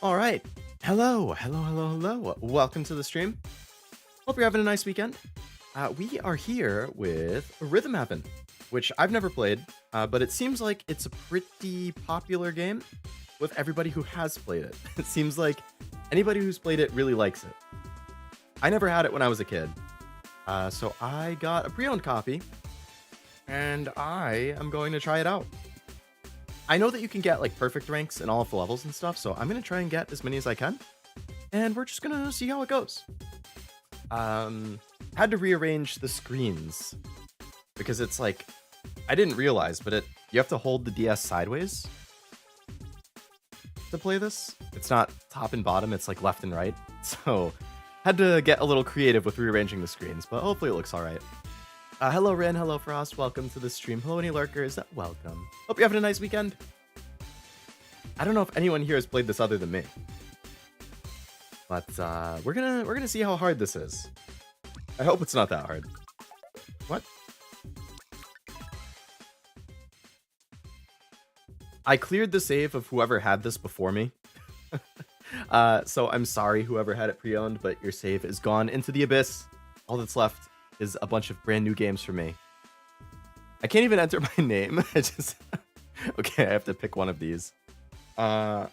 All right. Hello. Welcome to the stream. Hope you're having a nice weekend. We are here with Rhythm Heaven, which I've never played, but it seems like it's a pretty popular game with everybody who has played it. It seems like anybody who's played it really likes it. I never had it when I was a kid, so I got a pre-owned copy, and I am going to try it out. I know that you can get like perfect ranks in all of the levels and stuff, so I'm gonna try and get as many as I can, and we're just gonna see how it goes. Had to rearrange the screens because it's like I didn't realize, but you have to hold the DS sideways to play this. It's not top and bottom; it's like left and right. So had to get a little creative with rearranging the screens, but hopefully it looks all right. Hello Ren, hello Frost, welcome to the stream. Hello any lurkers, welcome. Hope you're having a nice weekend. I don't know if anyone here has played this other than me, but we're gonna see how hard this is. I hope it's not that hard. What? I cleared the save of whoever had this before me. So I'm sorry whoever had it pre-owned, but your save is gone into the abyss. All that's left is a bunch of brand new games for me. I can't even enter my name. I just okay, I have to pick one of these. I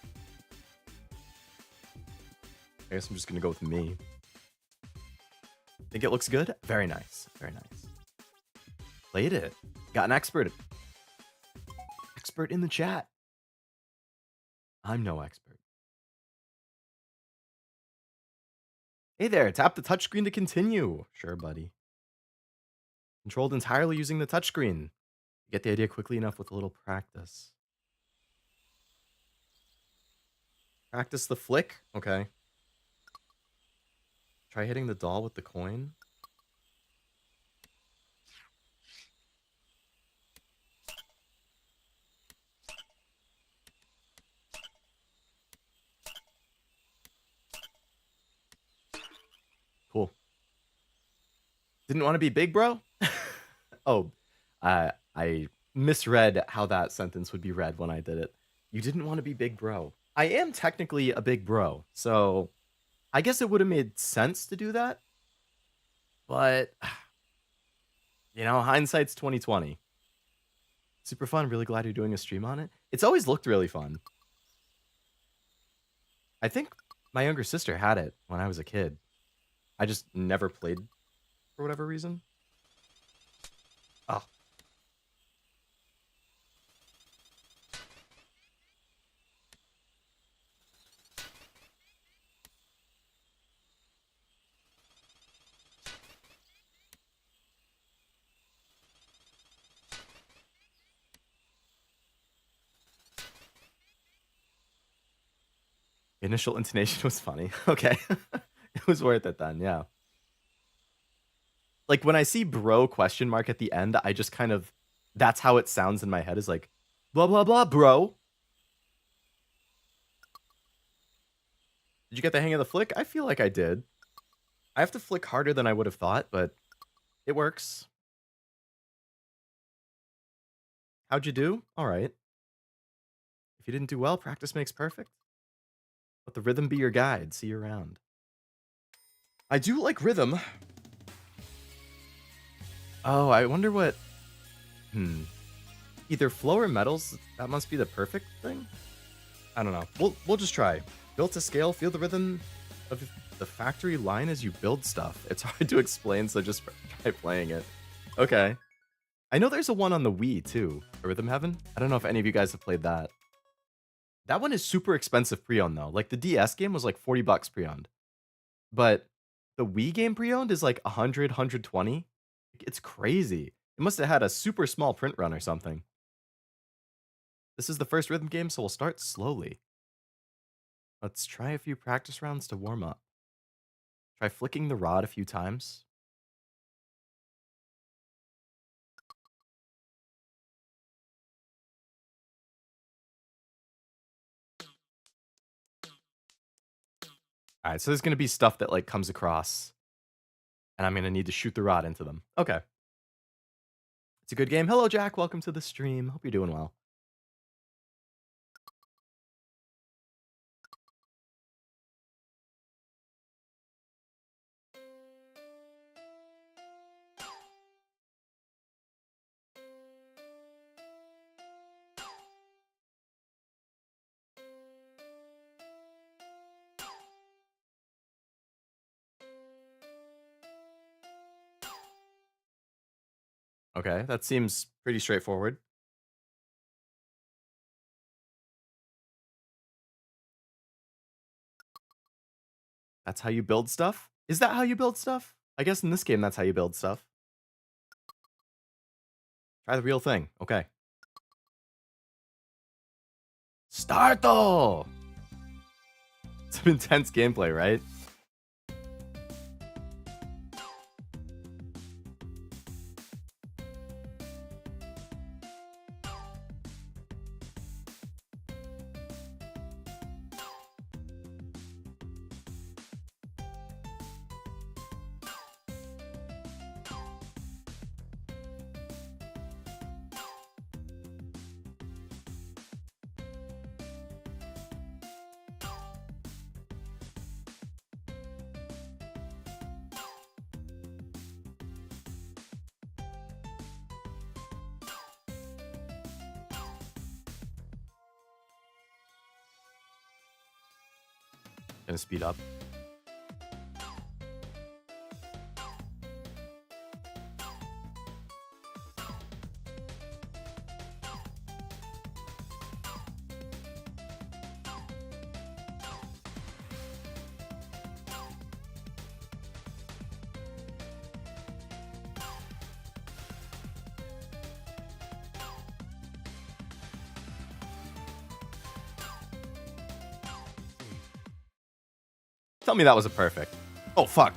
guess I'm just gonna go with me. Think it looks good? Very nice. Very nice. Played it. Got an expert. Expert in the chat. I'm no expert. Hey there, tap the touchscreen to continue. Sure, buddy. Controlled entirely using the touchscreen. Get the idea quickly enough with a little practice. Practice the flick? Okay. Try hitting the doll with the coin. Cool. Didn't want to be big, bro? Oh, I misread how that sentence would be read when I did it. You didn't want to be big, bro. I am technically a big bro, so I guess it would have made sense to do that. But you know, hindsight's 2020. Super fun. Really glad you're doing a stream on it. It's always looked really fun. I think my younger sister had it when I was a kid. I just never played for whatever reason. Oh. Initial intonation was funny. Okay. It was worth it then, yeah. Like when I see bro question mark at the end, I just kind of that's how it sounds in my head is like blah blah blah bro. Did you get the hang of the flick? I feel like I did. I have to flick harder than I would have thought, but it works. How'd you do? All right. If you didn't do well, practice makes perfect. Let the rhythm be your guide. See you around. I do like rhythm. Oh, I wonder what... Either flow or metals, that must be the perfect thing? I don't know. We'll just try. Built to scale, feel the rhythm of the factory line as you build stuff. It's hard to explain, so just try playing it. Okay. I know there's a one on the Wii, too. A Rhythm Heaven? I don't know if any of you guys have played that. That one is super expensive pre-owned, though. Like, the DS game was like 40 bucks pre-owned. But the Wii game pre-owned is like 100, 120. It's crazy. It must have had a super small print run or something. This is the first rhythm game, so we'll start slowly. Let's try a few practice rounds to warm up. Try flicking the rod a few times. All right, so there's going to be stuff that like comes across, and I'm going to need to shoot the rod into them. Okay. It's a good game. Hello, Jack. Welcome to the stream. Hope you're doing well. Okay, that seems pretty straightforward. That's how you build stuff? Is that how you build stuff? I guess in this game, that's how you build stuff. Try the real thing. Okay. Starto! Some intense gameplay, right? Gonna speed up. Tell me that was a perfect. Oh, fuck.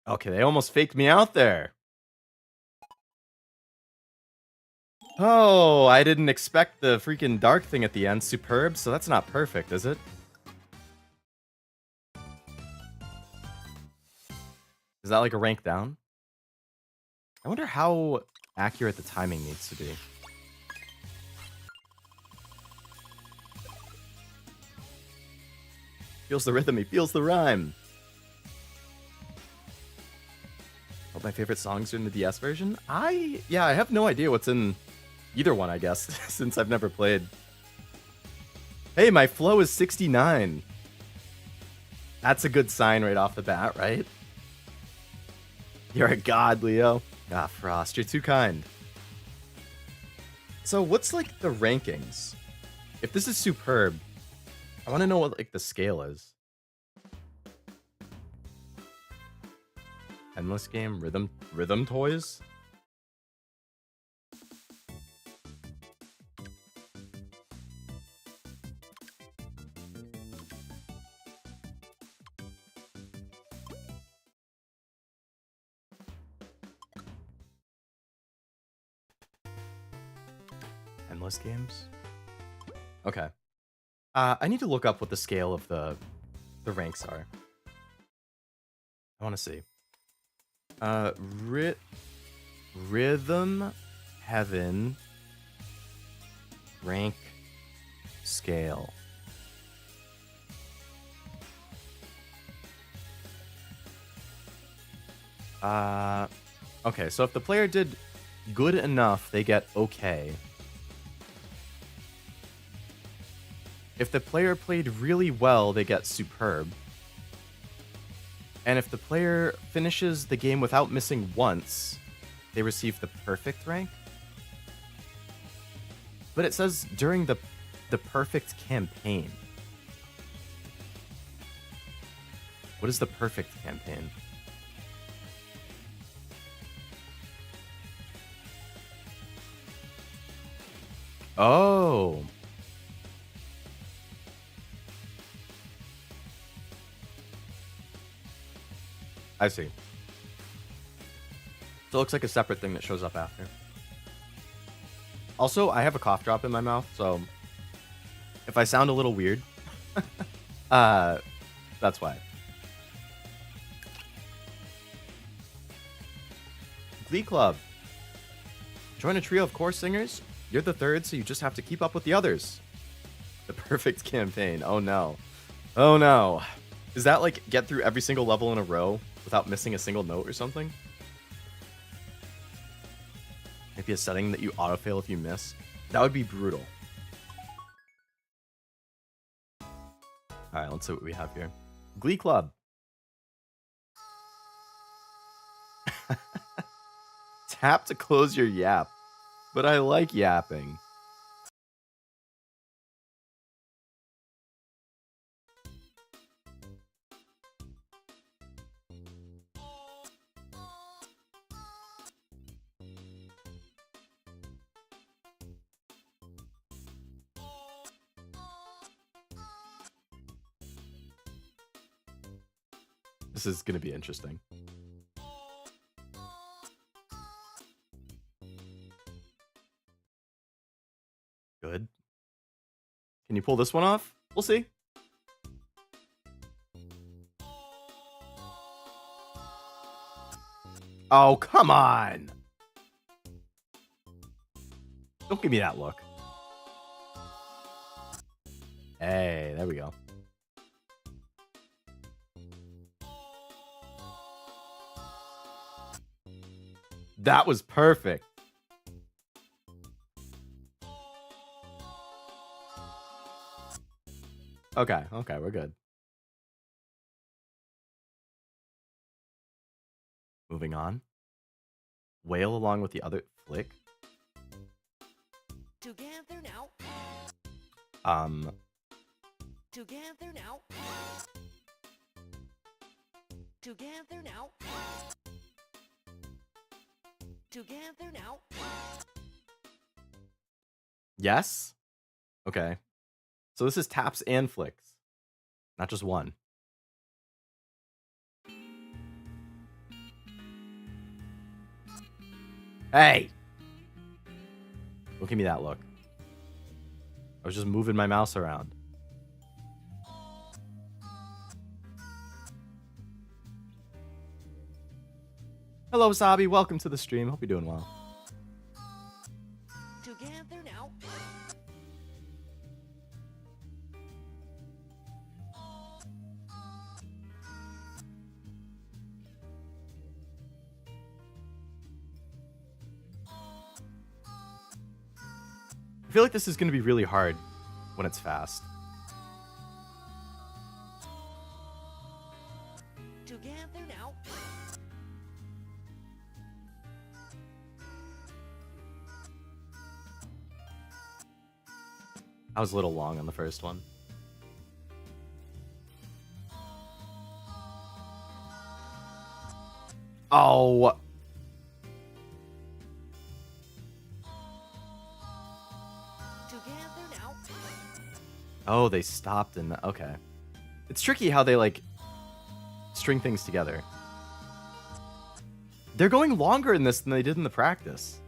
Okay, they almost faked me out there. Oh, I didn't expect the freaking dark thing at the end. Superb, so that's not perfect, is it? Is that like a rank down? I wonder how accurate the timing needs to be. Feels the rhythm, he feels the rhyme. All my favorite songs are in the DS version? Yeah, I have no idea what's in either one, I guess, since I've never played. Hey, my flow is 69. That's a good sign right off the bat, right? You're a god, Leo. Ah, Frost, you're too kind. So what's like the rankings? If this is superb, I want to know what like the scale is. Endless game, rhythm toys? Endless games? Okay. I need to look up what the scale of the ranks are. I want to see. Rhythm Heaven rank scale. Okay, so if the player did good enough, they get okay. If the player played really well, they get superb. And if the player finishes the game without missing once, they receive the perfect rank. But it says during the perfect campaign. What is the perfect campaign? Oh. I see. So it looks like a separate thing that shows up after. Also, I have a cough drop in my mouth, so if I sound a little weird, that's why. Glee Club. Join a trio of core singers. You're the third, so you just have to keep up with the others. The perfect campaign. Oh no. Oh no. Is that like get through every single level in a row without missing a single note or something? Maybe a setting that you autofail if you miss. That would be brutal. Alright, let's see what we have here. Glee Club. Tap to close your yap. But I like yapping. This is going to be interesting. Good. Can you pull this one off? We'll see. Oh, come on. Don't give me that look. Hey, there we go. That was perfect. Okay, we're good. Moving on. Wail along with the other flick. Together now. Together now. Together now. Together now. Yes? Okay. So this is taps and flicks. Not just one. Hey! Don't give me that look. I was just moving my mouse around. Hello, Sabi. Welcome to the stream. Hope you're doing well. Together now. I feel like this is going to be really hard when it's fast. Together now. I was a little long on the first one. Oh. Together now. Oh, they stopped and okay. It's tricky how they like string things together. They're going longer in this than they did in the practice.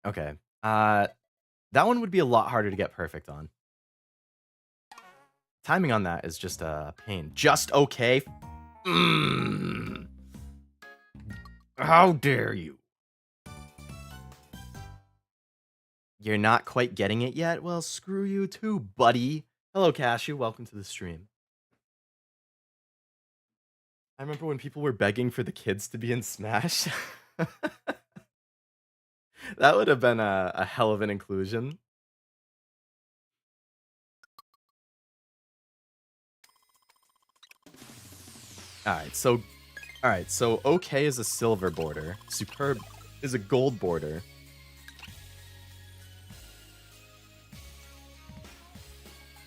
Okay. That one would be a lot harder to get perfect on. Timing on that is just a pain. Just okay. How dare you? You're not quite getting it yet? Well, screw you too, buddy. Hello, Cashew. Welcome to the stream. I remember when people were begging for the kids to be in Smash. That would have been a hell of an inclusion. Alright, so okay is a silver border. Superb is a gold border.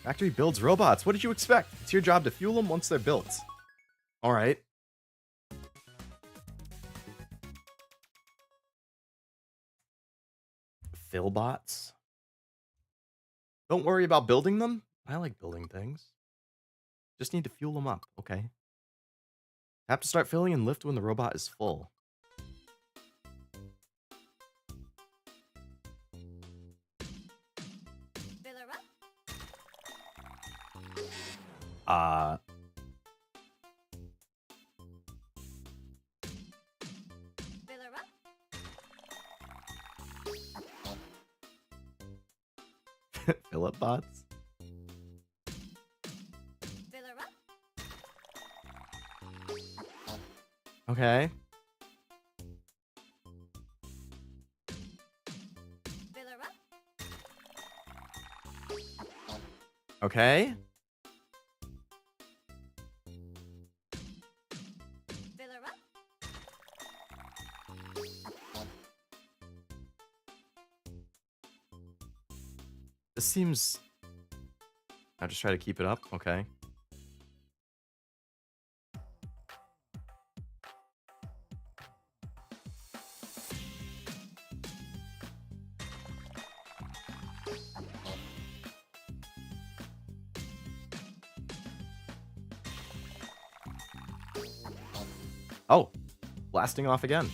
Factory builds robots. What did you expect? It's your job to fuel them once they're built. Alright. Fillbots. Don't worry about building them. I like building things. Just need to fuel them up, okay? Have to start filling and lift when the robot is full. Fill her up. Fill her up. Philip bots. Fill her up. Okay. Fill her up. Okay. Fill her up. This seems... I'll just try to keep it up. Okay. Oh, blasting off again.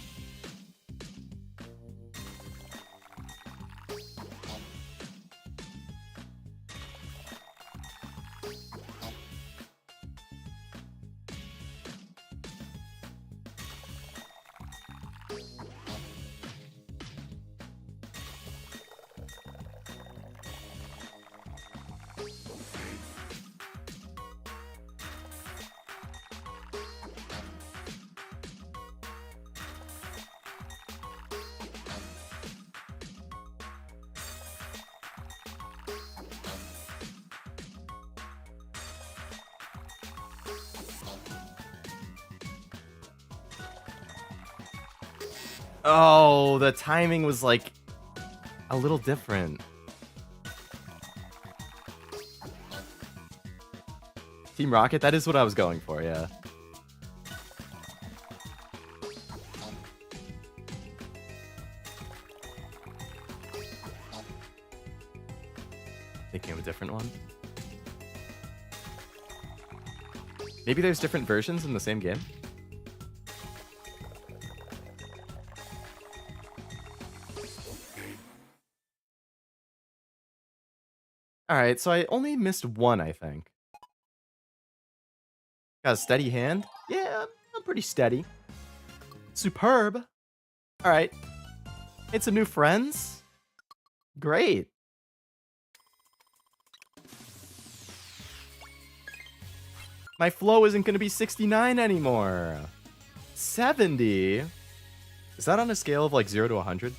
Oh, the timing was like a little different. Team Rocket, that is what I was going for, yeah. Thinking of a different one. Maybe there's different versions in the same game? Alright, so I only missed one, I think. Got a steady hand? Yeah, I'm pretty steady. Superb. Alright. Made some new friends? Great. My flow isn't going to be 69 anymore. 70? Is that on a scale of like 0 to 100?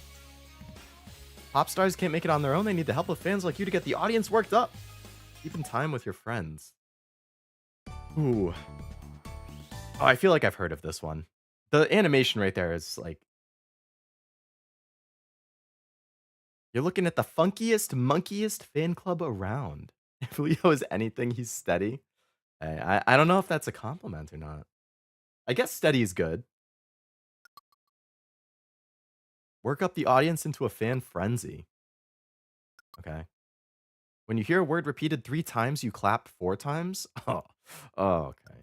Pop stars can't make it on their own. They need the help of fans like you to get the audience worked up. Keep in time with your friends. Ooh. Oh, I feel like I've heard of this one. The animation right there is like... You're looking at the funkiest, monkiest fan club around. If Leo is anything, he's steady. I don't know if that's a compliment or not. I guess steady is good. Work up the audience into a fan frenzy. Okay. When you hear a word repeated 3 times, you clap 4 times? Oh, okay.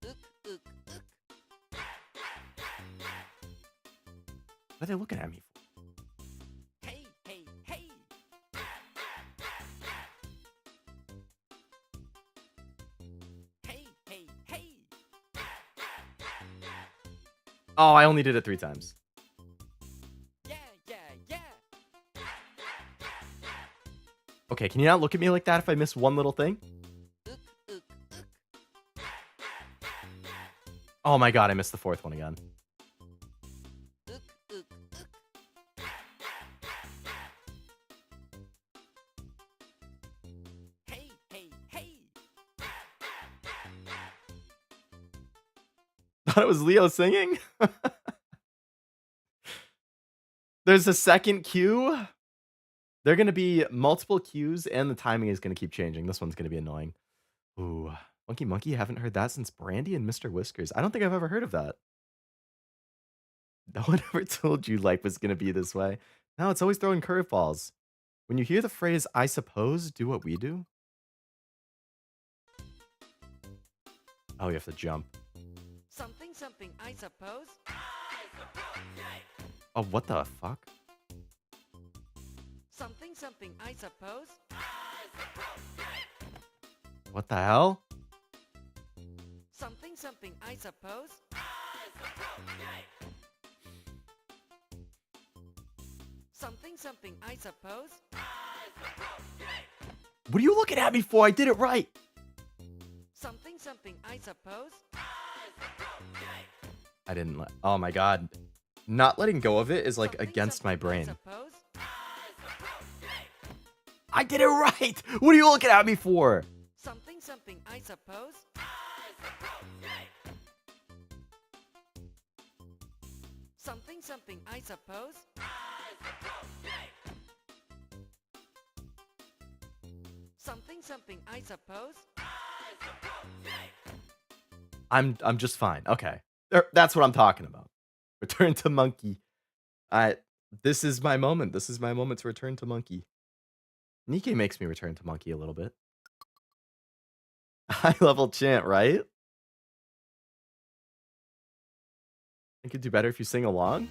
Ook, ook, ook. What are they looking at me for? Hey, hey, hey. Hey, hey, hey. Oh, I only did it 3 times. Yeah, yeah, yeah. Okay, can you not look at me like that if I miss one little thing? Ook, ook, ook. Oh my god, I missed the 4th one again. Ook, ook, ook. Hey, hey, hey. Thought it was Leo singing? There's a second cue? There are going to be multiple cues, and the timing is going to keep changing. This one's going to be annoying. Ooh, Monkey Monkey, haven't heard that since Brandy and Mr. Whiskers. I don't think I've ever heard of that. No one ever told you life was going to be this way. No, it's always throwing curveballs. When you hear the phrase, I suppose, do what we do. Oh, you have to jump. Something, something, I suppose. Oh, what the fuck? Something, something, I suppose. What the hell? Something, something, I suppose. Something, something, I suppose. What are you looking at me for? I did it right. Something, something, I suppose. I didn't let. Oh my god. Not letting go of it is like Something, against my something, brain. I suppose. I did it right. What are you looking at me for? Something, something, I suppose. Something, something, I suppose. Something, something, I suppose. I'm just fine. Okay. That's what I'm talking about. Return to monkey. This is my moment. This is my moment to return to monkey. Nikkei makes me return to monkey a little bit. High level chant, right? I could do better if you sing along.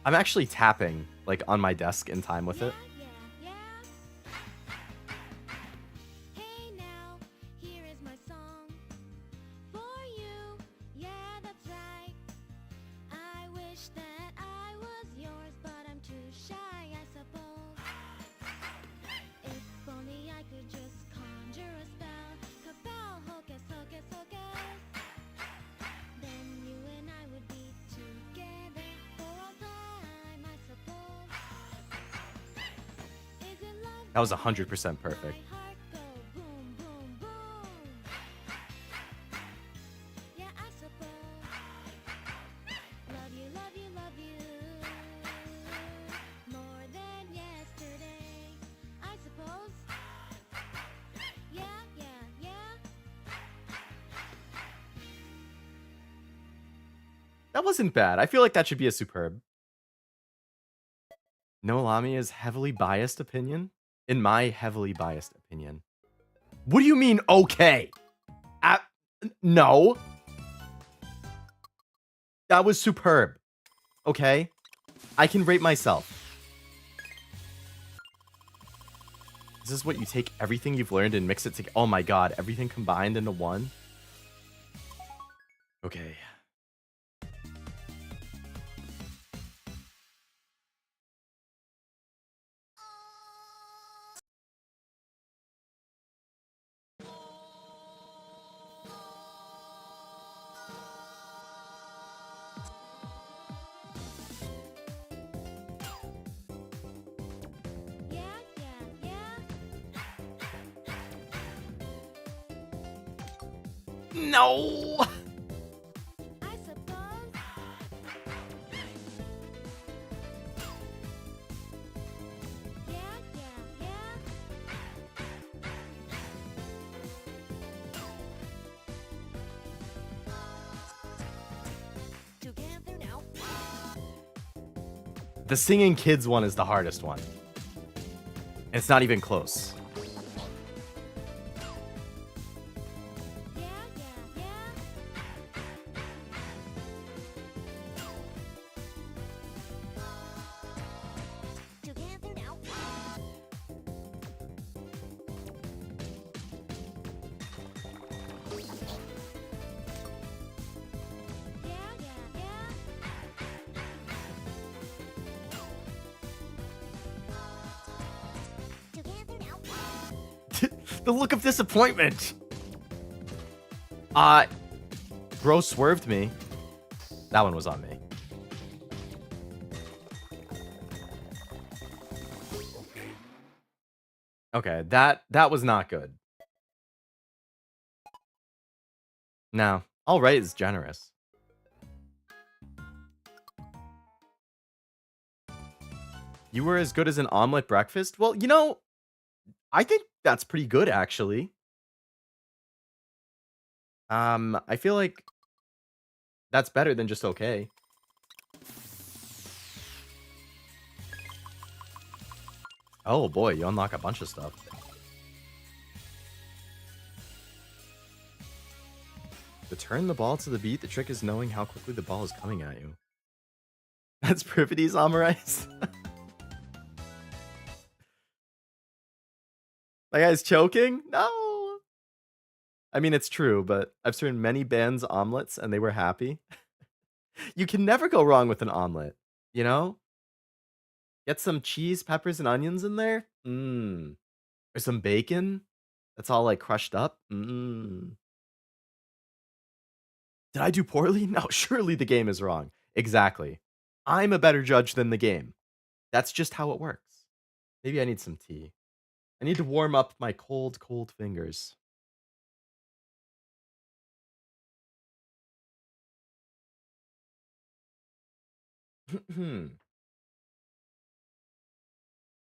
I'm actually tapping like on my desk in time with it. Hey now, here is my song for you. Yeah, that's right. I wish that I was yours, but I'm too shy, I suppose. If only I could just conjure a spell. Kabal, hocus, hocus, hocus. Then you and I would be together for all time, I suppose. Is it love? That was 100% perfect. My heart go boom, boom, boom. Yeah, I suppose. Love you, love you, love you. More than yesterday, I suppose. Yeah, yeah, yeah. That wasn't bad. I feel like that should be a superb. No Lami is heavily biased opinion. In my heavily biased opinion. What do you mean, okay? No. That was superb. Okay? I can rate myself. Is this what you take everything you've learned and mix it together? Oh my god, everything combined into one? Okay. Yeah, yeah, yeah. No! I suppose. Yeah, yeah, yeah. Together now. The singing kids one is the hardest one. It's not even close. Yeah, yeah, yeah. Together now. Yeah, yeah, yeah. Together now. The look of disappointment. Bro swerved me. That one was on me. Okay, that was not good. No, all right is generous. You were as good as an omelet breakfast? Well, you know, I think that's pretty good actually. I feel like that's better than just okay. Oh boy, you unlock a bunch of stuff. Return the ball to the beat. The trick is knowing how quickly the ball is coming at you. That's perfidy, Samurais. That guy's choking? No. I mean, it's true, but I've served many bands omelets and they were happy. You can never go wrong with an omelet, you know? Get some cheese, peppers, and onions in there. Mmm. Or some bacon. That's all like crushed up. Mmm. Did I do poorly? No, surely the game is wrong. Exactly. I'm a better judge than the game. That's just how it works. Maybe I need some tea. I need to warm up my cold, cold fingers.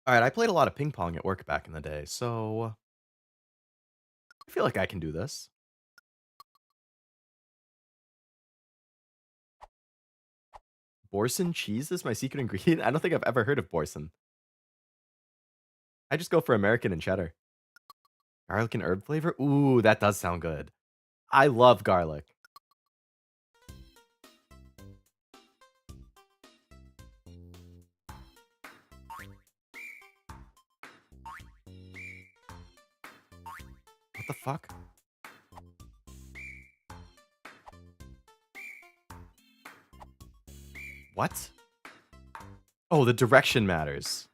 All right, I played a lot of ping pong at work back in the day, so I feel like I can do this. Boursin cheese is my secret ingredient? I don't think I've ever heard of boursin. I just go for American and cheddar. Garlic and herb flavor? Ooh, that does sound good. I love garlic. What the fuck? What? Oh, the direction matters.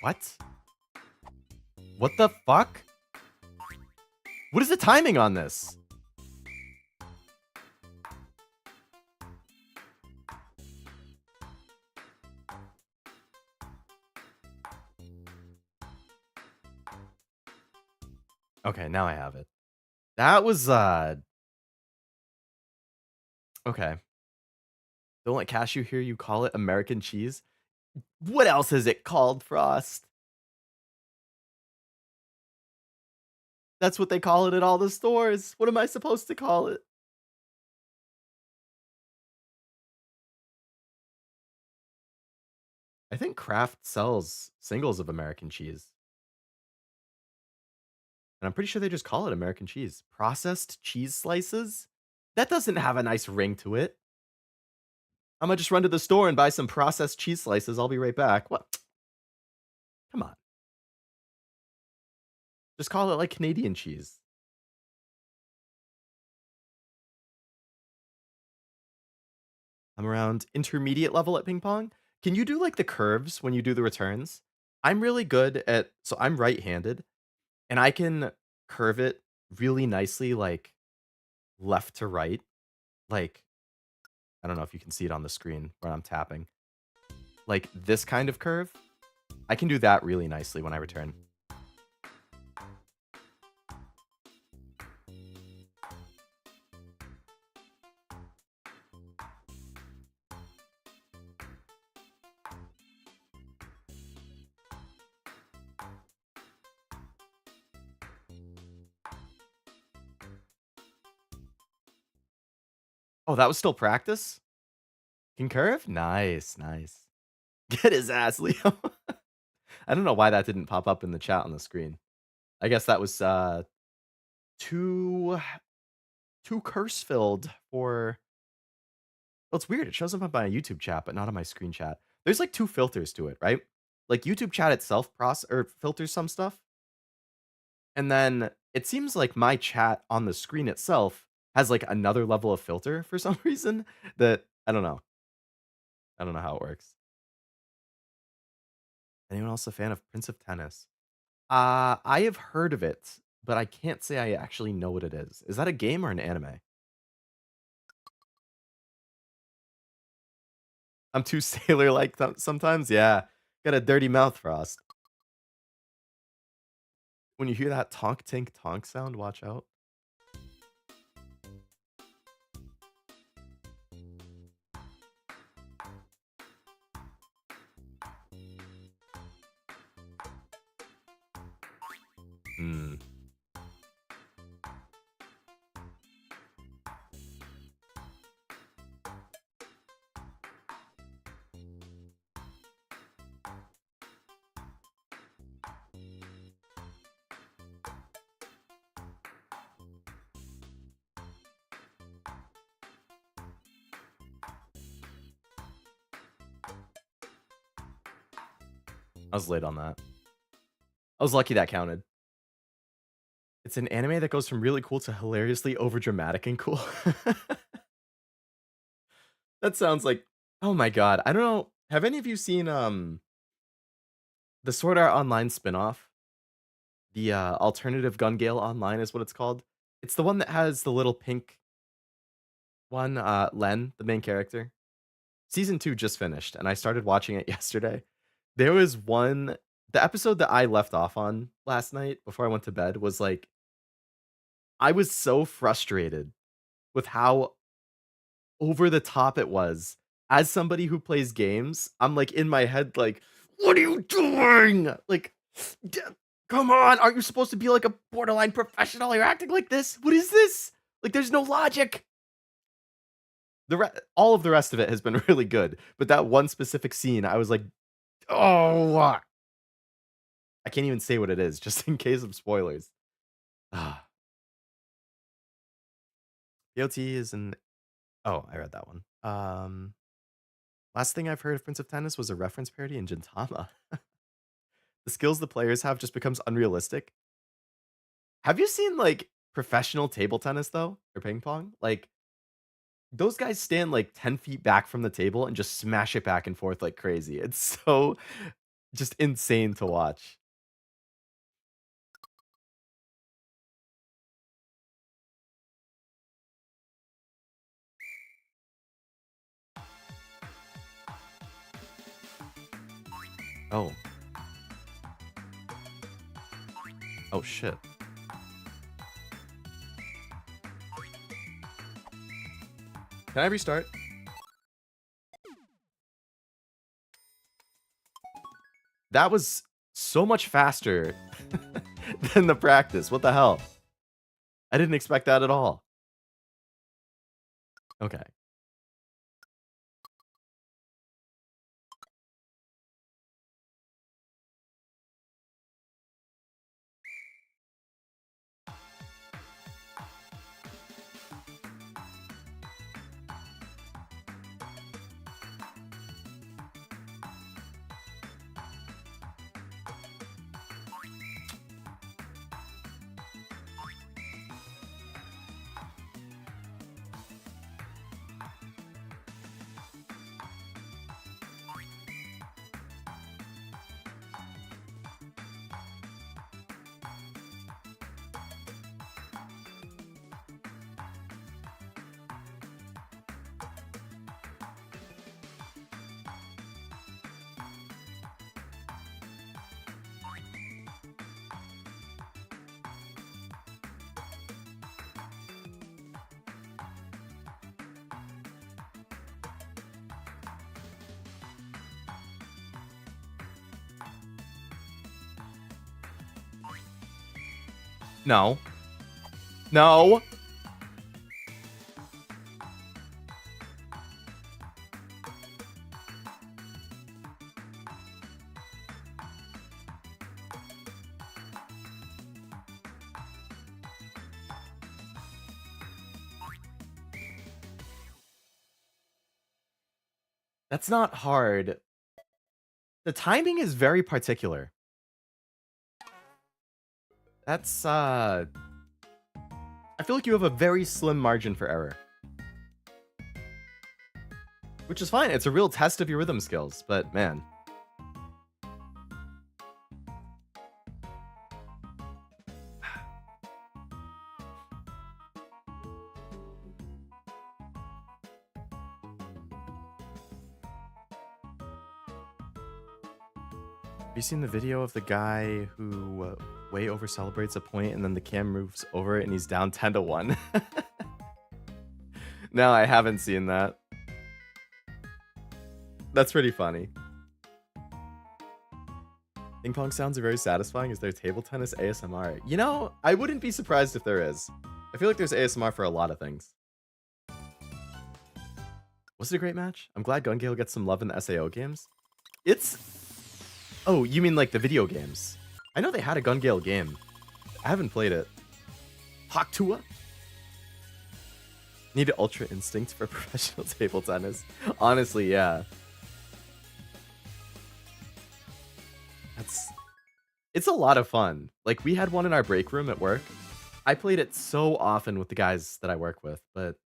What? What the fuck? What is the timing on this? Okay, now I have it. That was, okay. Don't let cashew hear you call it American cheese. What else is it called, Frost? That's what they call it at all the stores. What am I supposed to call it? I think Kraft sells singles of American cheese. And I'm pretty sure they just call it American cheese. Processed cheese slices? That doesn't have a nice ring to it. I'm gonna just run to the store and buy some processed cheese slices. I'll be right back. What? Come on. Just call it like Canadian cheese. I'm around intermediate level at ping pong. Can you do like the curves when you do the returns? I'm really good at, so I'm right handed and I can curve it really nicely, like left to right. Like, I don't know if you can see it on the screen when I'm tapping. Like this kind of curve. I can do that really nicely when I return. Oh, that was still practice? Can curve? Nice, nice. Get his ass, Leo. I don't know why that didn't pop up in the chat on the screen. I guess that was too too curse filled for. Well, it's weird. It shows up on my YouTube chat, but not on my screen chat. There's like two filters to it, right? Like YouTube chat itself or filters some stuff, and then it seems like my chat on the screen itself has like another level of filter for some reason that I don't know. I don't know how it works. Anyone else a fan of Prince of Tennis? I have heard of it, but I can't say I actually know what it is. Is that a game or an anime? I'm too sailor-like sometimes. Yeah, got a dirty mouth, Frost. When you hear that tonk tink tonk sound, watch out. Hmm. I was late on that. I was lucky that counted. It's an anime that goes from really cool to hilariously overdramatic and cool. That sounds like Oh my god. I don't know. Have any of you seen the Sword Art Online spin-off? The alternative Gun Gale Online is what it's called. It's the one that has the little pink one, Len, the main character. Season 2 just finished, and I started watching it yesterday. There was the episode that I left off on last night before I went to bed was like, I was so frustrated with how over the top it was. As somebody who plays games, I'm like in my head, like, what are you doing? Like, d- come on, aren't you supposed to be like a borderline professional? You're acting like this. What is this? Like, there's no logic. All of the rest of it has been really good, but that one specific scene, I was like, oh, I can't even say what it is, just in case of spoilers. Ah, BOT is an. Oh, I read that one. Last thing I've heard of Prince of Tennis was a reference parody in Gintama. The skills the players have just becomes unrealistic. Have you seen like professional table tennis though, or ping pong? Like those guys stand like 10 feet back from the table and just smash it back and forth like crazy. It's so just insane to watch. Oh. Oh shit. Can I restart? That was so much faster than the practice. What the hell? I didn't expect that at all. Okay. No. No. That's not hard. The timing is very particular. That's I feel like you have a very slim margin for error. Which is fine. It's a real test of your rhythm skills, but man. Have you seen the video of the guy who way over celebrates a point and then the cam moves over it and he's down 10-1? No, I haven't seen that. That's pretty funny. Ping pong sounds are very satisfying. Is there table tennis ASMR? You know, I wouldn't be surprised if there is. I feel like there's ASMR for a lot of things. Was it a great match? I'm glad Gun Gale gets some love in the SAO games. It's... Oh, you mean like the video games? I know they had a Gun Gale game. I haven't played it. Haktua? Need an Ultra Instinct for professional table tennis. Honestly, yeah. It's a lot of fun. Like, we had one in our break room at work. I played it so often with the guys that I work with, but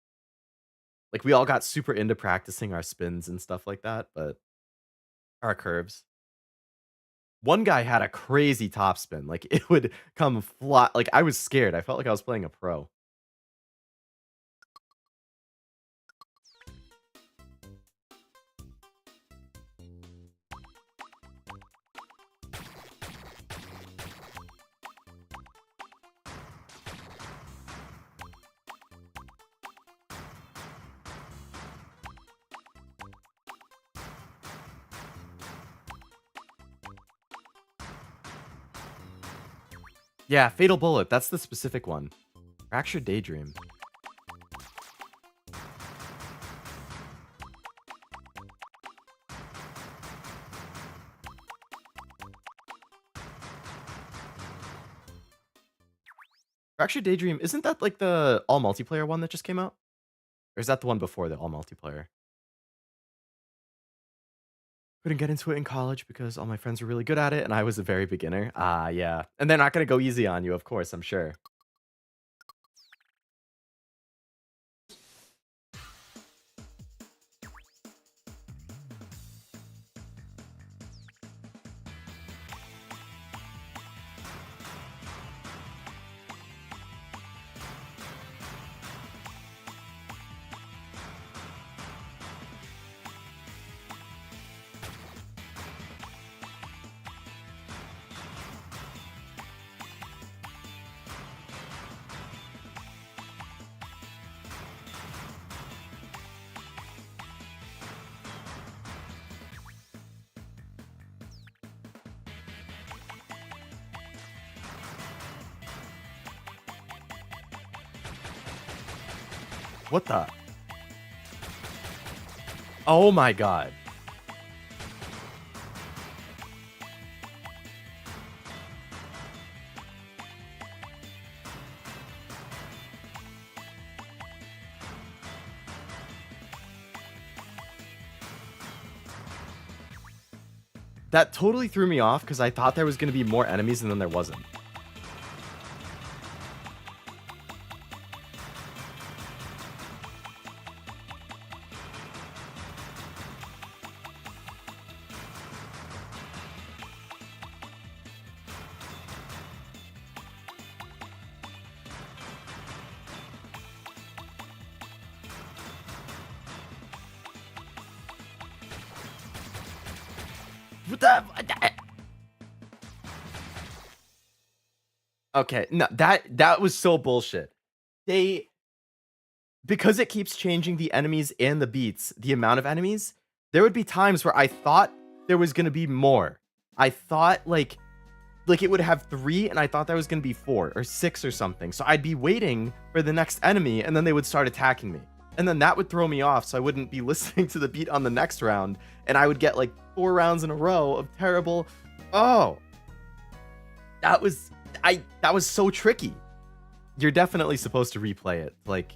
Like, we all got super into practicing our spins and stuff like that, but our curves. One guy had a crazy top spin. Like, it would come fly. Like, I was scared. I felt like I was playing a pro. Yeah, Fatal Bullet. That's the specific one. Fractured Daydream. Fractured Daydream, isn't that like the all multiplayer one that just came out? Or is that the one before the all multiplayer? Couldn't get into it in college because all my friends were really good at it and I was a very beginner. Ah, yeah. And they're not gonna go easy on you, of course, I'm sure. What the? Oh my god. That totally threw me off because I thought there was going to be more enemies and then there wasn't. What the? Okay, no, that was so bullshit. They because it keeps changing the enemies and the beats, the amount of enemies, there would be times where I thought there was gonna be more. I thought like it would have 3 and I thought there was gonna be 4 or 6 or something. So I'd be waiting for the next enemy and then they would start attacking me. And then that would throw me off, so I wouldn't be listening to the beat on the next round, and I would get like 4 rounds in a row of terrible. Oh, that was so tricky. You're definitely supposed to replay it, like,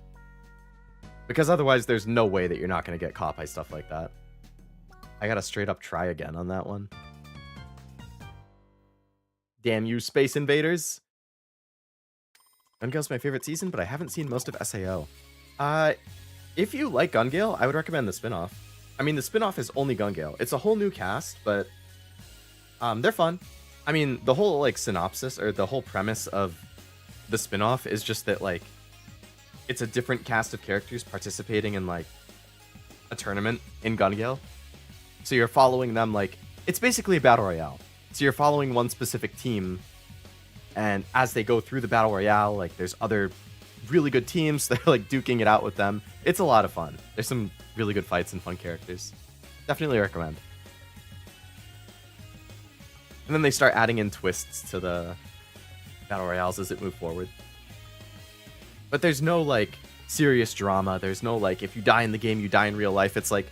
because otherwise there's no way that you're not gonna get caught by stuff like that. I gotta straight up try again on that one. Damn you, Space Invaders. Gun Gale's my favorite season, but I haven't seen most of SAO. If you like Gun Gale, I would recommend the spinoff. I mean, the spinoff is only Gun Gale. It's a whole new cast, but they're fun. I mean, the whole like synopsis or the whole premise of the spinoff is just that like it's a different cast of characters participating in like a tournament in Gun Gale. So you're following them like it's basically a battle royale. So you're following one specific team, and as they go through the battle royale, like there's other really good teams. They're like duking it out with them. It's a lot of fun. There's some really good fights and fun characters. Definitely recommend. And then they start adding in twists to the battle royales as it moves forward. But there's no like serious drama. There's no like if you die in the game, you die in real life. It's like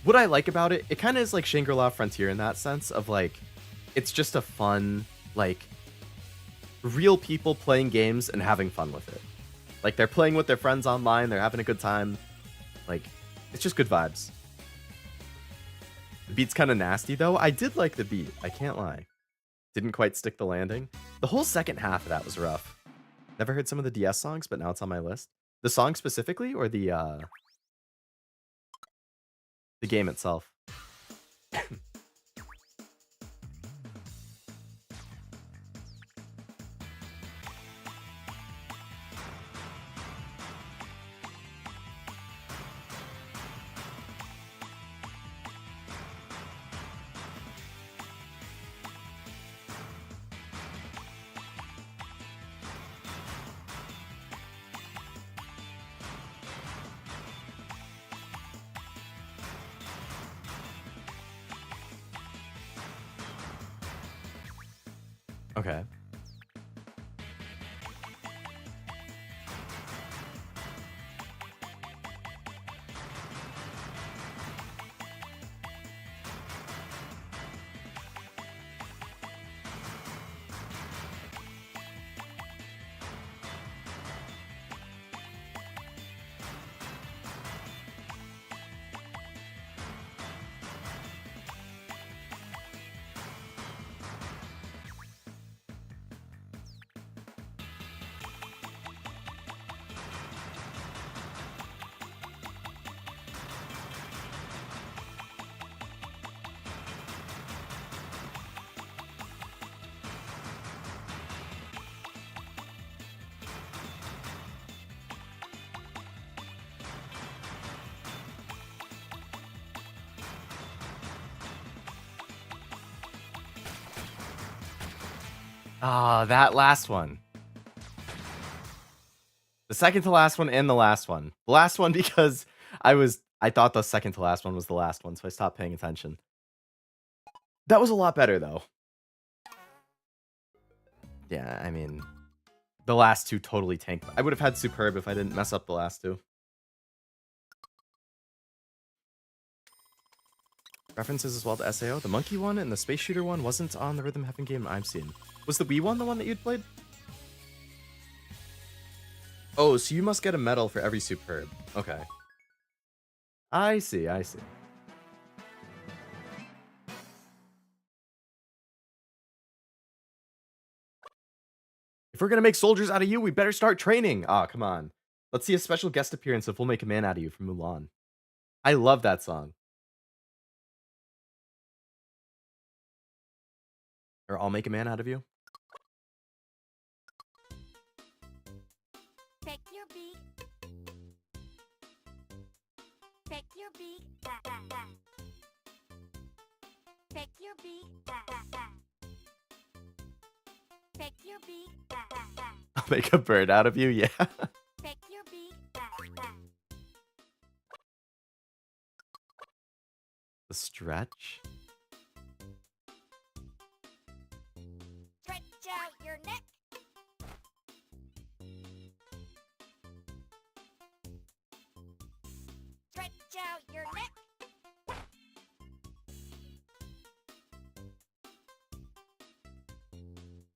what I like about it, it kind of is like Shangri-La Frontier in that sense of like it's just a fun like real people playing games and having fun with it. Like they're playing with their friends online, they're having a good time. Like it's just good vibes. The beat's kind of nasty though. I did like the beat, I can't lie. Didn't quite stick the landing. The whole second half of that was rough. Never heard some of the DS songs, but now it's on my list. The song specifically or the The game itself. Okay. Ah, that last one. The second to last one and the last one. The last one because I thought the second to last one was the last one, so I stopped paying attention. That was a lot better though. Yeah, I mean, the last two totally tanked. I would have had Superb if I didn't mess up the last two. References as well to SAO. The monkey one and the space shooter one wasn't on the Rhythm Heaven game I've seen. Was the Wii one the one that you'd played? Oh, so you must get a medal for every Superb. Okay. I see, I see. If we're gonna make soldiers out of you, we better start training. Ah, come on. Let's see a special guest appearance of We'll Make a Man Out of You from Mulan. I love that song. Or I'll Make a Man Out of You. Pick your beak. Pick your beak. Pick your beak. Pick your beak. I'll make a bird out of you, yeah. Pick your beak. The stretch. Stretch out your neck. Stretch out your neck.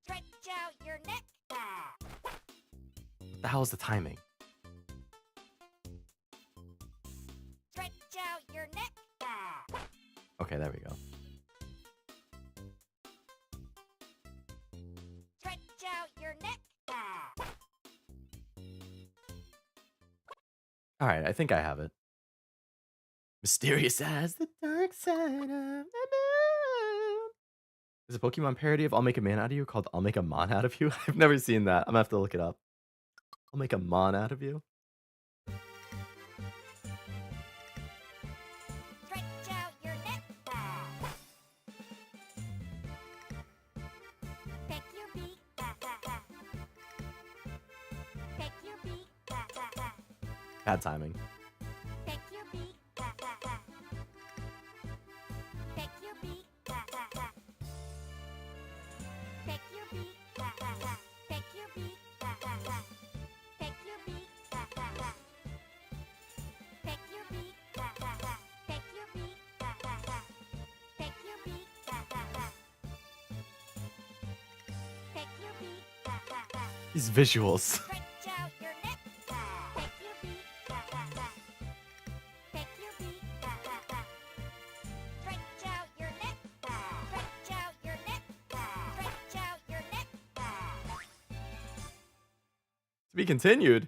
Stretch out your neck. What the hell is the timing? Stretch out your neck. Okay, there we go. Stretch out your neck. Alright, I think I have it. Mysterious as the dark side of the moon. There's a Pokemon parody of I'll Make a Man Out of You called I'll Make a Mon Out of You. I've never seen that. I'm gonna have to look it up. I'll make a Mon out of you. Stretch out your neck. Pick your beak. Pick your beak. Bad timing. Pick your beak. Pick your beak. Pick your beak. Pick your beak. Pick your beak. Pick your beak. Pick your beak. Pick your beak. Pick your beak. These visuals. Stretch out your neck. Pick your beak. Pick your beak. Stretch out your neck. Stretch out your neck. Stretch out your neck. To be continued.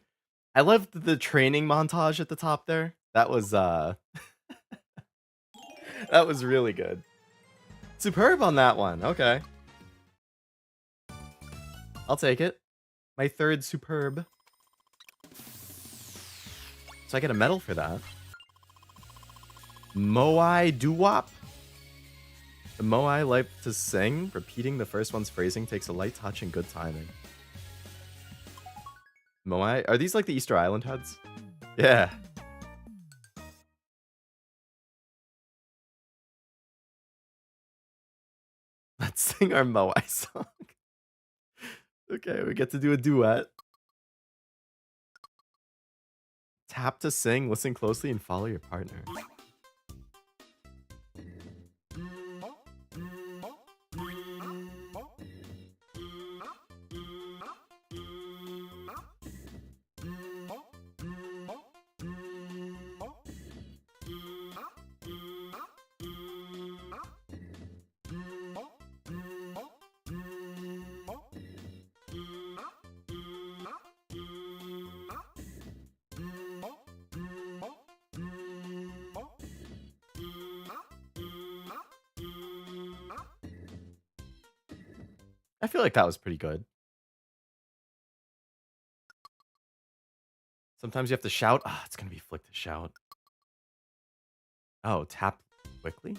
I loved the training montage at the top there. That was That was really good. Superb on that one. Okay. I'll take it. My third superb. So I get a medal for that. Moai Doo-wop. The Moai like to sing. Repeating the first one's phrasing takes a light touch and good timing. Moai? Are these like the Easter Island heads? Yeah. Let's sing our Moai song. Okay, we get to do a duet. Tap to sing, listen closely, and follow your partner. I feel like that was pretty good. Sometimes you have to shout. Ah, it's gonna be flick to shout. Oh, tap quickly?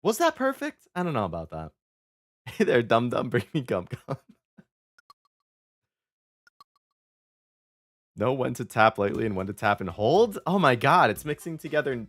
Was that perfect? I don't know about that. Hey there, dum dum, bring me gum gum. Know when to tap lightly and when to tap and hold? Oh my god, it's mixing together.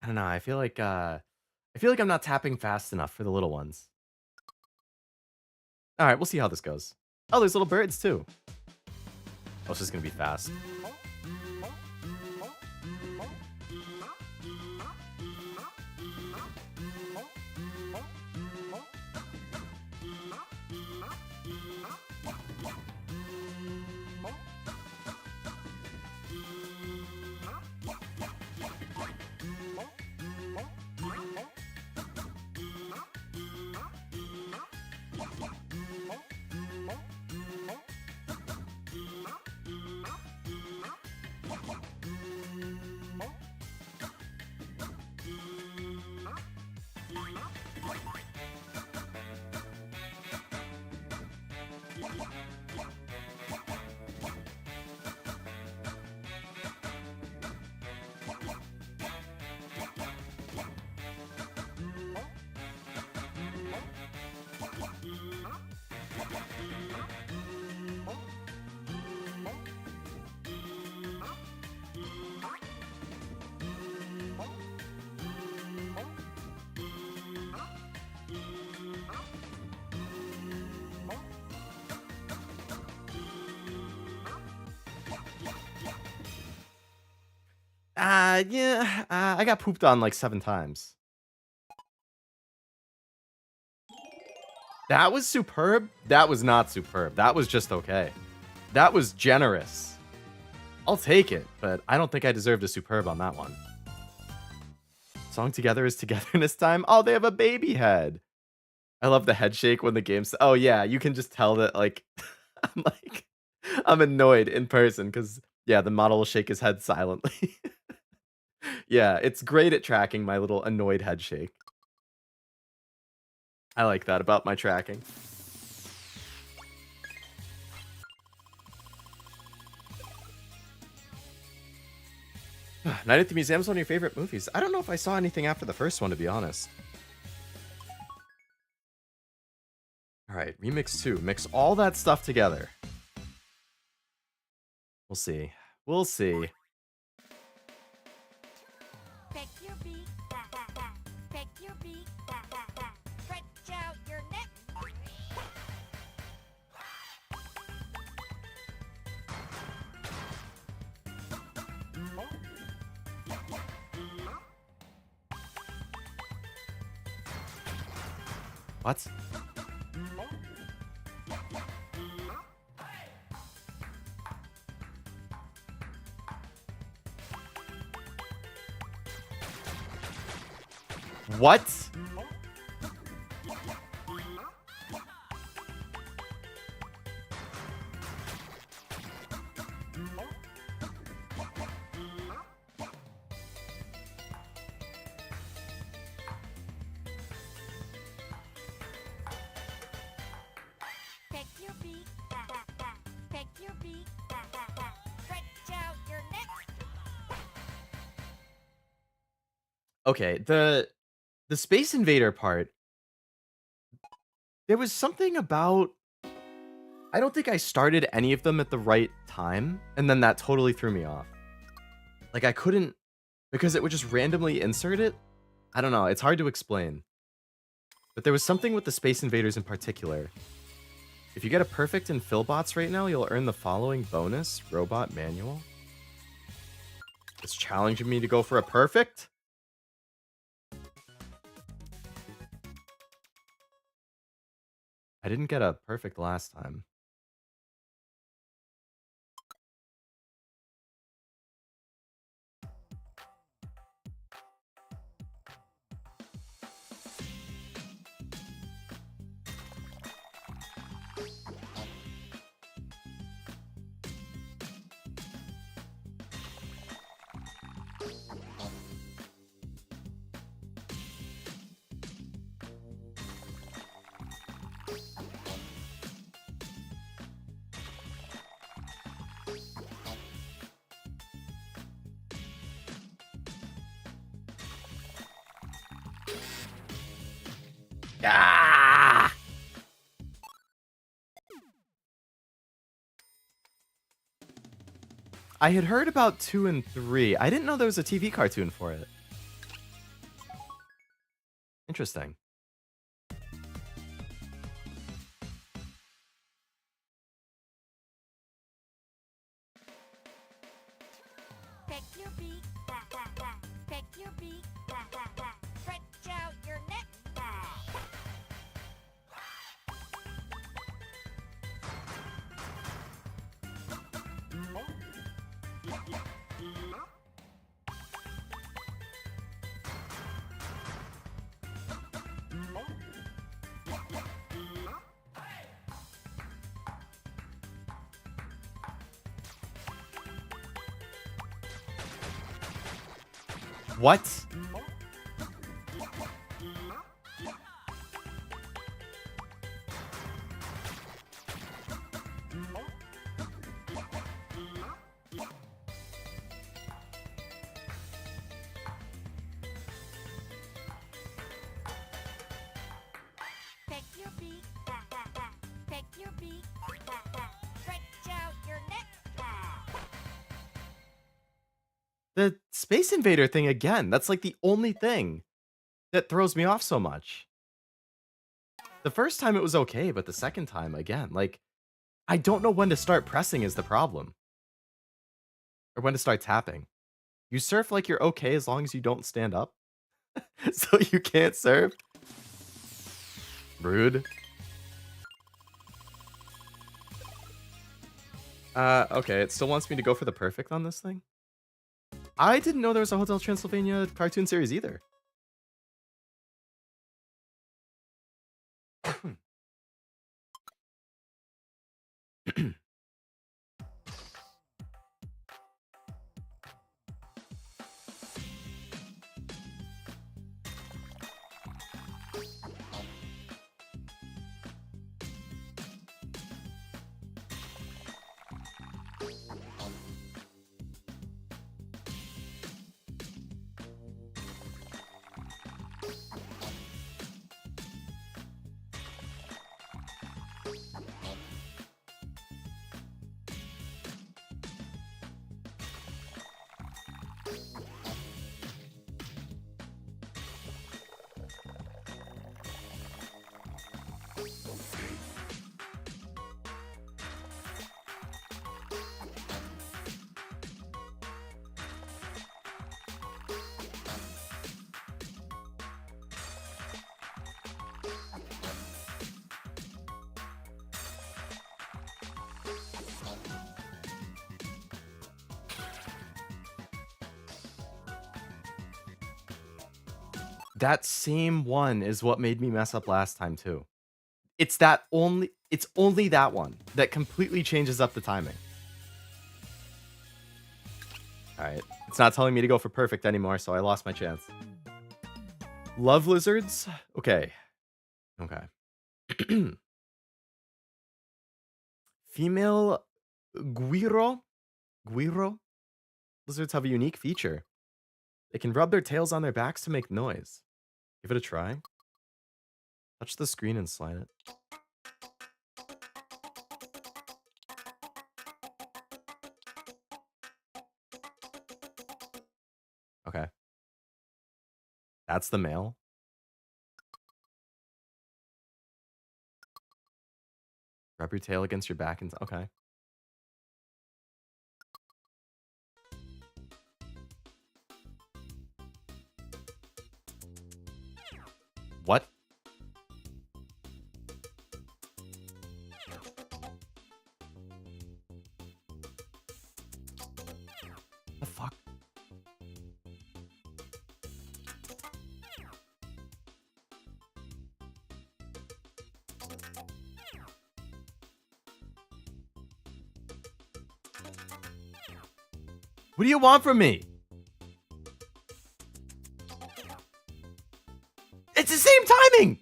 I don't know. I feel like I'm not tapping fast enough for the little ones. All right, we'll see how this goes. Oh, there's little birds too. Oh, it's just gonna be fast. Yeah, I got pooped on like 7 times. That was superb. That was not superb. That was just okay. That was generous. I'll take it, but I don't think I deserved a superb on that one. Song together is togetherness time. Oh, they have a baby head. I love the head shake when the game's. Oh yeah, you can just tell that like I'm annoyed in person because yeah, the model will shake his head silently. Yeah, it's great at tracking my little annoyed head shake. I like that about my tracking. Night at the Museum is one of your favorite movies. I don't know if I saw anything after the first one, to be honest. right, Remix 2. Mix all that stuff together. We'll see. We'll see. Pick your beak, pick your beak, stretch out your neck. What? What? Pick your beak, pick your beak, stretch out your neck. Okay, the Space Invader part, there was something about, I don't think I started any of them at the right time, and then that totally threw me off. Like, I couldn't, because it would just randomly insert it. I don't know, it's hard to explain. But there was something with the Space Invaders in particular. If you get a perfect in Philbots right now, you'll earn the following bonus, Robot Manual. It's challenging me to go for a perfect? I didn't get a perfect last time. Ah! I had heard about 2 and 3. I didn't know there was a TV cartoon for it. Interesting. Pick your beak, pick your beak, stretch out your neck. What? Pick your beak, pick your beak, stretch out your neck. The Space Invader thing again. That's like the only thing that throws me off so much. The first time it was okay, but the second time, again, like, I don't know when to start pressing is the problem. Or when to start tapping. You surf like you're okay as long as you don't stand up. So you can't surf. Rude. Okay, it still wants me to go for the perfect on this thing? I didn't know there was a Hotel Transylvania cartoon series either. That same one is what made me mess up last time too. It's only that one that completely changes up the timing. Alright. It's not telling me to go for perfect anymore, so I lost my chance. Love lizards? Okay. Okay. Female guiro? Guiro? Lizards have a unique feature. They can rub their tails on their backs to make noise. Give it a try. Touch the screen and slide it. Okay. That's the male. Rub your tail against your back and... Okay. What? The fuck? What do you want from me? It's the same timing!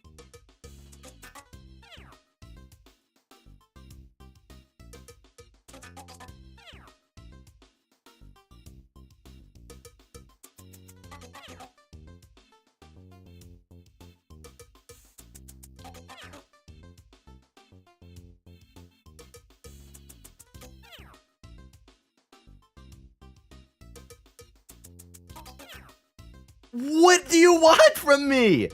What do you want from me?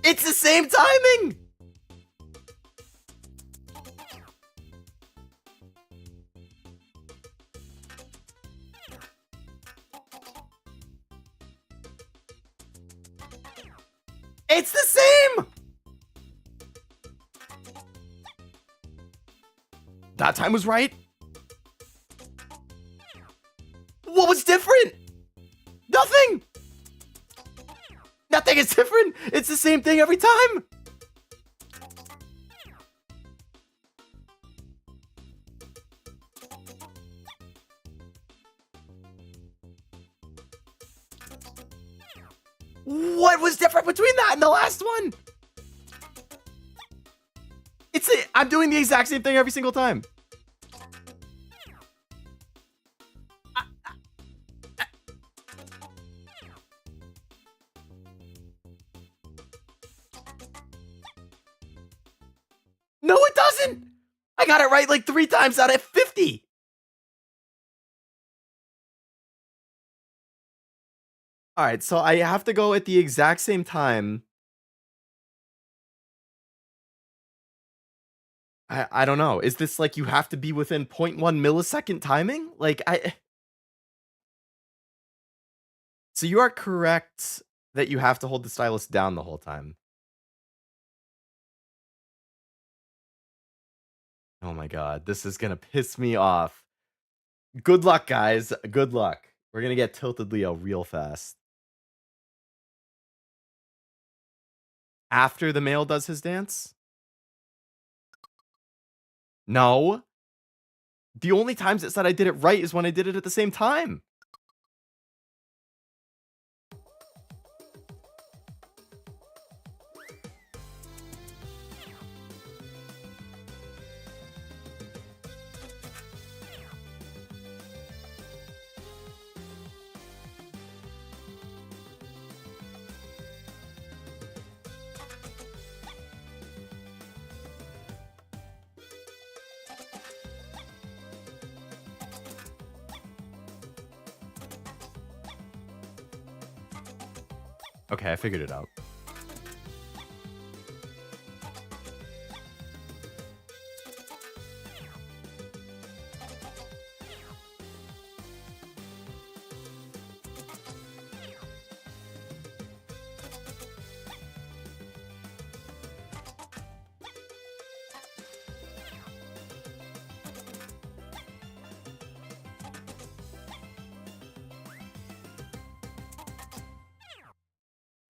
It's the same timing! It's the same! That time was right. What was different? Nothing! Nothing is different! It's the same thing every time! What was different between that and the last one? I'm doing the exact same thing every single time. No, it doesn't! I got it right like 3 times out of 50! Alright, so I have to go at the exact same time. I don't know. Is this like you have to be within 0.1 millisecond timing? Like, So you are correct that you have to hold the stylus down the whole time. Oh my god, this is gonna piss me off. Good luck, guys. Good luck. We're gonna get Tilted Leo real fast. After the male does his dance? No. The only times it said I did it right is when I did it at the same time. Okay, I figured it out.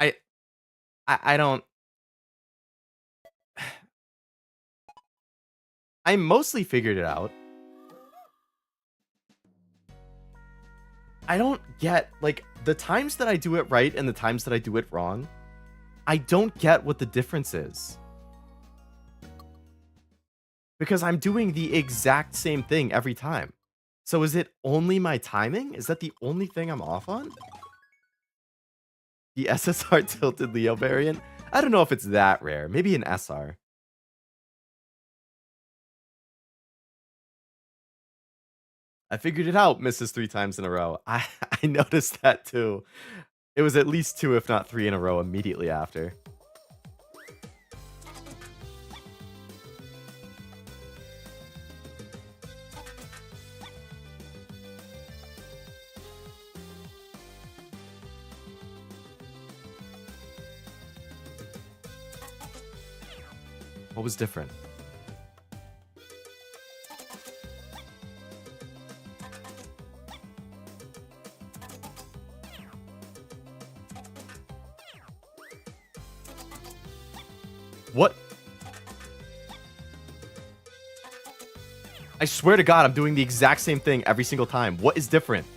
I I don't. I mostly figured it out. I don't get, like, the times that I do it right and the times that I do it wrong, I don't get what the difference is. Because I'm doing the exact same thing every time. So is it only my timing? Is that the only thing I'm off on? The SSR tilted Leo variant? I don't know if it's that rare. Maybe an SR. I figured it out, misses 3 times in a row. I noticed that too. It was at least 2, if not 3 in a row immediately after. What was different? What? I swear to God, I'm doing the exact same thing every single time. What is different?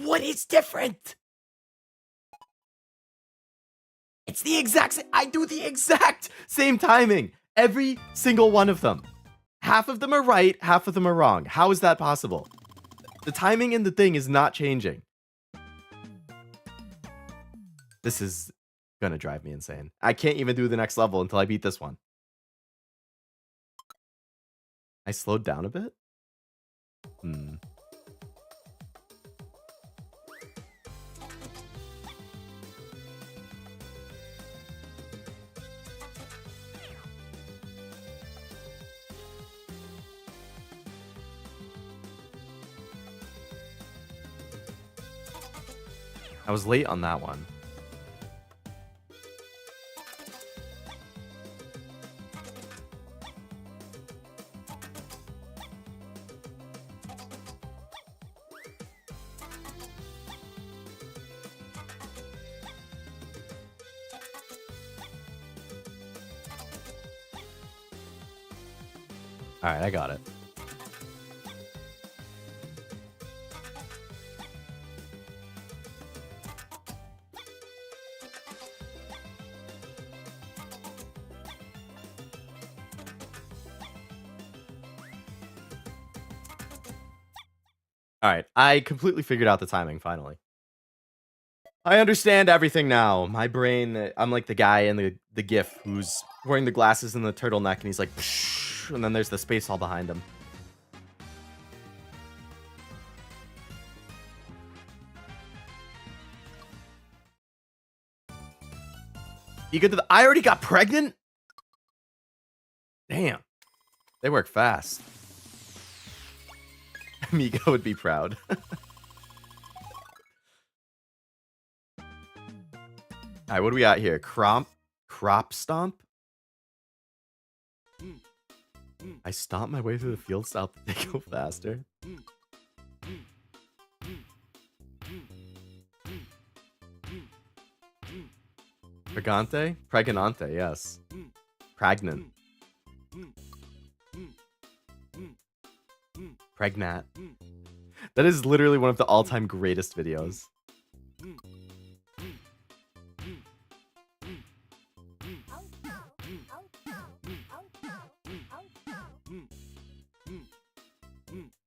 What is different? It's the exact same. I do the exact same timing. Every single one of them. Half of them are right, half of them are wrong. How is that possible? The timing in the thing is not changing. This is gonna drive me insane. I can't even do the next level until I beat this one. I slowed down a bit? I was late on that one. All right, I got it. All right, I completely figured out the timing finally. I understand everything now. My brain, I'm like the guy in the GIF who's wearing the glasses and the turtleneck, and he's like, psh, and then there's the space all behind him. You get to the, I already got pregnant? Damn. They work fast. Amigo would be proud. All right, what do we got here? Crop stomp? I stomp my way through the field so they go faster. Pregante? Pregnante, yes. Pregnant. Pregnant. That is literally one of the all-time greatest videos.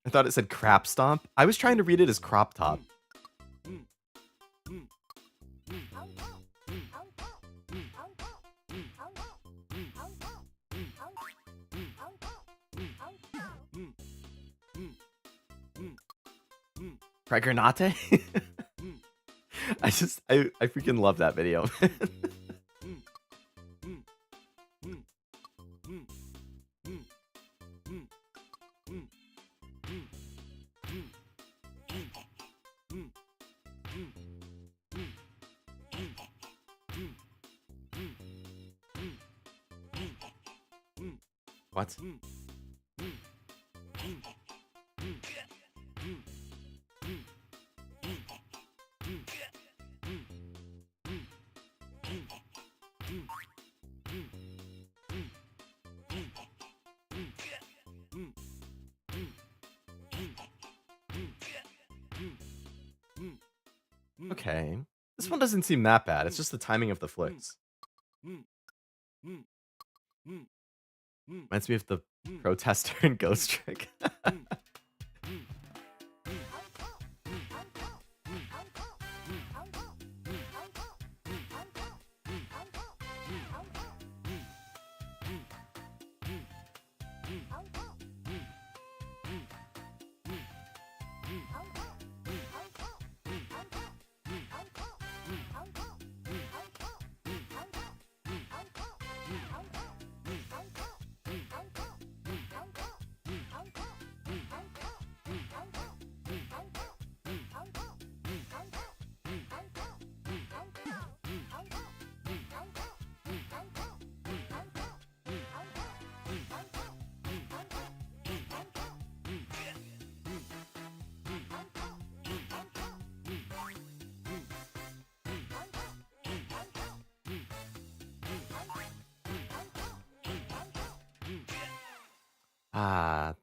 I thought it said crap stomp. I was trying to read it as crop top. Pregernate? I freaking love that video. What? Okay. This one doesn't seem that bad. It's just the timing of the flicks. Reminds me of the protester and Ghost Trick.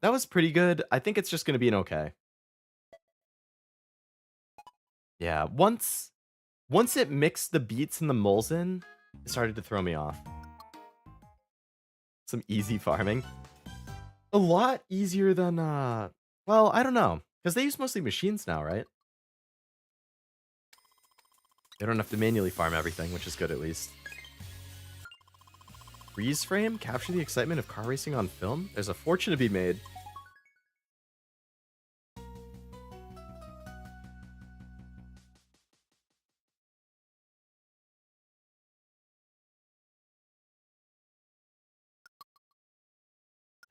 That was pretty good. I think it's just going to be an okay. Yeah, once it mixed the beats and the moles in, it started to throw me off. Some easy farming. A lot easier than, well, I don't know. Because they use mostly machines now, right? They don't have to manually farm everything, which is good at least. Freeze frame? Capture the excitement of car racing on film? There's a fortune to be made.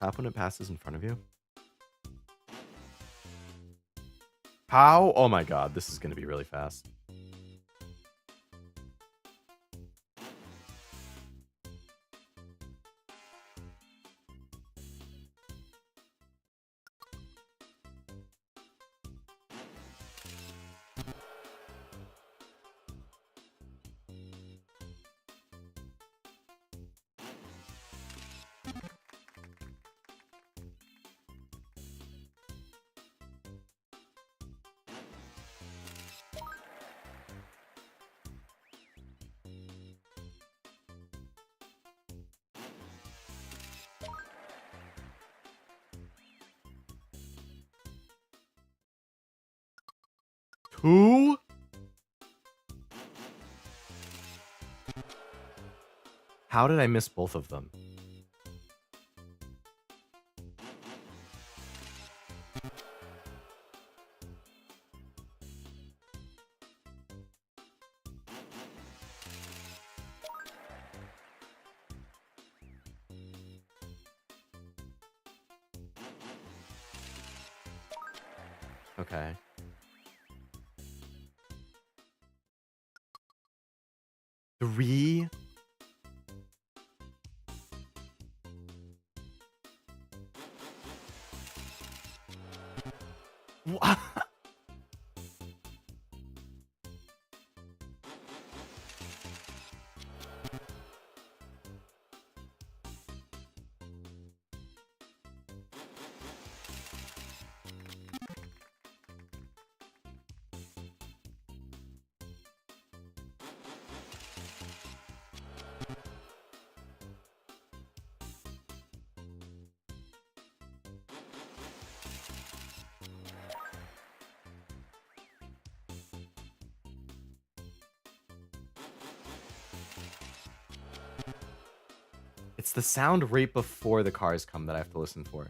Tap when it passes in front of you. How? Oh my god, this is going to be really fast. Who? How did I miss both of them? Okay. Three? What? It's the sound right before the cars come that I have to listen for.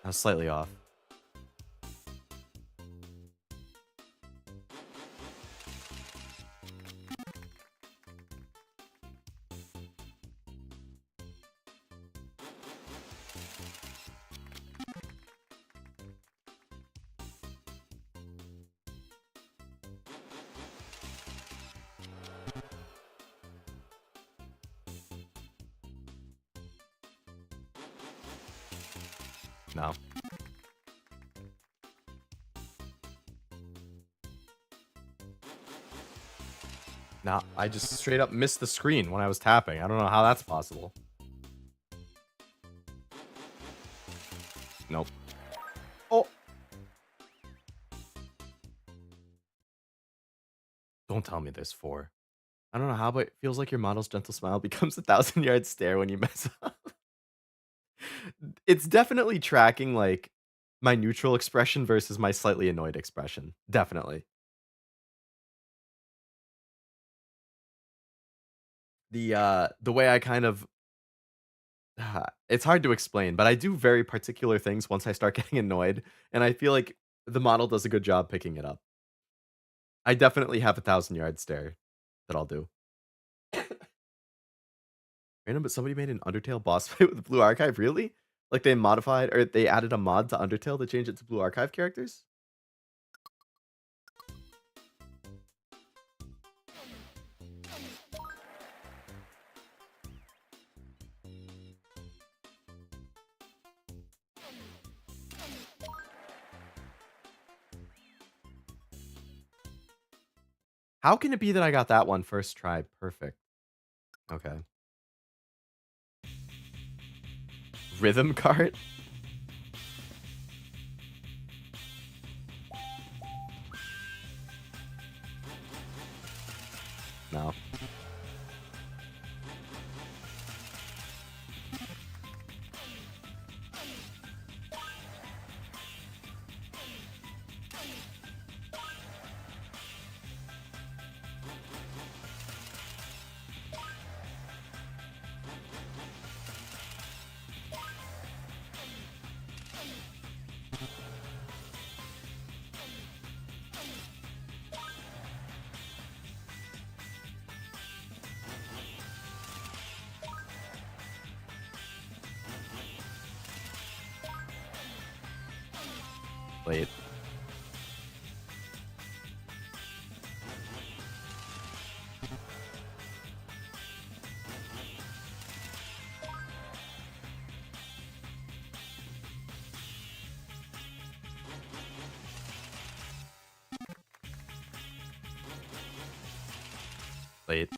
I was slightly off. No. No, I just straight up missed the screen when I was tapping. I don't know how that's possible. Nope. Oh! Don't tell me there's 4. I don't know how, but it feels like your model's gentle smile becomes a 1,000-yard stare when you mess up. It's definitely tracking, like, my neutral expression versus my slightly annoyed expression. Definitely. The way I kind of it's hard to explain, but I do very particular things once I start getting annoyed, and I feel like the model does a good job picking it up. I definitely have a 1,000-yard stare that I'll do. Random, but somebody made an Undertale boss fight with Blue Archive, really? Like, they modified or they added a mod to Undertale to change it to Blue Archive characters? How can it be that I got that one first try? Perfect. Okay. Rhythm cart? No. Wait. Wait.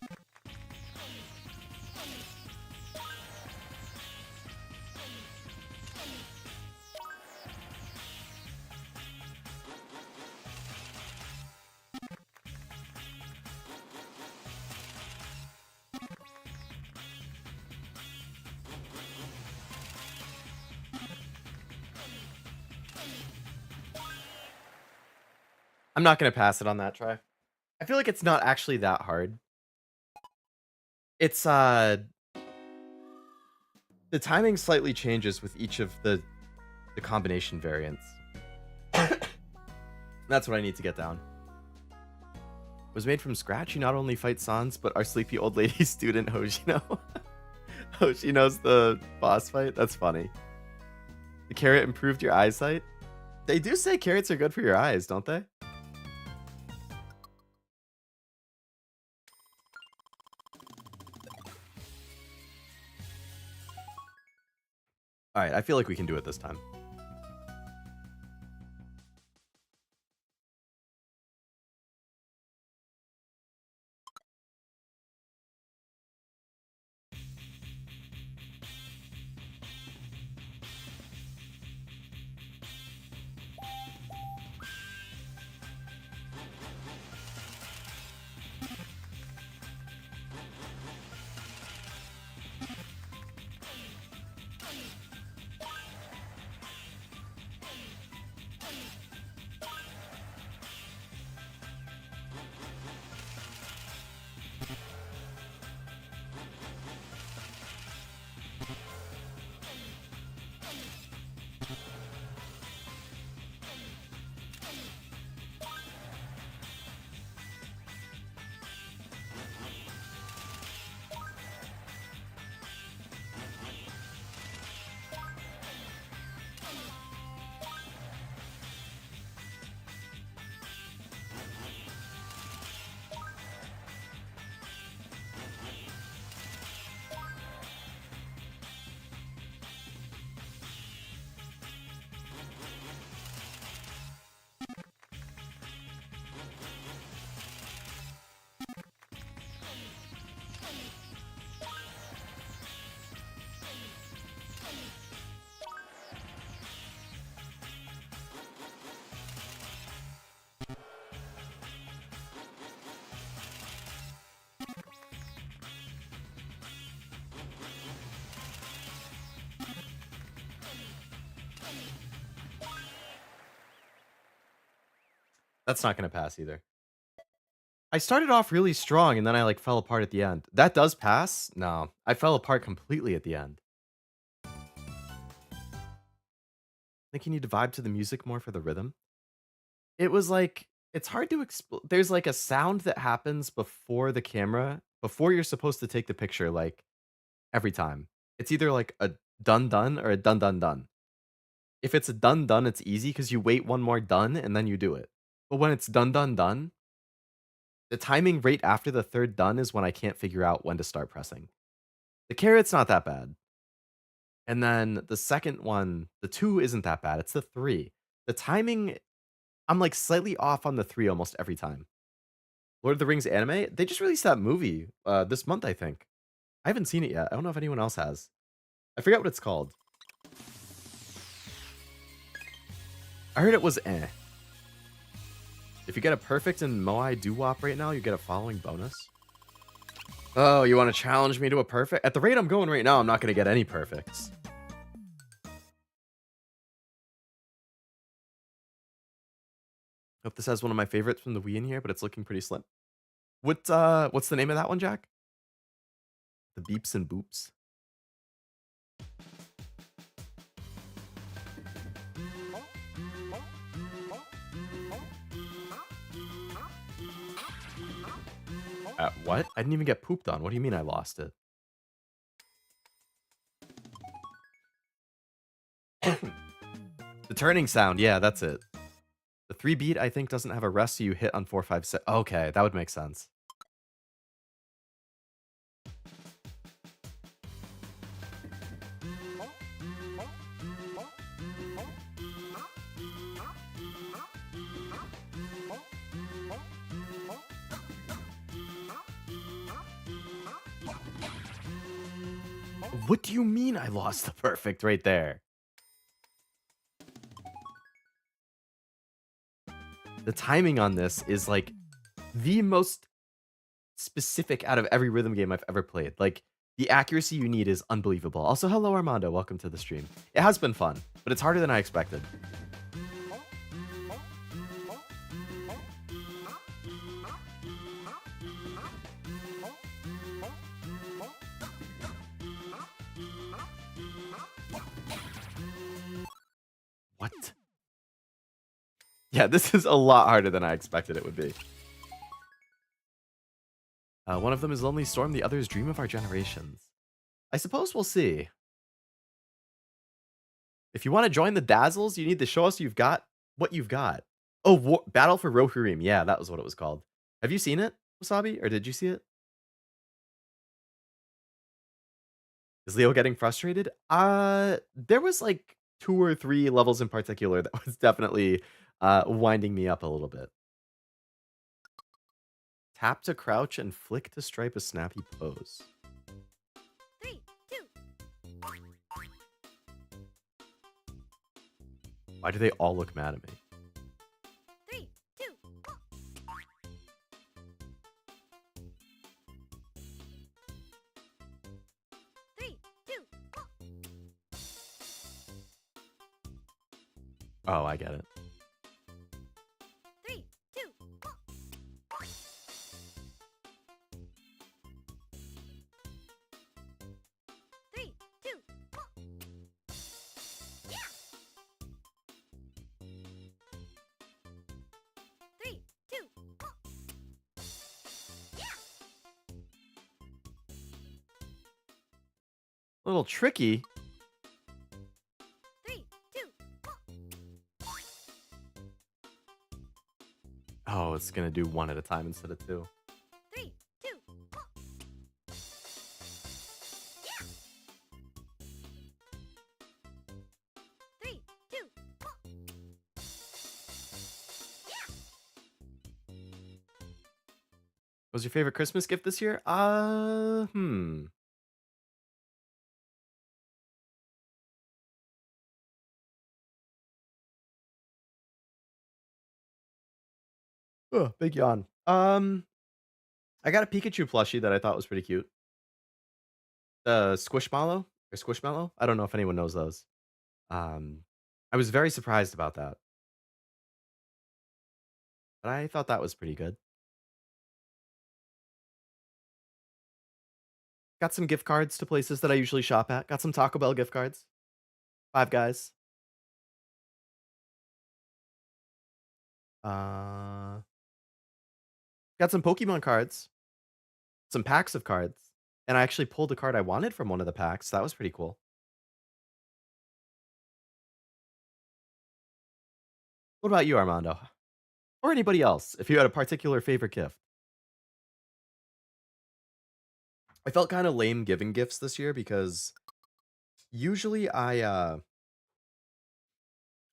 I'm not gonna pass it on that try. I feel like it's not actually that hard. It's the timing slightly changes with each of the combination variants. That's what I need to get down. Was made from scratch. You not only fight Sans, but our sleepy old lady student Hojino. Hoshino's the boss fight. That's funny. The carrot improved your eyesight. They do say carrots are good for your eyes, don't they? All right, I feel like we can do it this time. That's not gonna pass either. I started off really strong and then I like fell apart at the end. That does pass? No, I fell apart completely at the end. Think you need to vibe to the music more for the rhythm. It was like it's hard to explain. There's like a sound that happens before the camera, before you're supposed to take the picture, like every time. It's either like a done done or a done done done. If it's a done done, it's easy because you wait one more done and then you do it. But when it's done done done, the timing right after the third done is when I can't figure out when to start pressing. The carrot's not that bad. And then the second one, the 2 isn't that bad. It's the 3. The timing, I'm like slightly off on the 3 almost every time. Lord of the Rings anime, they just released that movie this month, I think. I haven't seen it yet. I don't know if anyone else has. I forget what it's called. I heard it was eh. If you get a perfect in Moai Doo-Wop right now, you get a following bonus. Oh, you want to challenge me to a perfect? At the rate I'm going right now, I'm not going to get any perfects. Hope this has one of my favorites from the Wii in here, but it's looking pretty slim. What's the name of that one, Jack? The Beeps and Boops. What? I didn't even get pooped on. What do you mean I lost it? The turning sound. Yeah, that's it. The 3 beat, I think, doesn't have a rest, so you hit on 4, 5, 6. Okay, that would make sense. What do you mean I lost the perfect right there? The timing on this is like the most specific out of every rhythm game I've ever played. Like the accuracy you need is unbelievable. Also, hello Armando, welcome to the stream. It has been fun, but it's harder than I expected. What? Yeah, this is a lot harder than I expected it would be. One of them is Lonely Storm, the other is Dream of Our Generations. I suppose we'll see. If you want to join the Dazzles, you need to show us what you've got. Oh, Battle for Rohirrim. Yeah, that was what it was called. Have you seen it, Wasabi? Or did you see it? Is Leo getting frustrated? There was like 2 or 3 levels in particular that was definitely winding me up a little bit. Tap to crouch and flick to stripe a snappy pose. 3, 2. Why do they all look mad at me? 3, 2. 3, 2. Oh, I get it. 3, 2. 3, 2. 3, 2. A little tricky. 3, 2. Oh, it's gonna do 1 at a time instead of 2. 3, 2. 3, 2. Was your favorite Christmas gift this year? Oh, big yawn. I got a Pikachu plushie that I thought was pretty cute. The Squishmallow or Squishmallow? I don't know if anyone knows those. Um, I was very surprised about that, but I thought that was pretty good. Got some gift cards to places that I usually shop at. Got some Taco Bell gift cards. Five Guys. Uh, got some Pokemon cards. Some packs of cards. And I actually pulled a card I wanted from one of the packs. That was pretty cool. What about you, Armando? Or anybody else, if you had a particular favorite gift? I felt kind of lame giving gifts this year because usually I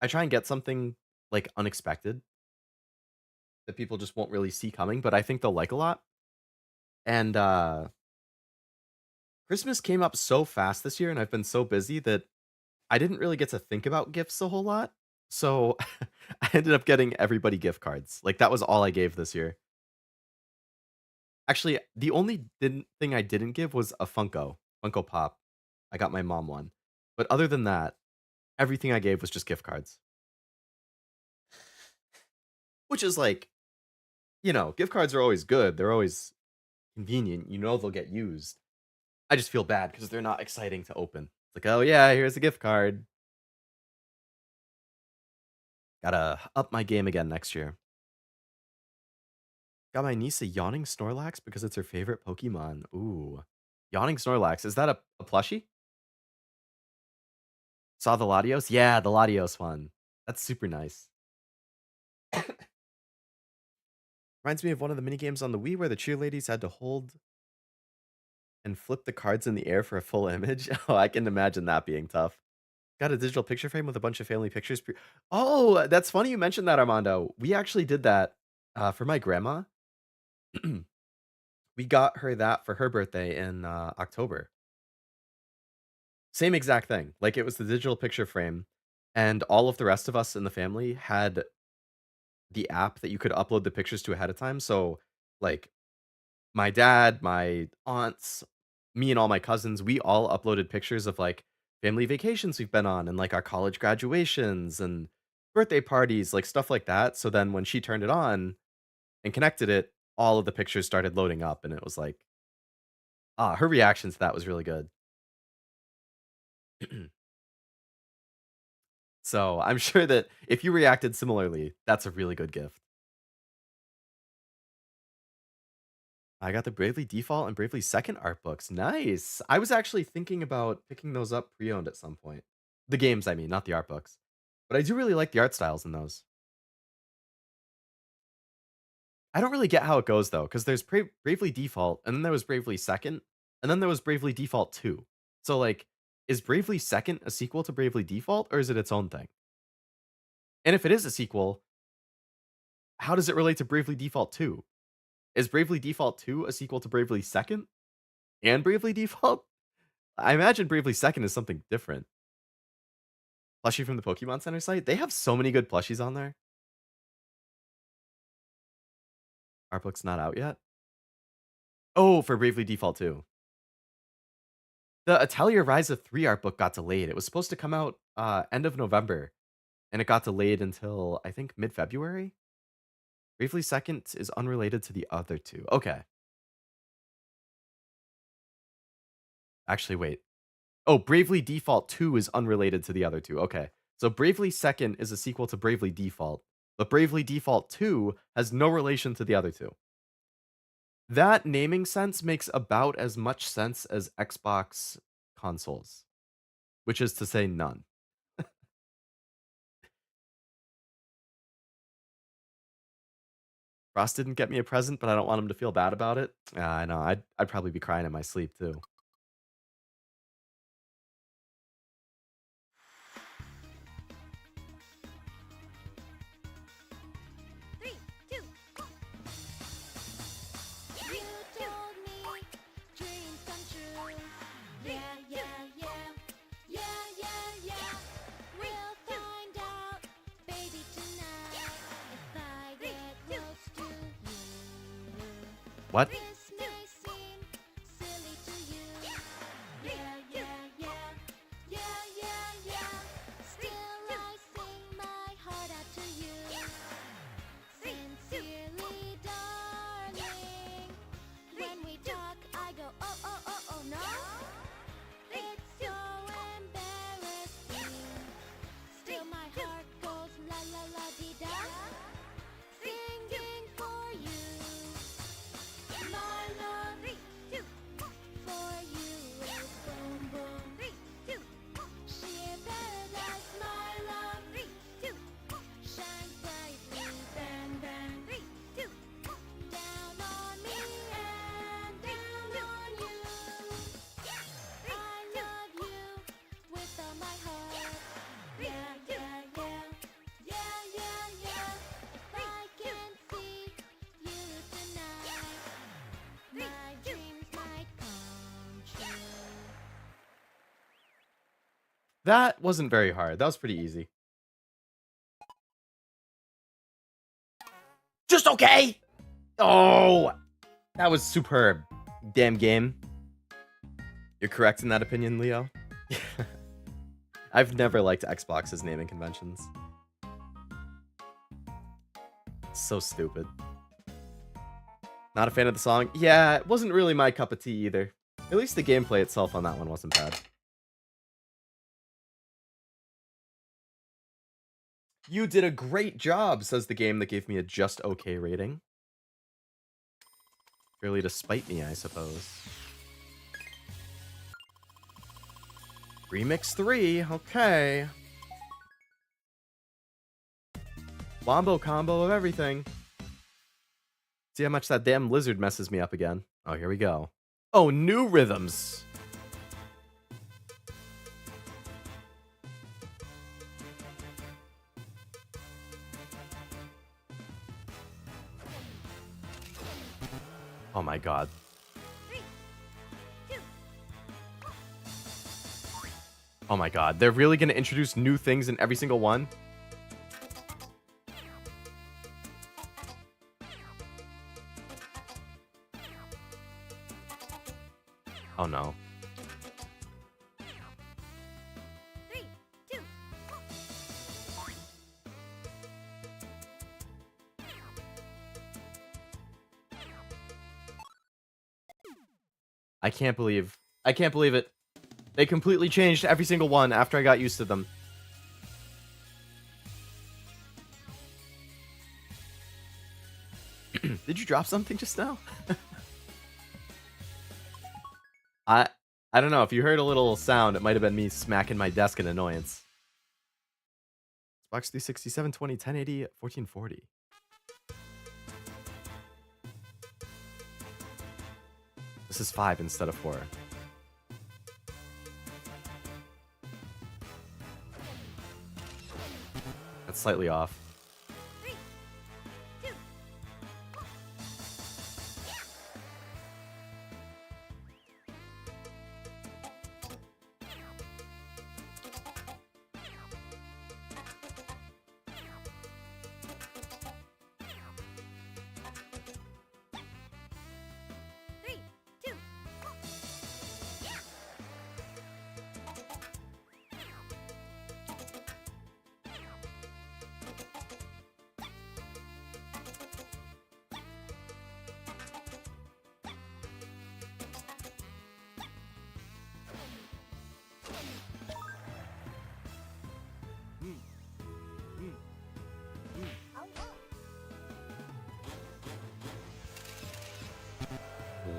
try and get something like unexpected that people just won't really see coming, but I think they'll like a lot. And Christmas came up so fast this year and I've been so busy that I didn't really get to think about gifts a whole lot. So I ended up getting everybody gift cards. Like that was all I gave this year. Actually, the only didn't thing I didn't give was a Funko Pop. I got my mom one. But other than that, everything I gave was just gift cards. Which is like, gift cards are always good. They're always convenient. You know they'll get used. I just feel bad because they're not exciting to open. It's like, oh yeah, here's a gift card. Gotta up my game again next year. Got my niece a Yawning Snorlax because it's her favorite Pokemon. Ooh. Yawning Snorlax. Is that a plushie? Saw the Latios? Yeah, the Latios one. That's super nice. Reminds me of one of the mini games on the Wii where the cheerleaders had to hold and flip the cards in the air for a full image. Oh, I can imagine that being tough. Got a digital picture frame with a bunch of family pictures. Oh, that's funny you mentioned that, Armando. We actually did that for my grandma. We got her that for her birthday in October. Same exact thing. Like it was the digital picture frame, and all of the rest of us in the family had the app that you could upload the pictures to ahead of time. So, like my dad, my aunts, me and all my cousins, we all uploaded pictures of like family vacations we've been on and like our college graduations and birthday parties, like stuff like that. So then when she turned it on and connected it, all of the pictures started loading up and it was like, her reaction to that was really good. So I'm sure that if you reacted similarly, that's a really good gift. I got the Bravely Default and Bravely Second art books. Nice. I was actually thinking about picking those up pre-owned at some point. The games, I mean, not the art books. But I do really like the art styles in those. I don't really get how it goes though, because there's Bravely Default, and then there was Bravely Second, and then there was Bravely Default 2. So like, is Bravely Second a sequel to Bravely Default, or is it its own thing? And if it is a sequel, how does it relate to Bravely Default 2? Is Bravely Default 2 a sequel to Bravely Second and Bravely Default? I imagine Bravely Second is something different. Plushie from the Pokemon Center site? They have so many good plushies on there. Art book's not out yet? Oh, for Bravely Default 2. The Atelier Rise of 3 art book got delayed. It was supposed to come out end of November, and it got delayed until, I think, mid-February? Bravely Second is unrelated to the other two. Okay. Actually, wait. Oh, Bravely Default 2 is unrelated to the other two. Okay. So Bravely Second is a sequel to Bravely Default, but Bravely Default 2 has no relation to the other two. That naming sense makes about as much sense as Xbox consoles, which is to say none. Ross didn't get me a present, but I don't want him to feel bad about it. I know. I'd probably be crying in my sleep too. Three, two, What? This may seem silly to you. Yeah, yeah, yeah. Yeah, yeah, yeah. Still I sing my heart out to you. Sincerely, darling. When we talk, I go, oh, oh, oh, oh, no. It's so embarrassing. Still my heart goes la la la dee da. Singing for you. My love for you is boom boom. Sheer paradise, my love. Shine brightly, bang bang. Down on me and down on you. I love you with all my heart. Yeah, yeah, yeah. Yeah, yeah, yeah. If I can see you tonight, my dreams might come true. That wasn't very hard. That was pretty easy. Just okay. Oh, that was superb. Damn game. You're correct in that opinion, Leo. I've never liked Xbox's naming conventions. So stupid. Not a fan of the song? Yeah, it wasn't really my cup of tea either. At least the gameplay itself on that one wasn't bad. You did a great job, says the game that gave me a just okay rating. Purely to spite me, I suppose. Remix 3, okay. Wombo combo of everything. See how much that damn lizard messes me up again. Oh, here we go. Oh, new rhythms. Oh my god. Oh my god. They're really going to introduce new things in every single one? Oh no. I can't believe it. They completely changed every single one after I got used to them. Did you drop something just now? I don't know. If you heard a little sound, it might have been me smacking my desk in annoyance. Xbox 360, 720, 1080, 1440. This is 5 instead of 4. That's slightly off.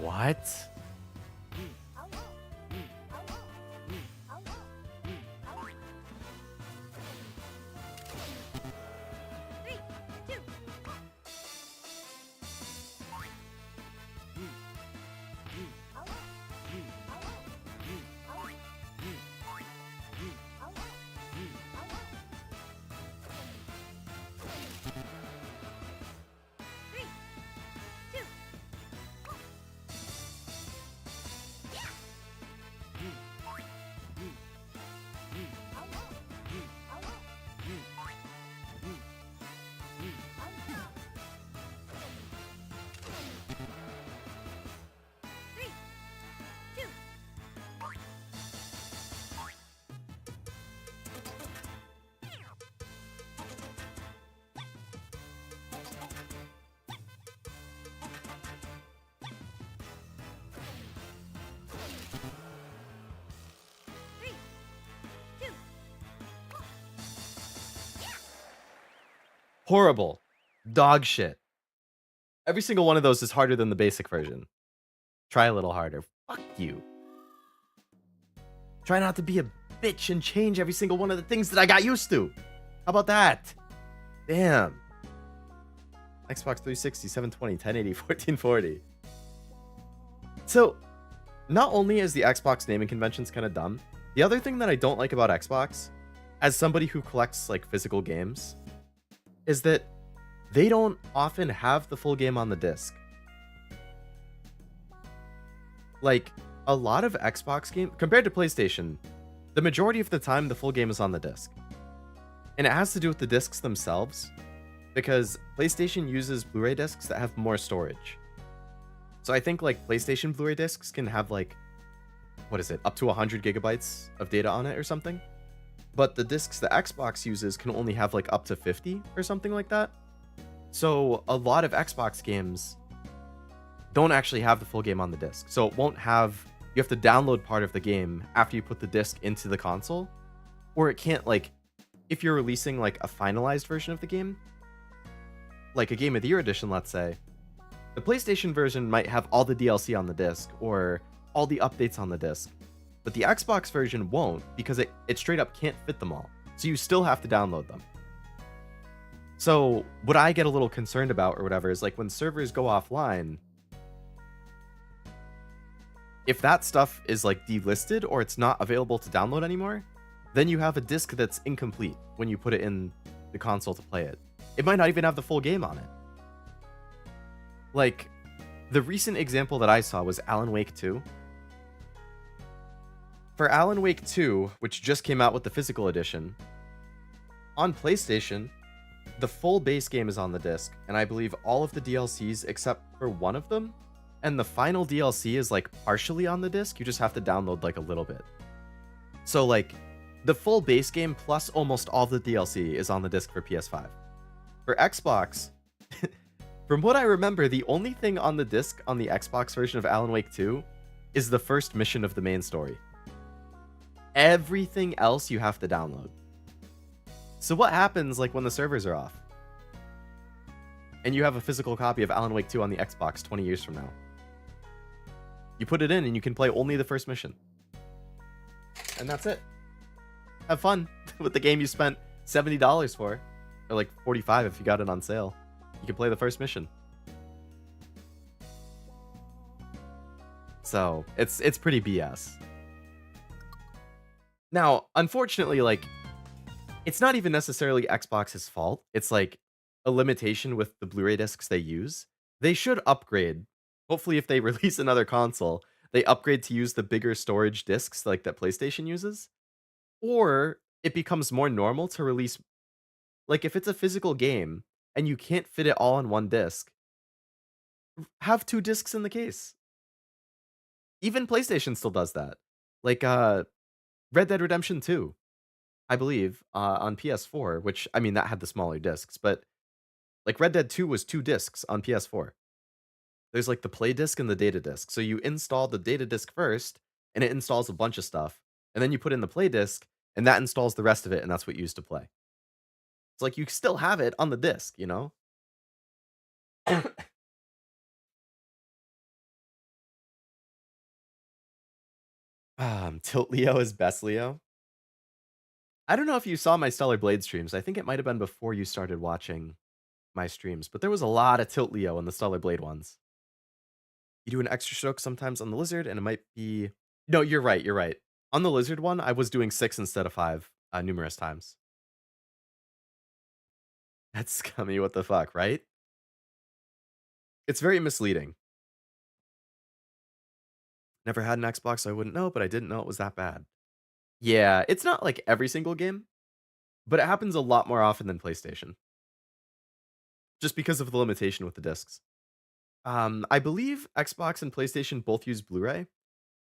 What? Horrible. Dog shit. Every single one of those is harder than the basic version. Try a little harder. Fuck you. Try not to be a bitch and change every single one of the things that I got used to. How about that? Damn. Xbox 360, 720, 1080, 1440. So, not only is the Xbox naming conventions kind of dumb, the other thing that I don't like about Xbox, as somebody who collects like physical games, is that they don't often have the full game on the disc. Like, a lot of Xbox games, compared to PlayStation, the majority of the time the full game is on the disc. And it has to do with the discs themselves, because PlayStation uses Blu-ray discs that have more storage. So I think like PlayStation Blu-ray discs can have like, what is it, up to 100 gigabytes of data on it or something? But the discs the Xbox uses can only have like up to 50 or something like that. So a lot of Xbox games don't actually have the full game on the disc. So it won't have, you have to download part of the game after you put the disc into the console, or it can't, like, if you're releasing like a finalized version of the game, like a Game of the Year edition, let's say, the PlayStation version might have all the DLC on the disc or all the updates on the disc, but the Xbox version won't, because it straight up can't fit them all. So you still have to download them. So what I get a little concerned about or whatever is like when servers go offline, if that stuff is like delisted or it's not available to download anymore, then you have a disc that's incomplete when you put it in the console to play it. It might not even have the full game on it. Like, the recent example that I saw was Alan Wake 2. For Alan Wake 2, which just came out with the physical edition, on PlayStation, the full base game is on the disc, and I believe all of the DLCs except for one of them, and the final DLC is like partially on the disc. You just have to download like a little bit. So like, the full base game plus almost all the DLC is on the disc for PS5. For Xbox, from what I remember, the only thing on the disc on the Xbox version of Alan Wake 2 is the first mission of the main story. Everything else you have to download. So what happens like when the servers are off? And you have a physical copy of Alan Wake 2 on the Xbox 20 years from now. You put it in and you can play only the first mission. And that's it. Have fun with the game you spent $70 for. Or like $45 if you got it on sale. You can play the first mission. So, it's pretty BS. Now, unfortunately, like, it's not even necessarily Xbox's fault. It's like a limitation with the Blu-ray discs they use. They should upgrade. Hopefully, if they release another console, they upgrade to use the bigger storage discs like that PlayStation uses. Or it becomes more normal to release, like if it's a physical game and you can't fit it all on one disc, have two discs in the case. Even PlayStation still does that. Like Red Dead Redemption 2, I believe, on PS4, which, I mean, that had the smaller discs, but like Red Dead 2 was two discs on PS4. There's like the play disc and the data disc. So you install the data disc first, and it installs a bunch of stuff. And then you put in the play disc, and that installs the rest of it, and that's what you use to play. It's like you still have it on the disc, you know? Tilt Leo is best Leo. I don't know if you saw my Stellar Blade streams. I think it might have been before you started watching my streams, but there was a lot of Tilt Leo in the Stellar Blade ones. You do an extra stroke sometimes on the lizard, and it might be... No, you're right, you're right. On the lizard one, I was doing 6 instead of 5 numerous times. That's scummy, what the fuck, right? It's very misleading. Never had an Xbox, so I wouldn't know, but I didn't know it was that bad. Yeah, it's not like every single game, but it happens a lot more often than PlayStation. Just because of the limitation with the discs. I believe Xbox and PlayStation both use Blu-ray.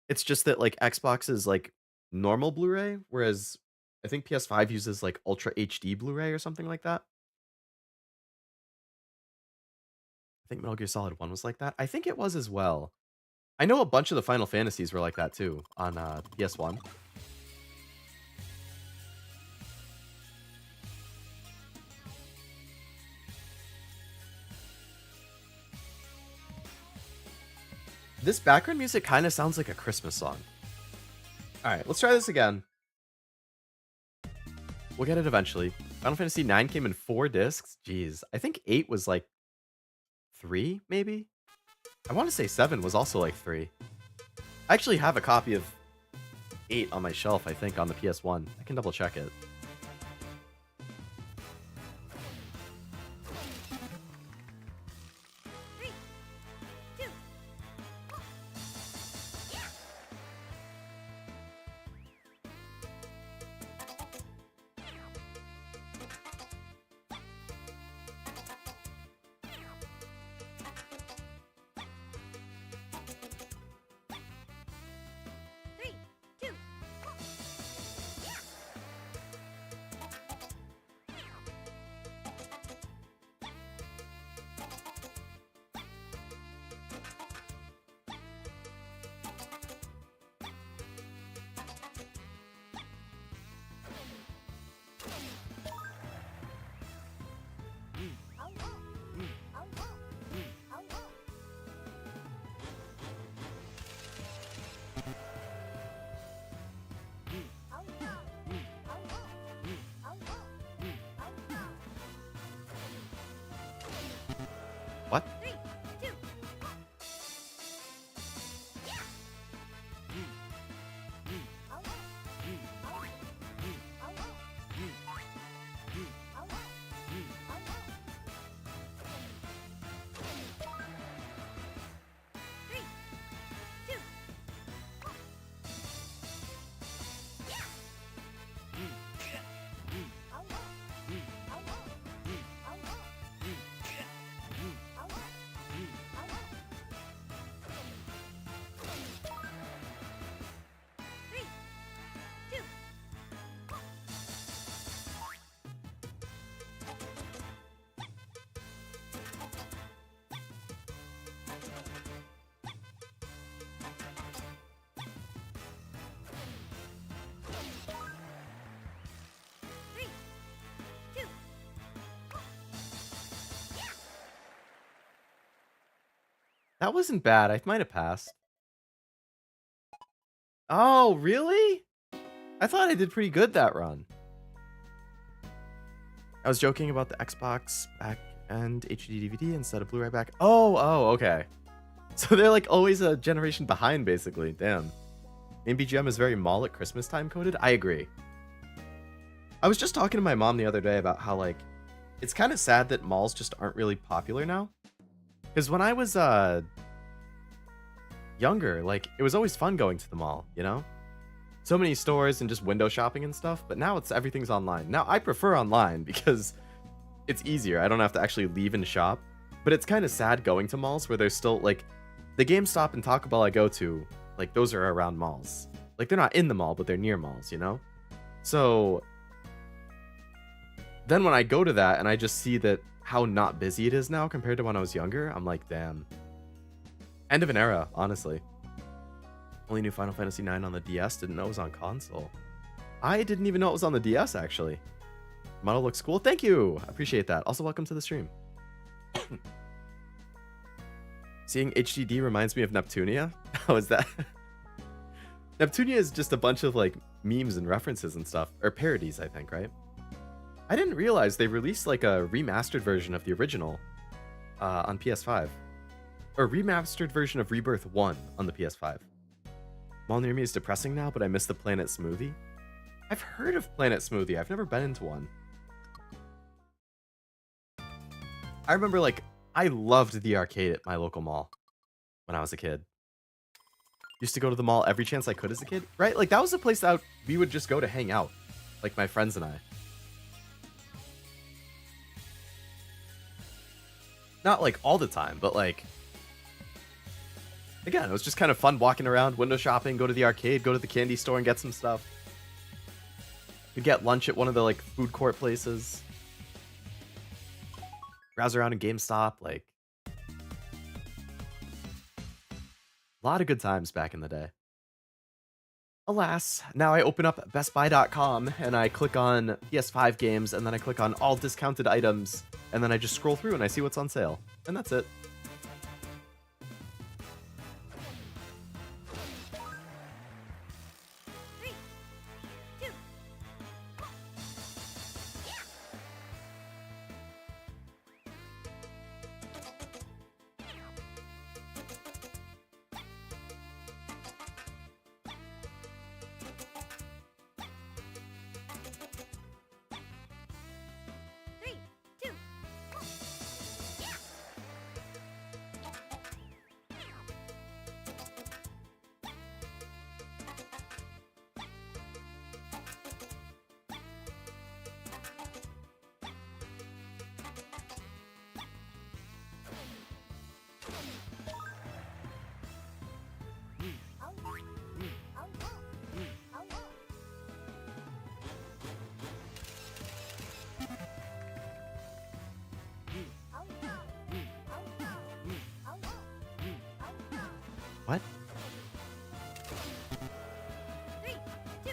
It's just that like Xbox is like normal Blu-ray, whereas I think PS5 uses like Ultra HD Blu-ray or something like that. I think Metal Gear Solid 1 was like that. I think it was as well. I know a bunch of the Final Fantasies were like that too on PS1. This background music kind of sounds like a Christmas song. Alright, let's try this again. We'll get it eventually. Final Fantasy 9 came in 4 discs. Jeez. I think 8 was like 3, maybe? I want to say 7 was also like 3. I actually have a copy of 8 on my shelf, I think, on the PS1. I can double check it. What? That wasn't bad. I might have passed. Oh, really? I thought I did pretty good that run. I was joking about the Xbox back and HD DVD instead of Blu-ray back. Oh, okay. So they're like always a generation behind, basically. Damn. Main BGM is very mall at Christmas time coded. I agree. I was just talking to my mom the other day about how, like, it's kind of sad that malls just aren't really popular now. Because when I was younger, like, it was always fun going to the mall, you know? So many stores and just window shopping and stuff, but now everything's online. Now, I prefer online because it's easier. I don't have to actually leave and shop. But it's kind of sad going to malls where there's still, like, the GameStop and Taco Bell I go to, like, those are around malls. Like, they're not in the mall, but they're near malls, you know? So then when I go to that and I just see that how not busy it is now compared to when I was younger, I'm like, damn. End of an era, honestly. Only knew Final Fantasy 9 on the DS, didn't know it was on console. I didn't even know it was on the DS, actually. Model looks cool. Thank you! I appreciate that. Also, welcome to the stream. Seeing HDD reminds me of Neptunia. How is that? Neptunia is just a bunch of, like, memes and references and stuff. Or parodies, I think, right? I didn't realize they released, like, a remastered version of the original on PS5. Or a remastered version of Rebirth 1 on the PS5. Mall near me is depressing now, but I miss the Planet Smoothie. I've heard of Planet Smoothie. I've never been into one. I remember, like, I loved the arcade at my local mall when I was a kid. Used to go to the mall every chance I could as a kid, right? Like, that was the place that we would just go to hang out. Like, my friends and I. Not, like, all the time, but, like... Again, it was just kind of fun walking around, window shopping, go to the arcade, go to the candy store and get some stuff. We'd get lunch at one of the, like, food court places. Browse around in GameStop, like... A lot of good times back in the day. Alas, now I open up bestbuy.com and I click on PS5 games and then I click on all discounted items and then I just scroll through and I see what's on sale. And that's it. What? 3, 2,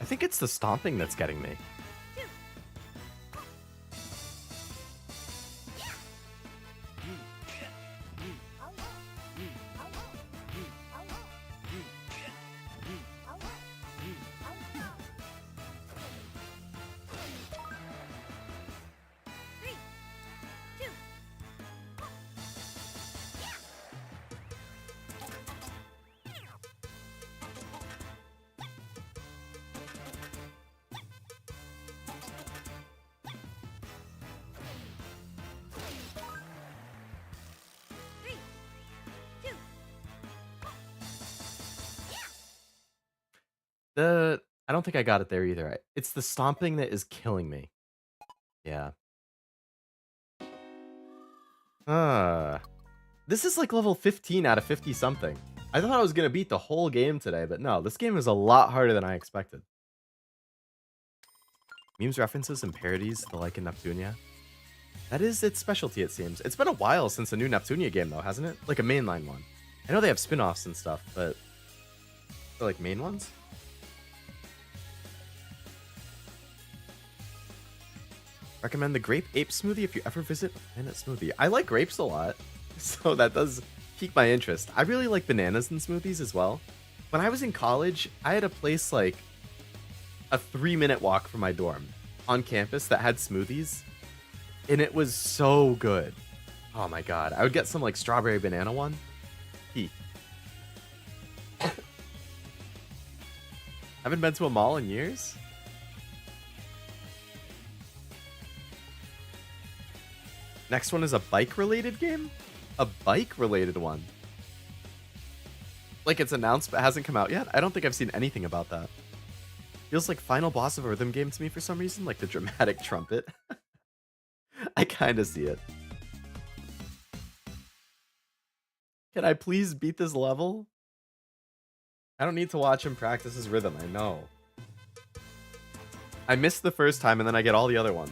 I think it's the stomping that's getting me. 2. I don't think I got it there either. It's the stomping that is killing me. Yeah. This is like level 15 out of 50 something. I thought I was gonna beat the whole game today, but no, this game is a lot harder than I expected. Memes, references, and parodies, the like in Neptunia. That is its specialty, it seems. It's been a while since a new Neptunia game, though, hasn't it? Like a mainline one. I know they have spin-offs and stuff, but they're like main ones? Recommend the Grape Ape Smoothie if you ever visit Planet Smoothie. I like grapes a lot, so that does pique my interest. I really like bananas in smoothies as well. When I was in college, I had a place like a 3-minute walk from my dorm on campus that had smoothies, and it was so good. Oh my god. I would get some like strawberry banana one. Peak. Haven't been to a mall in years? Next one is a bike-related game? A bike-related one? Like it's announced but hasn't come out yet? I don't think I've seen anything about that. Feels like final boss of a rhythm game to me for some reason, like the dramatic trumpet. I kinda see it. Can I please beat this level? I don't need to watch him practice his rhythm, I know. I missed the first time and then I get all the other ones.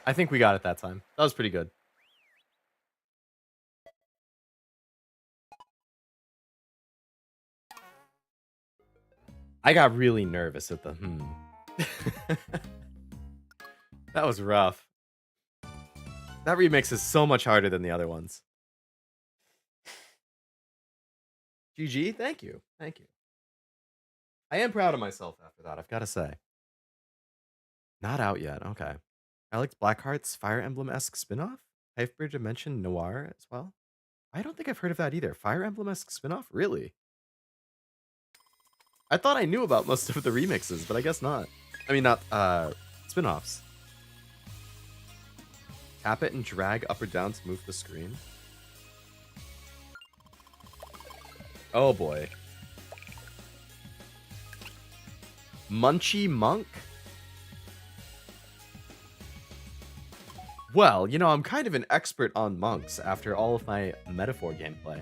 I think we got it that time. That was pretty good. I got really nervous at the That was rough. That remix is so much harder than the other ones. GG, thank you. Thank you. I am proud of myself after that, I've got to say. Not out yet. Okay. I liked Blackheart's Fire Emblem-esque spin-off. Hyperbridge mentioned Noir as well. I don't think I've heard of that either. Fire Emblem-esque spin-off? Really? I thought I knew about most of the remixes, but I guess not. I mean, not spin-offs. Tap it and drag up or down to move the screen. Oh boy. Munchie Monk? Well, you know, I'm kind of an expert on monks after all of my metaphor gameplay.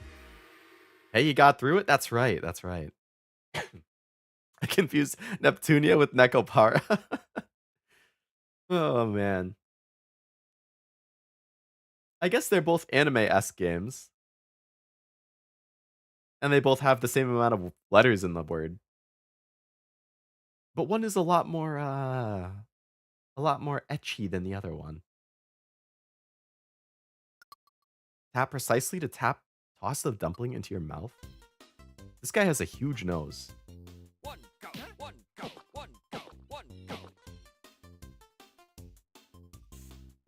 Hey, you got through it? That's right, that's right. I confused Neptunia with Nekopara. Oh, man. I guess they're both anime-esque games. And they both have the same amount of letters in the word. But one is a lot more etchy than the other one. Tap precisely to toss the dumpling into your mouth. This guy has a huge nose. One go, one go, one go, one go.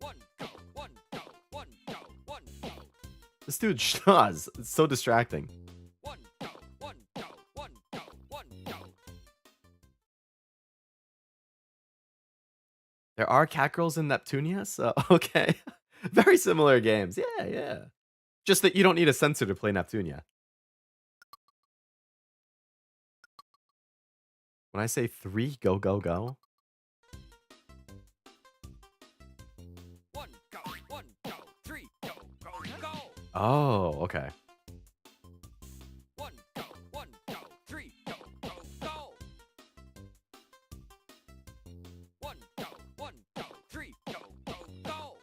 One go, one go, one go, one go. This dude schnoz. It's so distracting. One go, one go, one go, one go. There are cat girls in Neptunia, so okay. Very similar games. Yeah, yeah. Just that you don't need a sensor to play Neptunia. When I say 3, go, go, go. One go, 3, go, go, go. Oh, okay. One go, 3, go, go, go. One go, 3, go, go, go.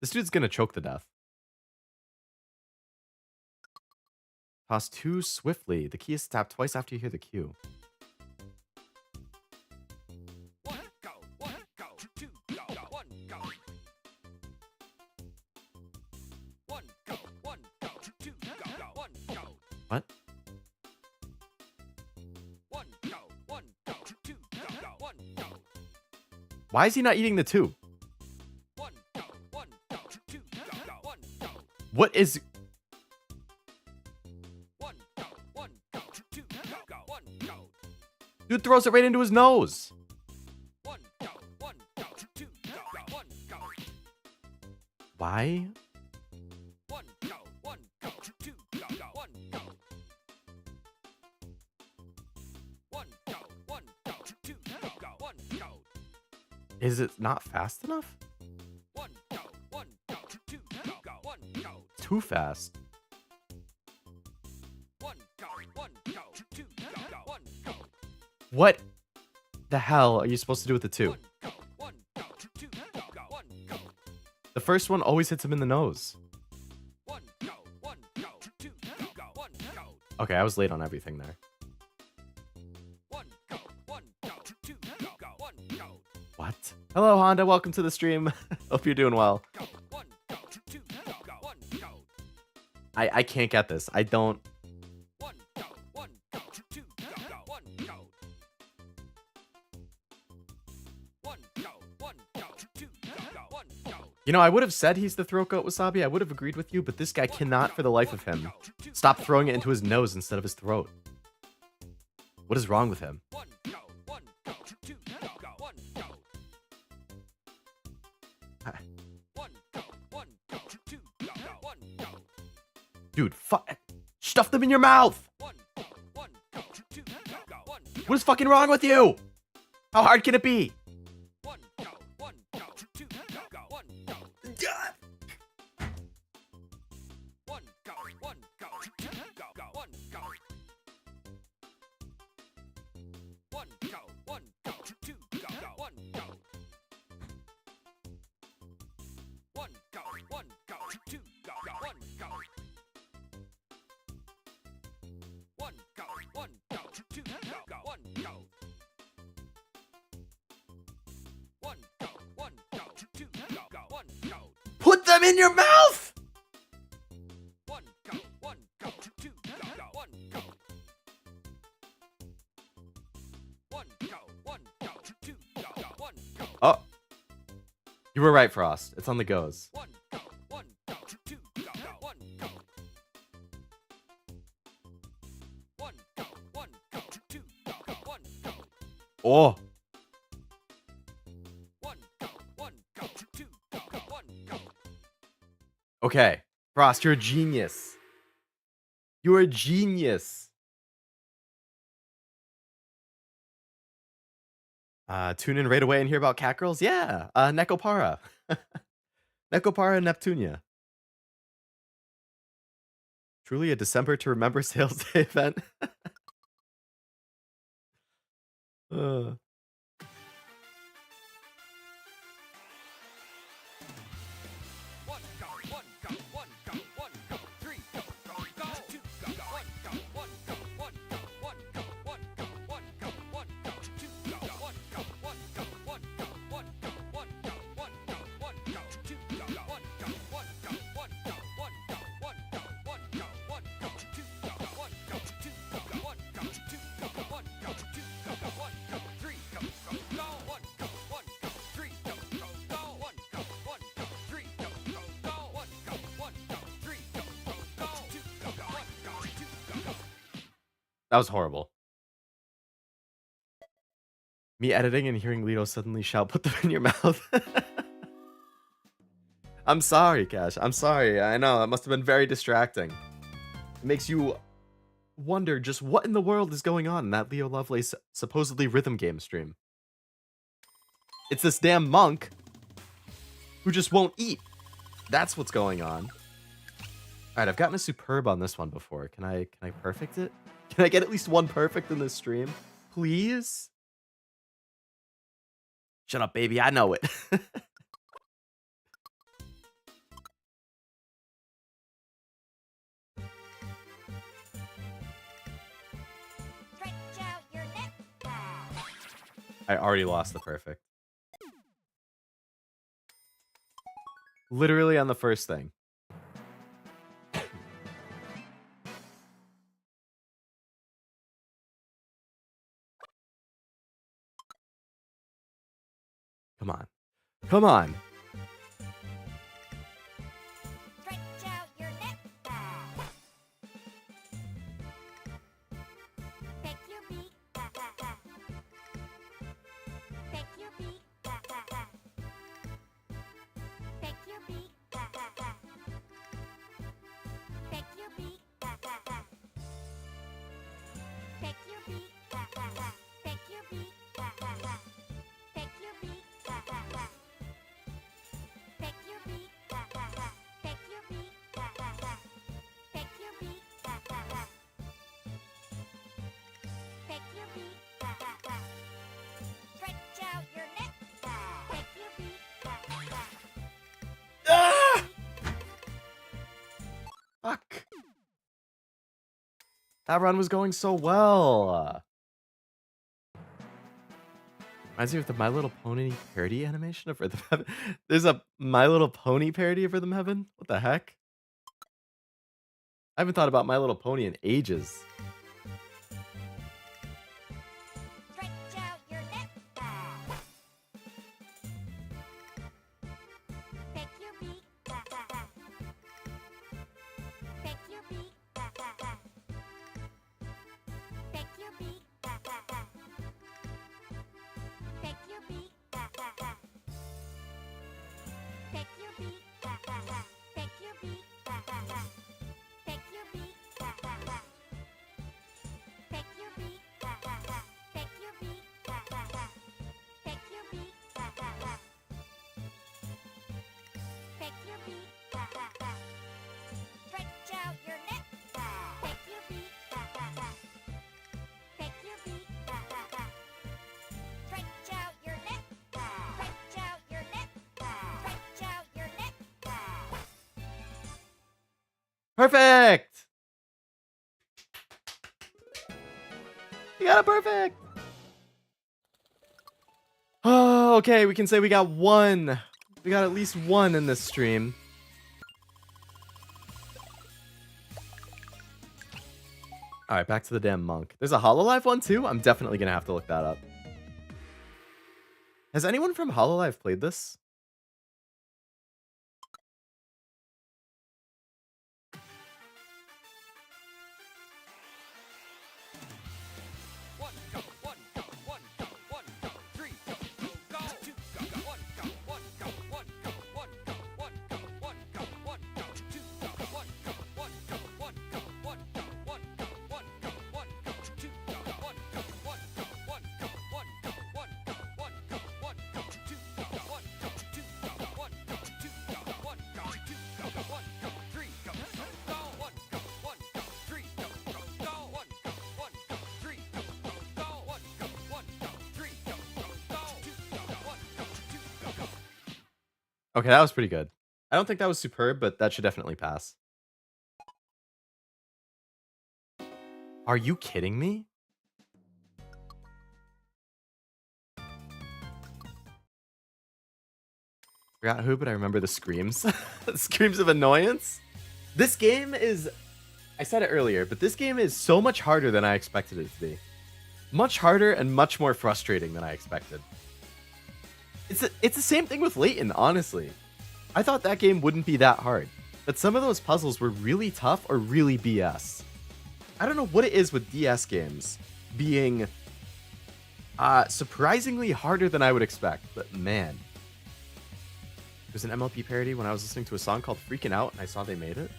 This dude's gonna choke to death. Toss 2 swiftly. The key is to tap twice after you hear the cue. One go, 2 go, one go. One go, 2 go, one go. What? One go, 2 go, one go. Why is he not eating the 2? One go, 2 go, one go. What is... One go, 2 go, one go. Dude throws it right into his nose. One go, 2 go, one go. Why? One go, 2 go, one go. One go, 2 go, one go. Is it not fast enough? One go, 2 go, one go. Too fast. One go, 2 go, one go. What the hell are you supposed to do with the 2? One go, 2 go, one go. The first one always hits him in the nose. One go, 2 go, one go. Okay, I was late on everything there. One go, 2 go, one go. What? Hello, Honda. Welcome to the stream. Hope you're doing well. Go, 2 go, one go. I can't get this. I don't... One go, 2 go, one go. One go, 2 go, one go. You know, I would have said he's the throat goat, Wasabi. I would have agreed with you, but this guy cannot, for the life of him, stop throwing it into his nose instead of his throat. What is wrong with him? One go, 2 go, one go. I- One go, 2 go, one go. Dude, stuff them in your mouth! One go, 2 go, one go. What is fucking wrong with you? How hard can it be? One go, 2 go, one go. One go, 2 go, one go. One go, 2 go, one go. One go, 2 go, one go. One go, 2 go, one go. in your mouth! One go, two go, one go. One go, two go, one go. Oh. You were right, Frost. It's on the goes. One go, two go, one go. One go, two go, one go. Oh. One go, two go, one go. Okay. Frost, you're a genius. You're a genius. Tune in right away and hear about cat girls? Yeah. Necopara. Necopara Neptunia. Truly a December to remember sales day event. Uh. One go, one go, three go, two go, one go, one go, one go, one go, one go, one go, one go, two go, one go, one go, one go, one go, one go, one go, one go, two go, one go, one go, one go, one go, one go, one go, one go, two go, one go, two go, one go, two go, one go, two go, one go, three go, one go, one go, three go, one go, one go, three go, one go, one go, three go, two go, one go, two go. That was horrible. Me editing and hearing Leo suddenly shout, "Put them in your mouth." I'm sorry, Cash. I'm sorry. I know, that must have been very distracting. It makes you wonder just what in the world is going on in that Leo Lovelace supposedly rhythm game stream. It's this damn monk who just won't eat. That's what's going on. Alright, I've gotten a superb on this one before. Can I perfect it? Can I get at least one perfect in this stream? Please? Shut up, baby. I know it. Stretch out your neck. I already lost the perfect. Literally on the first thing. Come on. Come on. Stretch out your neck. Pick your beak. Pick your beak. Pick your beak. Pick your beak. Pick your beak. Pick your beak. Pick your beak. Pick your beak. Pick your beak. Pick your beak. Pick your beak. Stretch out your neck. Pick your beak. Ah! Fuck. That run was going so well. Reminds me of the My Little Pony parody animation of Rhythm Heaven. There's a My Little Pony parody of Rhythm Heaven? What the heck? I haven't thought about My Little Pony in ages. Stretch out your neck. Pick your beak. Pick your beak. Pick your beak. Pick your beak. Pick your beak. Pick your beak. Pick your beak. Pick your beak. Pick your beak. Pick your beak. Pick your beak. Stretch out your neck. Pick your beak. Pick your beak. Stretch out your neck. Stretch out your neck. Stretch out your neck. Perfect! You got it perfect! Oh, okay, we can say we got one. We got at least one in this stream. All right, back to the damn monk. There's a Hololive one too? I'm definitely going to have to look that up. Has anyone from Hololive played this? One go, one go, one go, one go, three go, go, two go, one go, one go, one go, one go, one go, one go, one go, two go, one go, one go, one go, one go, one go, one go, one go, two go, one go, one go, one go, one go, one go, one go, one go, two go, one go, two go, one go, two go, one go, two go, one go, three go, go, one go, one go, three go, go, one go, one go, three go, go, one go, one go, three go, go, two go, one go, two go. Okay, that was pretty good. I don't think that was superb, but that should definitely pass. Are you kidding me? Forgot who, but I remember the screams. The screams of annoyance. This game is... I said it earlier, but this game is so much harder than I expected it to be. Much harder and much more frustrating than I expected. It's the same thing with Layton, honestly. I thought that game wouldn't be that hard. But some of those puzzles were really tough or really BS. I don't know what it is with DS games being surprisingly harder than I would expect, but man. There's an MLP parody when I was listening to a song called Freaking Out and I saw they made it.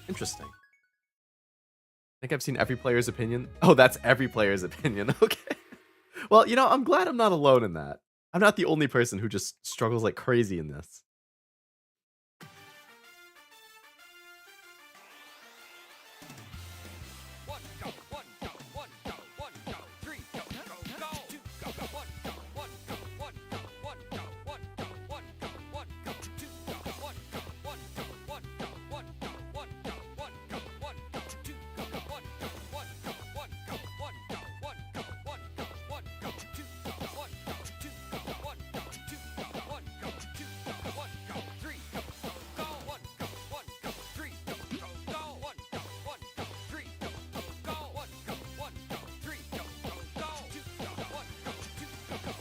Interesting. I think I've seen every player's opinion. Oh, that's every player's opinion. Okay. Well, you know, I'm glad I'm not alone in that. I'm not the only person who just struggles like crazy in this. One go, one go, one go, one go, three go, go, two go, one go, one go, one go, one go, one go, one go, one go, two go, one go, one go, one go, one go, one go, one go, one go, two go, one go, one go, one go, one go, one go, one go, one go, two go, one go, two go, one go, two go, one go, two go, one go, three go, go, one go, one go, three go, go, one go, one go, three go, go, one go, one go, three go, go, two go, one go, two go.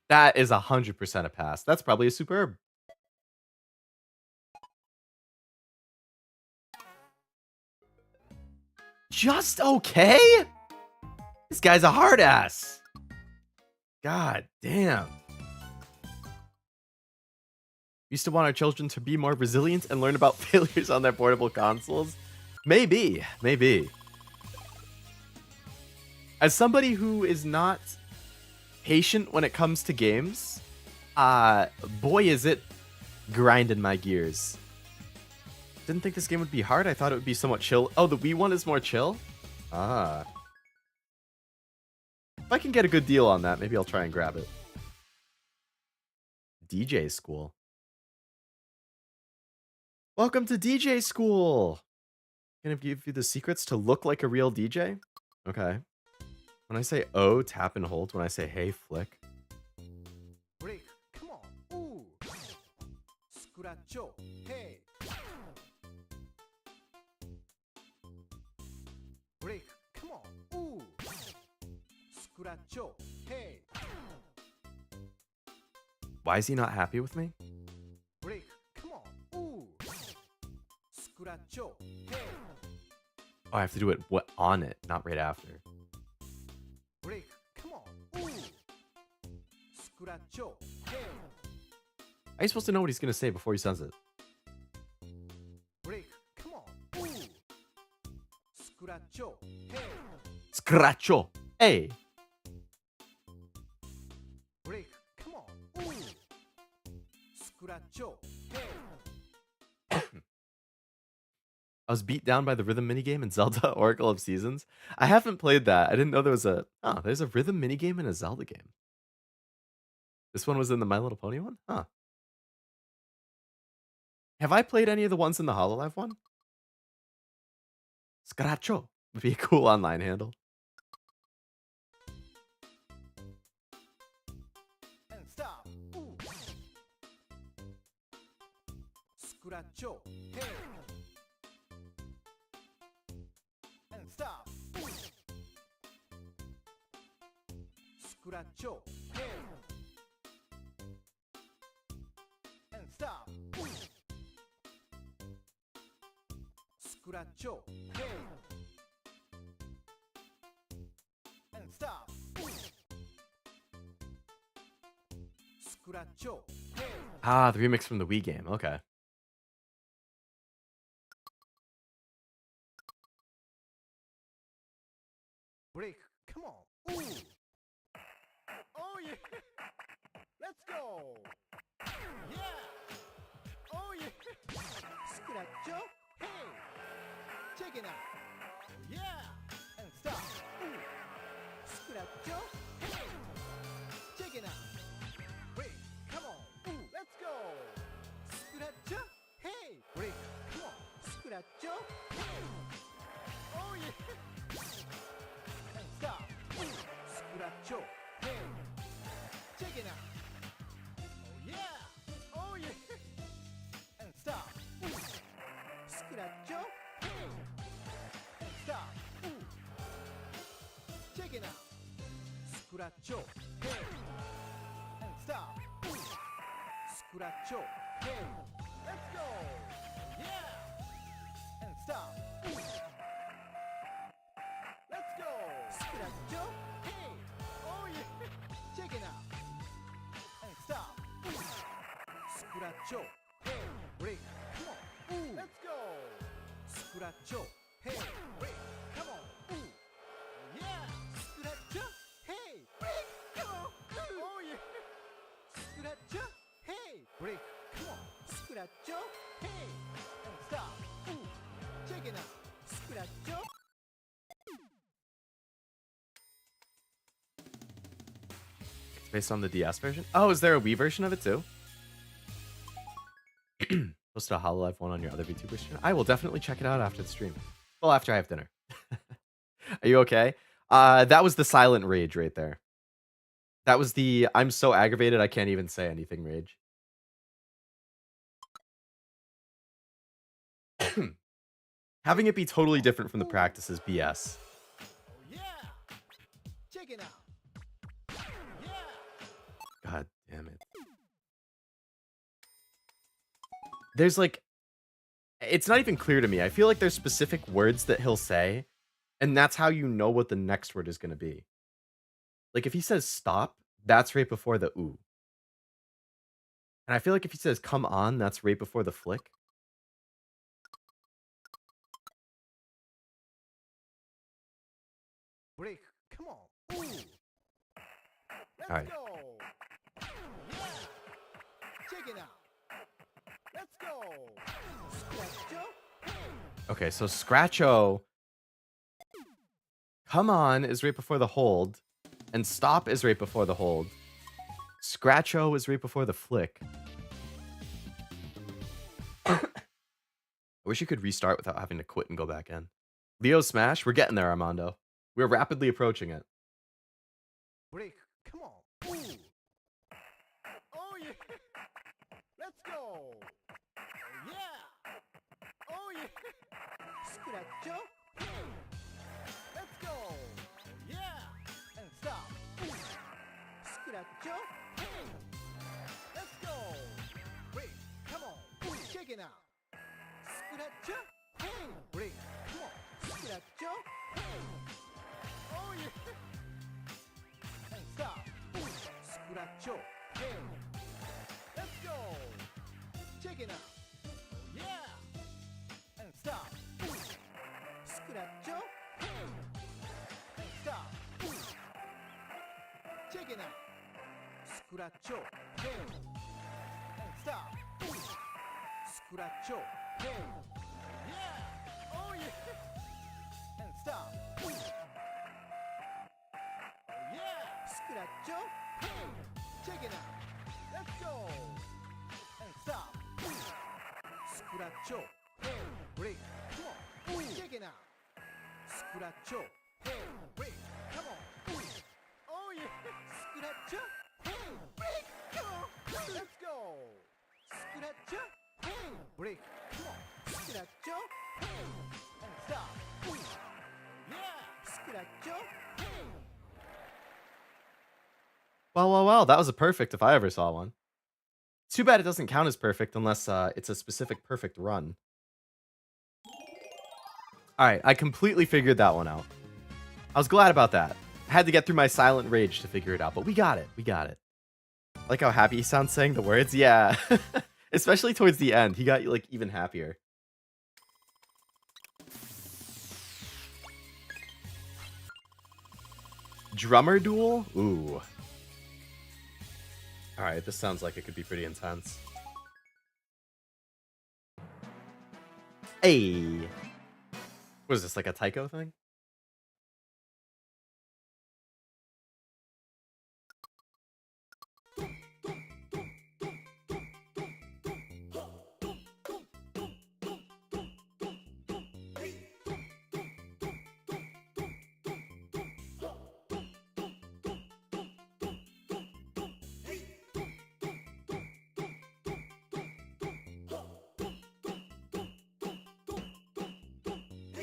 That is 100% a pass. That's probably a superb. Just okay? This guy's a hard ass. God damn. We used to want our children to be more resilient and learn about failures on their portable consoles. Maybe, maybe. As somebody who is not patient when it comes to games, boy is it grinding my gears. Didn't think this game would be hard. I thought it would be somewhat chill. Oh, the Wii one is more chill? Ah. If I can get a good deal on that, maybe I'll try and grab it. DJ school. Welcome to DJ school. Gonna give you the secrets to look like a real DJ? Okay. When I say oh, tap and hold. When I say hey, flick. Break, come on, ooh. Scratcho, hey. Break, come on, ooh. Scratcho, hey. Why is he not happy with me? Break, come on, ooh. Scratcho, hey. Oh, I have to do it on it, not right after. Break, come on, ooh. Scratcho, hey. How are you supposed to know what he's gonna say before he says it? Break, come on, ooh. Scratcho, hey. Scratcho. Hey. Break, come on, ooh. Scratcho, hey. I was beat down by the rhythm minigame in Zelda Oracle of Seasons. I haven't played that. I didn't know there was a... Oh, there's a rhythm minigame in a Zelda game. This one was in the My Little Pony one? Huh. Have I played any of the ones in the Hololive one? Scratcho would be a cool online handle. And stop, ooh. Scratcho, hey. And stop. Scratcho, hey. And stop. Scratcho, hey. And stop. Scratcho, hey. Ah, the remix from the Wii game. Okay. Break, come on. Ooh. Oh yeah. Let's go. Yeah. Oh yeah. Scratcho, hey. Check it out. Yeah. And stop. Ooh. Scratcho, hey. Check it out. Break, come on. Ooh. Let's go. Scratcho, hey. Break, come on. Scratcho, hey. Oh yeah. And stop. Ooh. Scratcho, hey. Check it out. Oh yeah. Oh yeah. And stop. Ooh. Scratcho, hey. And stop. Ooh. Check it out. Scratcho, hey. And stop. Ooh. Scratcho, hey. Let's go. Yeah. And stop. Ooh. Let's go. Scratcho, hey. Oh yeah. Check it out. And stop. Ooh. Scratcho, hey. Break. Come on. Ooh. Let's go. Scratcho, hey. Break. Come on. Ooh. Yeah. Scratcho, hey. Break. Come on. Ooh. Oh yeah. Scratcho, hey. Break. Come on. Scratcho, hey. And stop. Ooh. Check it out. Scratcho. It's based on the DS version. Oh, is there a Wii version of it too? Post a Hololive one on your other VTuber stream. I will definitely check it out after the stream. Well, after I have dinner. Are you okay? That was the silent rage right there. That was the I'm so aggravated I can't even say anything rage. Having it be totally different from the practice is BS. Oh yeah. Check it out. Yeah. God damn it. There's like, it's not even clear to me. I feel like there's specific words that he'll say, and that's how you know what the next word is going to be. Like if he says stop, that's right before the ooh. And I feel like if he says come on, that's right before the flick. Break. Come on. Ooh. Let's All right. go. Yeah. Check it out. Let's go. Scratcho. Hey. Okay, so Scratcho, come on is right before the hold, and stop is right before the hold. Scratcho is right before the flick. I wish you could restart without having to quit and go back in. Leo Smash, we're getting there, Armando. We're rapidly approaching it. Break. Come on. Ooh. Oh yeah. Let's go. Oh yeah. Oh yeah. Scratcho. Hey. Let's go. Yeah. And stop. Ooh. Scratcho. Hey. Let's go. Break. Come on. Ooh. Check it out. Scratcho. Hey. Break. Come on. Scratcho. Hey. Oh yeah. And stop. Ooh. Scratcho. Hey. Let's go. Check it out. Yeah. And stop. Ooh. Scratcho. Hey. And stop. Ooh. Check it out. Scratcho. Hey. And stop. Ooh. Scratcho. Hey. Yeah. Oh yeah. And stop. Ooh. Yeah. Scratcho. Hey. Check it out. Let's go. And stop. Ooh. Scratcho. Hey. Break. Come on. Ooh. Check it out. Scratcho. Hey. Break. Come on. Ooh. Oh yeah. Scratcho. Hey. Break. Come on. Let's go. Scratcho. Hey. break, come on. Scratcho, hey, and stop. Ooh. Yeah, scratcho, hey. Well, that was a perfect if I ever saw one. Too bad it doesn't count as perfect unless it's a specific perfect run. Alright, I completely figured that one out. I was glad about that. I had to get through my silent rage to figure it out, but we got it. We got it. I like how happy he sounds saying the words. Yeah. Especially towards the end. He got like even happier. Drummer duel? Ooh. Alright, this sounds like it could be pretty intense. Hey! What is this, like a Taiko thing?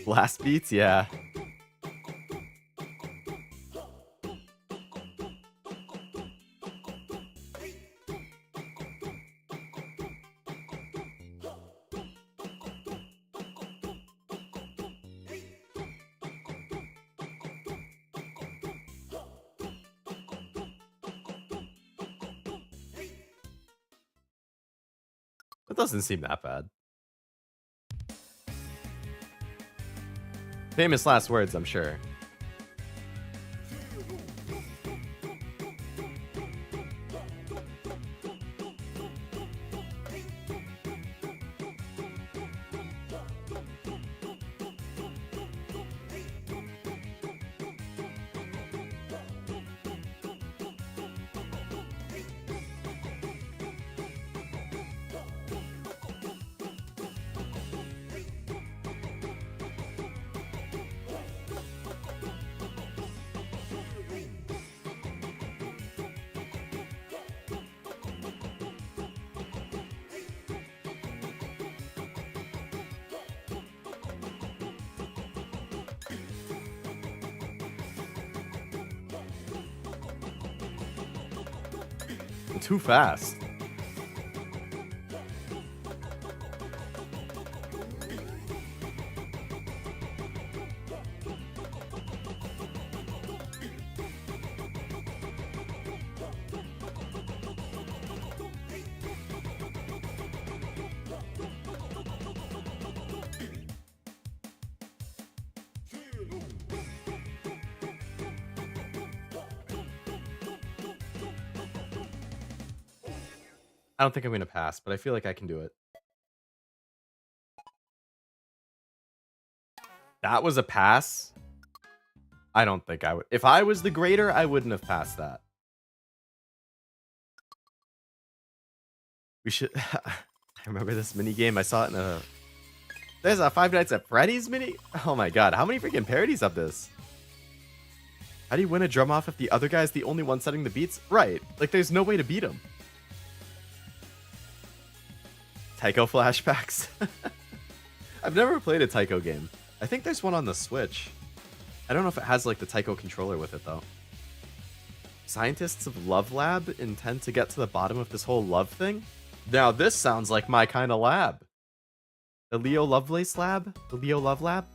Blast beats? Yeah. It doesn't seem that bad. Famous last words, I'm sure. Too fast. I don't think I'm going to pass, but I feel like I can do it. That was a pass? I don't think I would. If I was the grader, I wouldn't have passed that. We should... I remember this mini game. I saw it in a... There's a Five Nights at Freddy's mini? Oh my god, how many freaking parodies of this? How do you win a drum off if the other guy's the only one setting the beats? Right, like there's no way to beat him. Taiko flashbacks. I've never played a Taiko game. I think there's one on the Switch. I don't know if it has like the Taiko controller with it though. Scientists of Love Lab intend to get to the bottom of this whole love thing? Now this sounds like my kind of lab. The Leo Lovelace lab? The Leo Love Lab?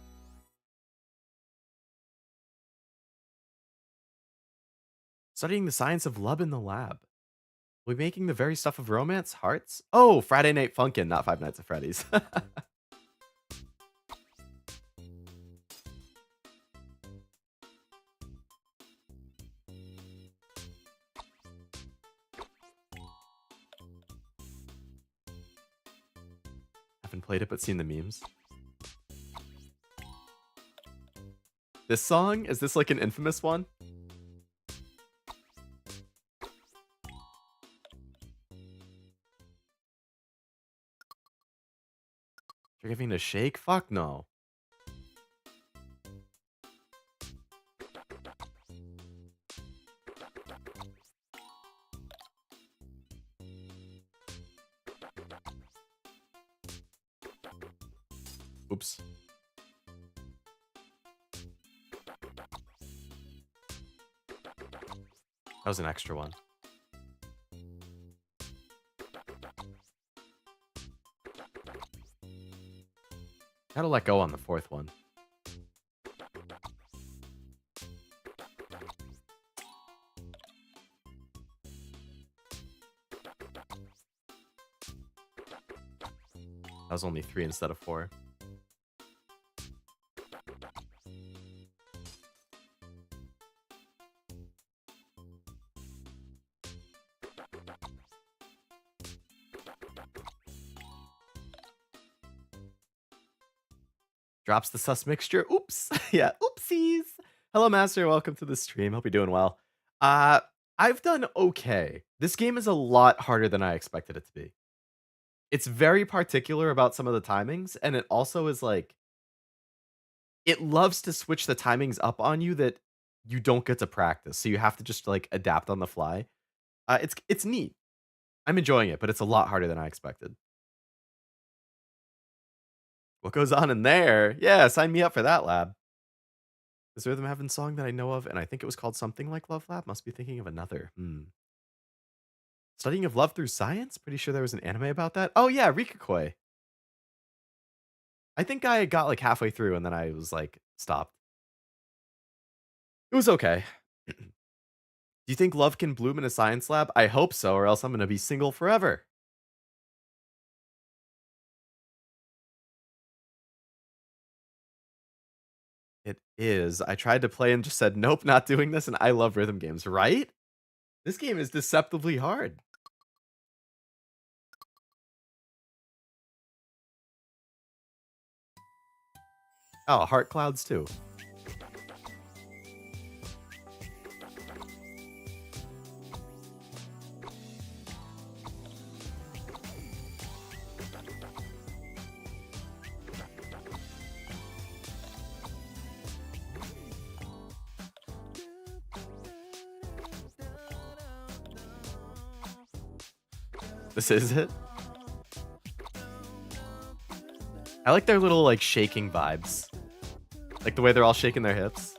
Studying the science of love in the lab. Are we making the very stuff of romance? Hearts? Oh, Friday Night Funkin', not Five Nights at Freddy's. Haven't played it, but seen the memes. This song? Is this like an infamous one? You're giving it a shake? Fuck no. Oops. That was an extra one. Gotta let go on the fourth one. That was only 3 instead of 4. Drops the sus mixture. Oops. Yeah, oopsies. Hello, Master. Welcome to the stream. Hope you're doing well. I've done okay. This game is a lot harder than I expected it to be. It's very particular about some of the timings, and it also is like it loves to switch the timings up on you that you don't get to practice. So you have to just like adapt on the fly. It's neat. I'm enjoying it, but it's a lot harder than I expected. What goes on in there? Yeah, sign me up for that, lab. Does Rhythm have a song that I know of? And I think it was called something like Love Lab. Must be thinking of another. Studying of Love Through Science? Pretty sure there was an anime about that. Oh yeah, Rikakoi. I think I got like halfway through and then I was like, stopped. It was okay. Do you think love can bloom in a science lab? I hope so, or else I'm going to be single forever. It is. I tried to play and just said, nope, not doing this. And I love rhythm games, right? This game is deceptively hard. Oh, heart clouds too. This is it. I like their little like shaking vibes. Like the way they're all shaking their hips.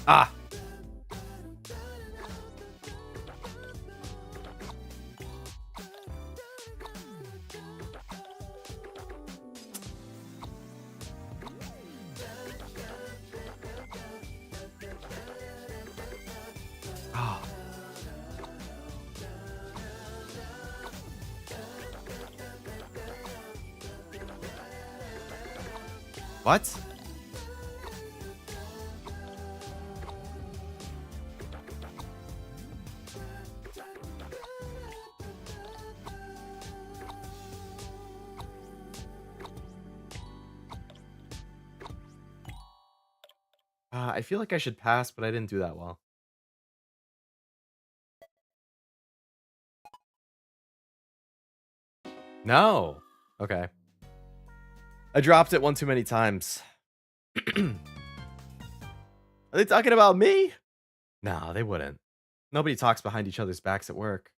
Ah. Ah. What? I feel like I should pass, but I didn't do that well. No. Okay. I dropped it one too many times. Are they talking about me? No, they wouldn't. Nobody talks behind each other's backs at work.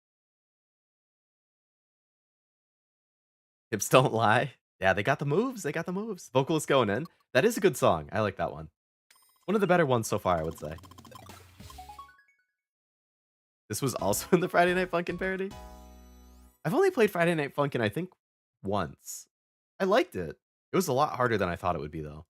Hips don't lie. Yeah, they got the moves. They got the moves. Vocalist going in. That is a good song. I like that one. One of the better ones so far, I would say. This was also in the Friday Night Funkin' parody? I've only played Friday Night Funkin', I think, once. I liked it. It was a lot harder than I thought it would be, though.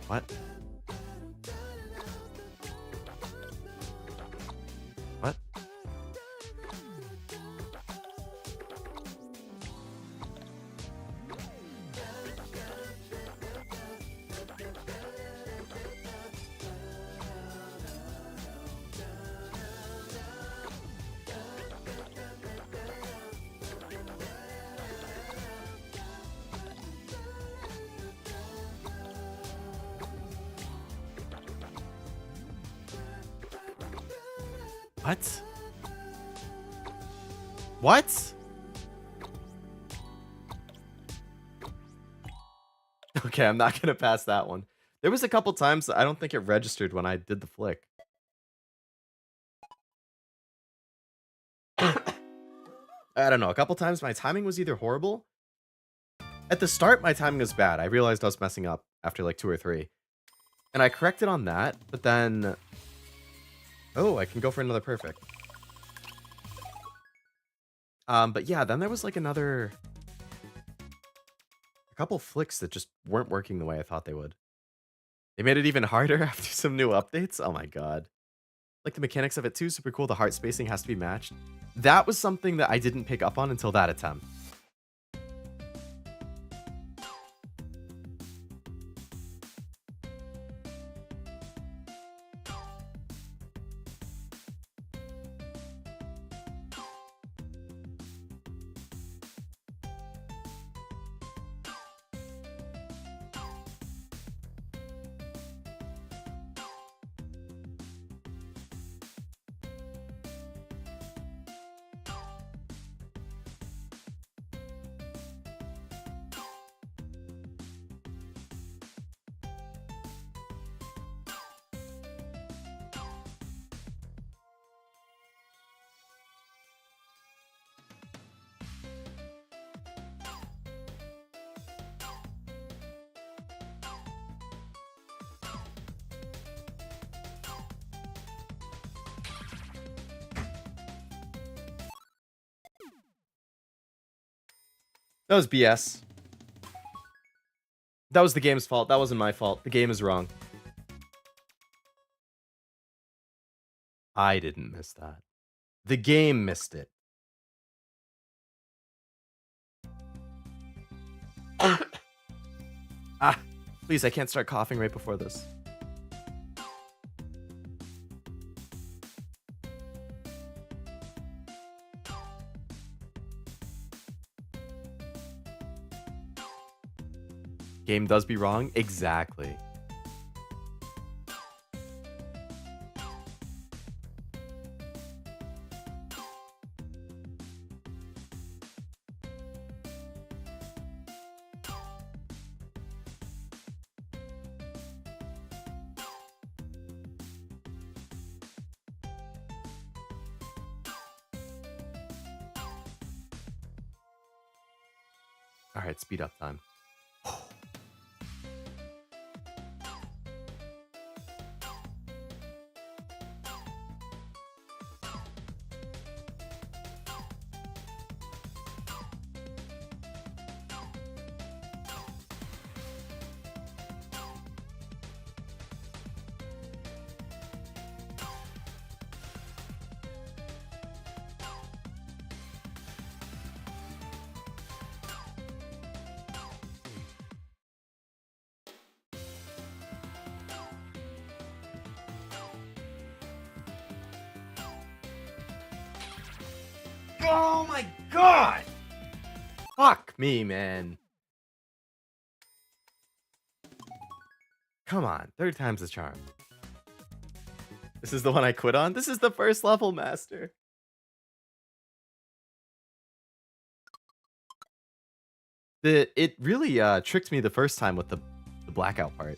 What? What? What? What? Okay, I'm not gonna pass that one. There was a couple times that I don't think it registered when I did the flick. I don't know. A couple times my timing was either horrible. At the start, my timing was bad. I realized I was messing up after like 2 or 3. And I corrected on that, but then... Oh, I can go for another perfect. But yeah, then there was like a couple flicks that just weren't working the way I thought they would. They made it even harder after some new updates. Oh my god. Like the mechanics of it too, super cool. The heart spacing has to be matched. That was something that I didn't pick up on until that attempt. That was BS. That was the game's fault. That wasn't my fault. The game is wrong. I didn't miss that. The game missed it. Please, I can't start coughing right before this. Game does be wrong? Exactly. All right, speed up time. Oh my god! Fuck me, man. Come on, third time's the charm. This is the one I quit on? This is the first level, master. It really tricked me the first time with the blackout part.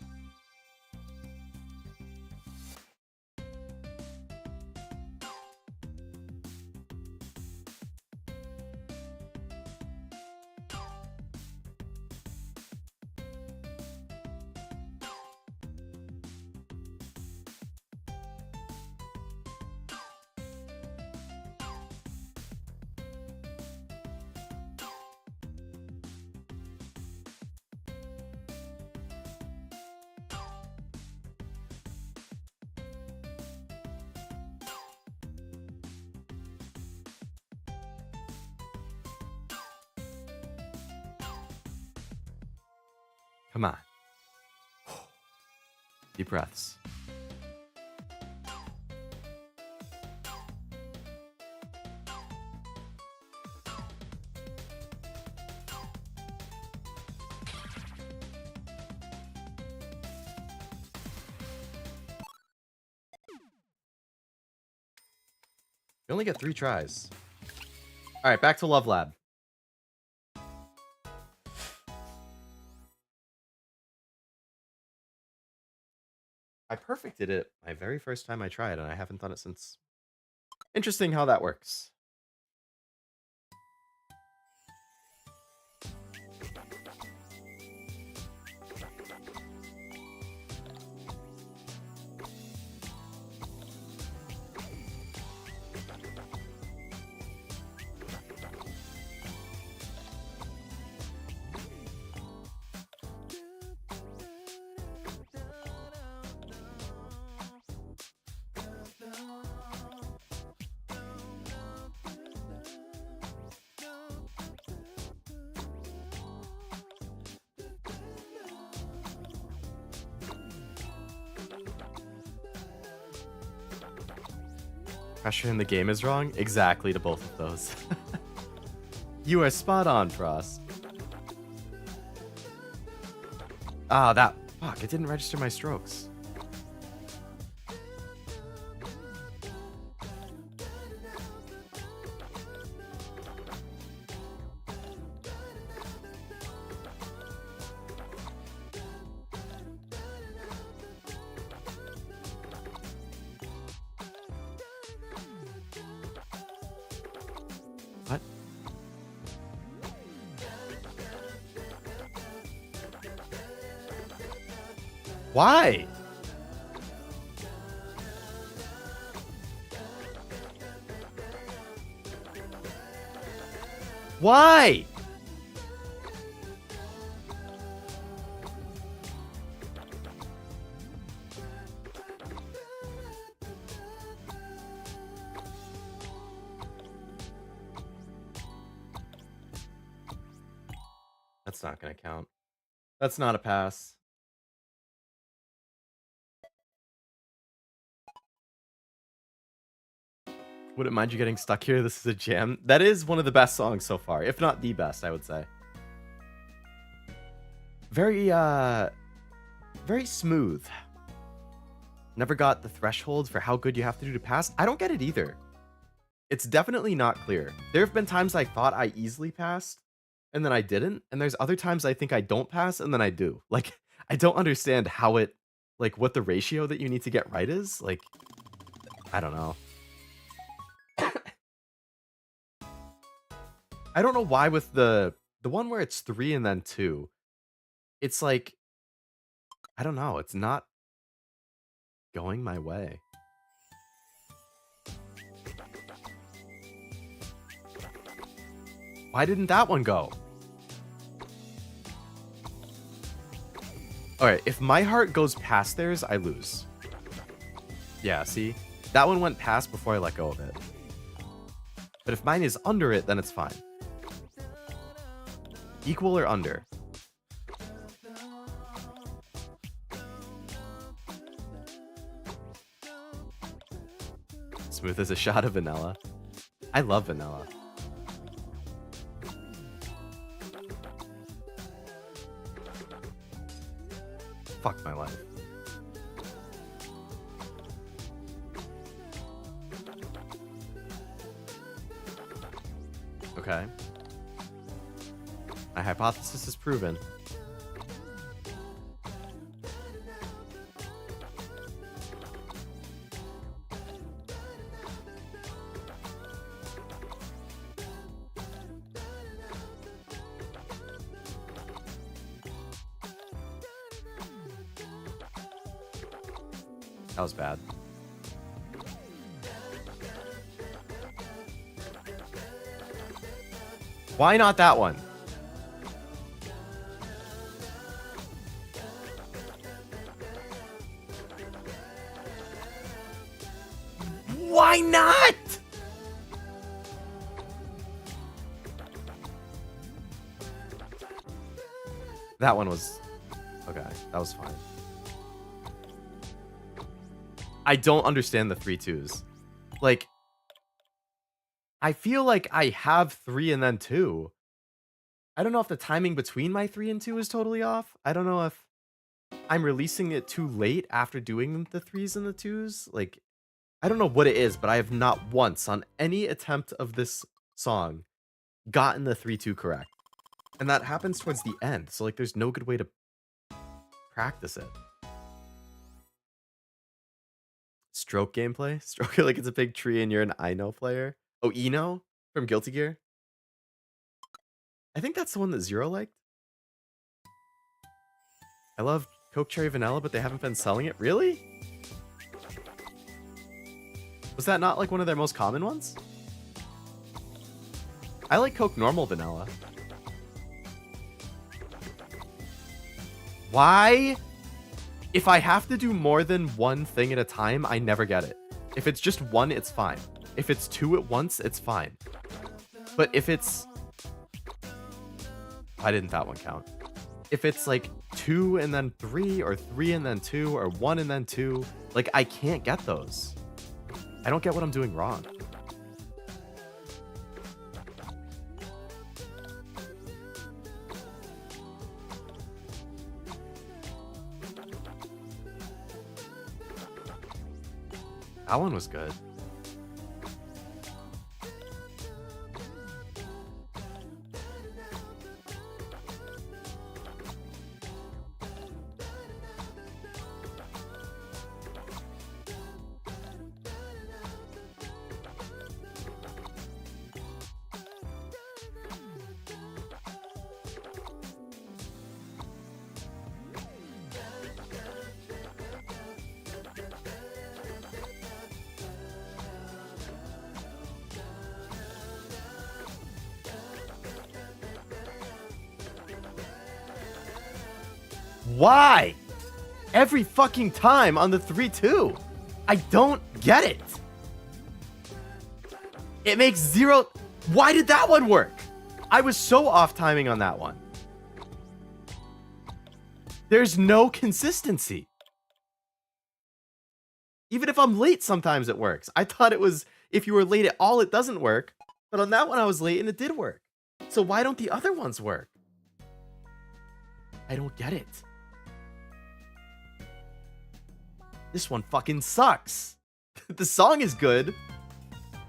Come on. Deep breaths. You only get 3 tries. All right, back to Love Lab. I perfected it my very first time I tried, and I haven't done it since. Interesting how that works. Pressure in the game is wrong? Exactly to both of those. You are spot on, Frost. Ah, that... Fuck, it didn't register my strokes. What? Why? Why? That's not gonna count. That's not a pass. Wouldn't mind you getting stuck here. This is a jam. That is one of the best songs so far, if not the best, I would say. Very, very smooth. Never got the threshold for how good you have to do to pass. I don't get it either. It's definitely not clear. There have been times I thought I easily passed, and then I didn't. And there's other times I think I don't pass, and then I do. Like, I don't understand how it, like, what the ratio that you need to get right is. Like, I don't know. I don't know why with the one where it's 3 and then 2, it's like, I don't know, it's not going my way. Why didn't that one go? Alright, if my heart goes past theirs, I lose. Yeah, see? That one went past before I let go of it. But if mine is under it, then it's fine. Equal or under? Smooth as a shot of vanilla. I love vanilla. Fuck my life. Okay. My hypothesis is proven. That was bad. Why not that one? Why not? That one was That was fine. I don't understand the 3-2s. Like, I feel like I have 3 and then 2. I don't know if the timing between my 3 and 2 is totally off. I don't know if I'm releasing it too late after doing the 3s and the 2s. Like, I don't know what it is, but I have not once on any attempt of this song gotten the 3-2 correct. And that happens towards the end. So, like, there's no good way to practice it. Stroke gameplay? Stroke it like it's a big tree and you're an Ino player? Oh, Eno from Guilty Gear? I think that's the one that Zero liked. I love Coke Cherry Vanilla, but they haven't been selling it. Really? Was that not like one of their most common ones? I like Coke Normal Vanilla. Why? If I have to do more than one thing at a time, I never get it. If it's just one, it's fine. If it's 2 at once, it's fine. But if it's... Why didn't that one count? If it's like 2 and then 3, or 3 and then 2, or 1 and then 2, like, I can't get those. I don't get what I'm doing wrong. That one was good. Why? Every fucking time on the 3-2. I don't get it. It makes zero... Why did that one work? I was so off timing on that one. There's no consistency. Even if I'm late, sometimes it works. I thought it was if you were late at all, it doesn't work. But on that one, I was late and it did work. So why don't the other ones work? I don't get it. This one fucking sucks. The song is good,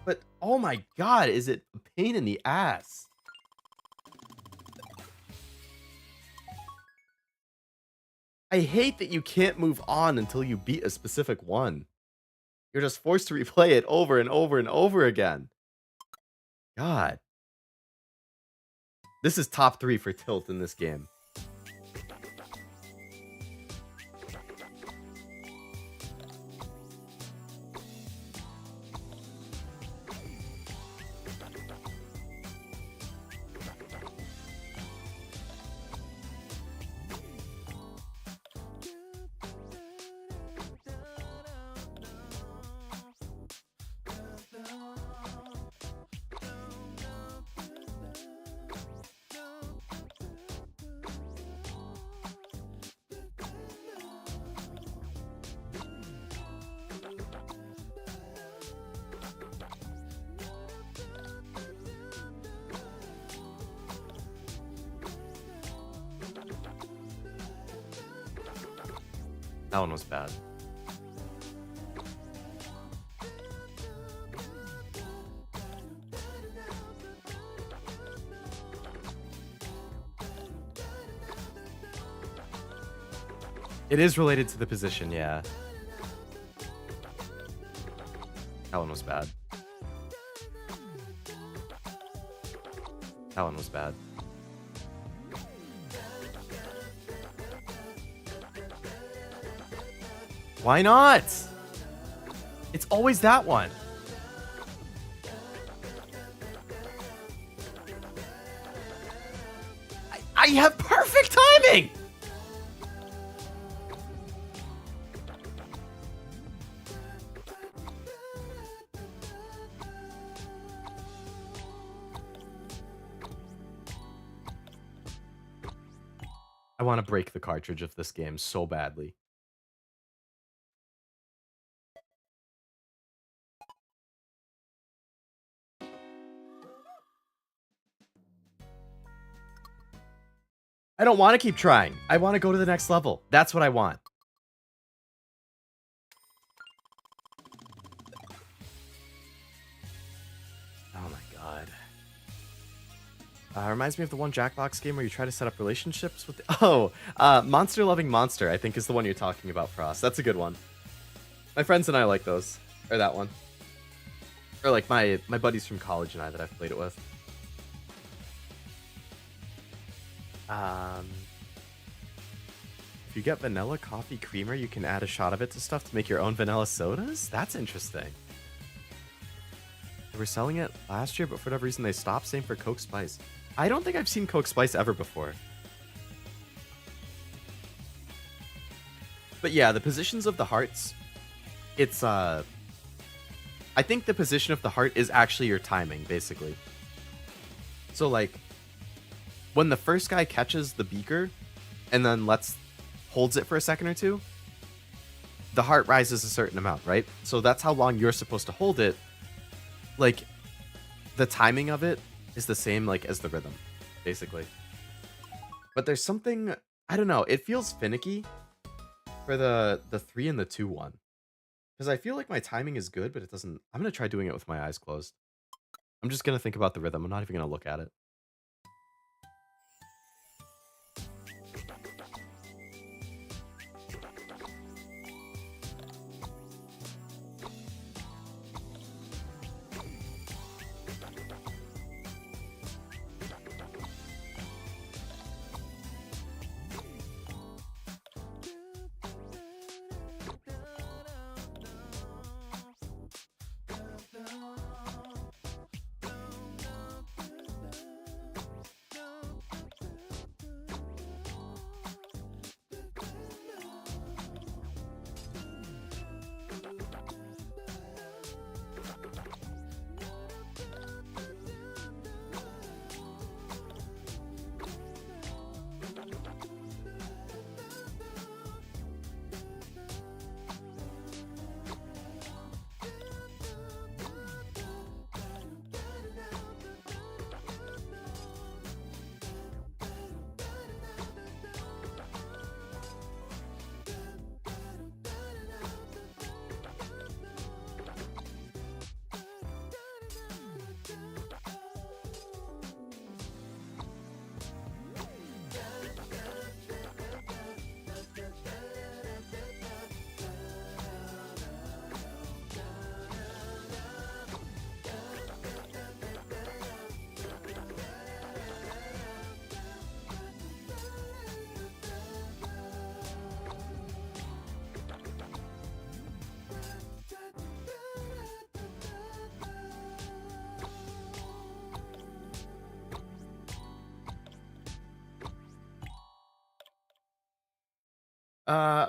but oh my god, is it a pain in the ass. I hate that you can't move on until you beat a specific one. You're just forced to replay it over and over and over again. God. This is top 3 for tilt in this game. That one was bad. It is related to the position, yeah. That one was bad. That one was bad. Why not? It's always that one. I have perfect timing! I want to break the cartridge of this game so badly. I don't want to keep trying. I want to go to the next level. That's what I want. Oh my god. Reminds me of the one Jackbox game where you try to set up relationships with Monster Loving Monster, I think is the one you're talking about, Frost. That's a good one. My friends and I like those. Or that one. Or like my buddies from college and I that I've played it with. If you get vanilla coffee creamer, you can add a shot of it to stuff to make your own vanilla sodas? That's interesting. They were selling it last year, but for whatever reason they stopped. Same for Coke Spice. I don't think I've seen Coke Spice ever before. But yeah, the positions of the hearts, it's, I think the position of the heart is actually your timing, basically. So, like, when the first guy catches the beaker and then holds it for a second or two, the heart rises a certain amount, right? So that's how long you're supposed to hold it. Like, the timing of it is the same, like, as the rhythm, basically. But there's something, I don't know, it feels finicky for the 3 and the 2 one. Because I feel like my timing is good, but it doesn't... I'm going to try doing it with my eyes closed. I'm just going to think about the rhythm. I'm not even going to look at it.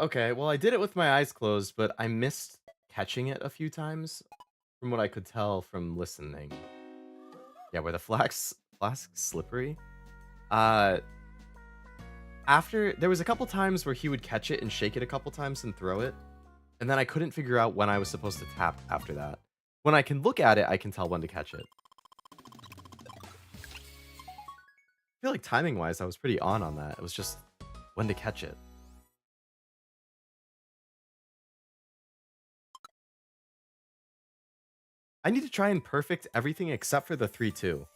Okay, well, I did it with my eyes closed, but I missed catching it a few times from what I could tell from listening. Yeah, where the flask's slippery. After, there was a couple times where he would catch it and shake it a couple times and throw it, and then I couldn't figure out when I was supposed to tap after that. When I can look at it, I can tell when to catch it. I feel like timing-wise, I was pretty on that. It was just when to catch it. I need to try and perfect everything except for the 3-2.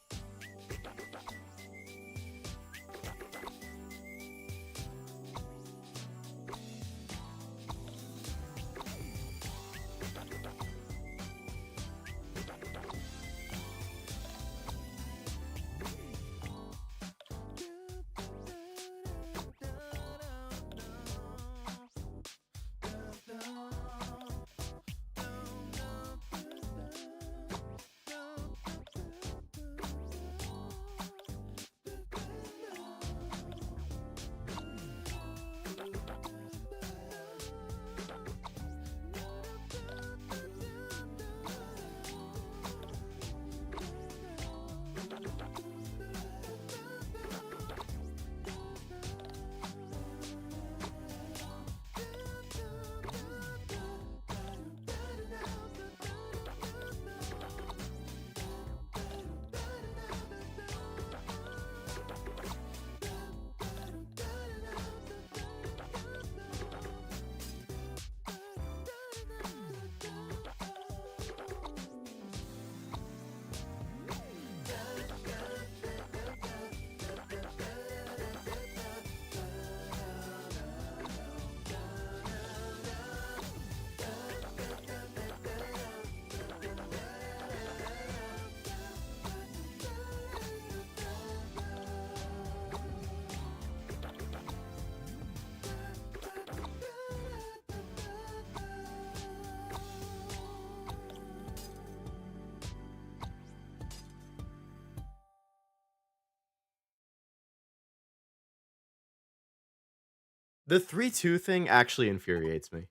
The 3-2 thing actually infuriates me.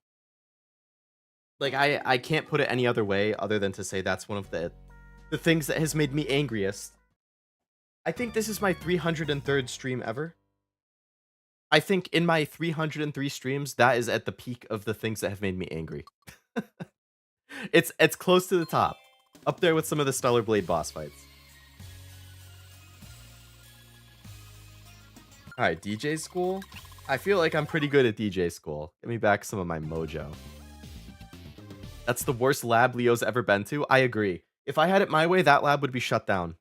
Like, I can't put it any other way other than to say that's one of the things that has made me angriest. I think this is my 303rd stream ever. I think in my 303 streams, that is at the peak of the things that have made me angry. It's close to the top. Up there with some of the Stellar Blade boss fights. Alright, DJ school? I feel like I'm pretty good at DJ school. Give me back some of my mojo. That's the worst lab Leo's ever been to? I agree. If I had it my way, that lab would be shut down.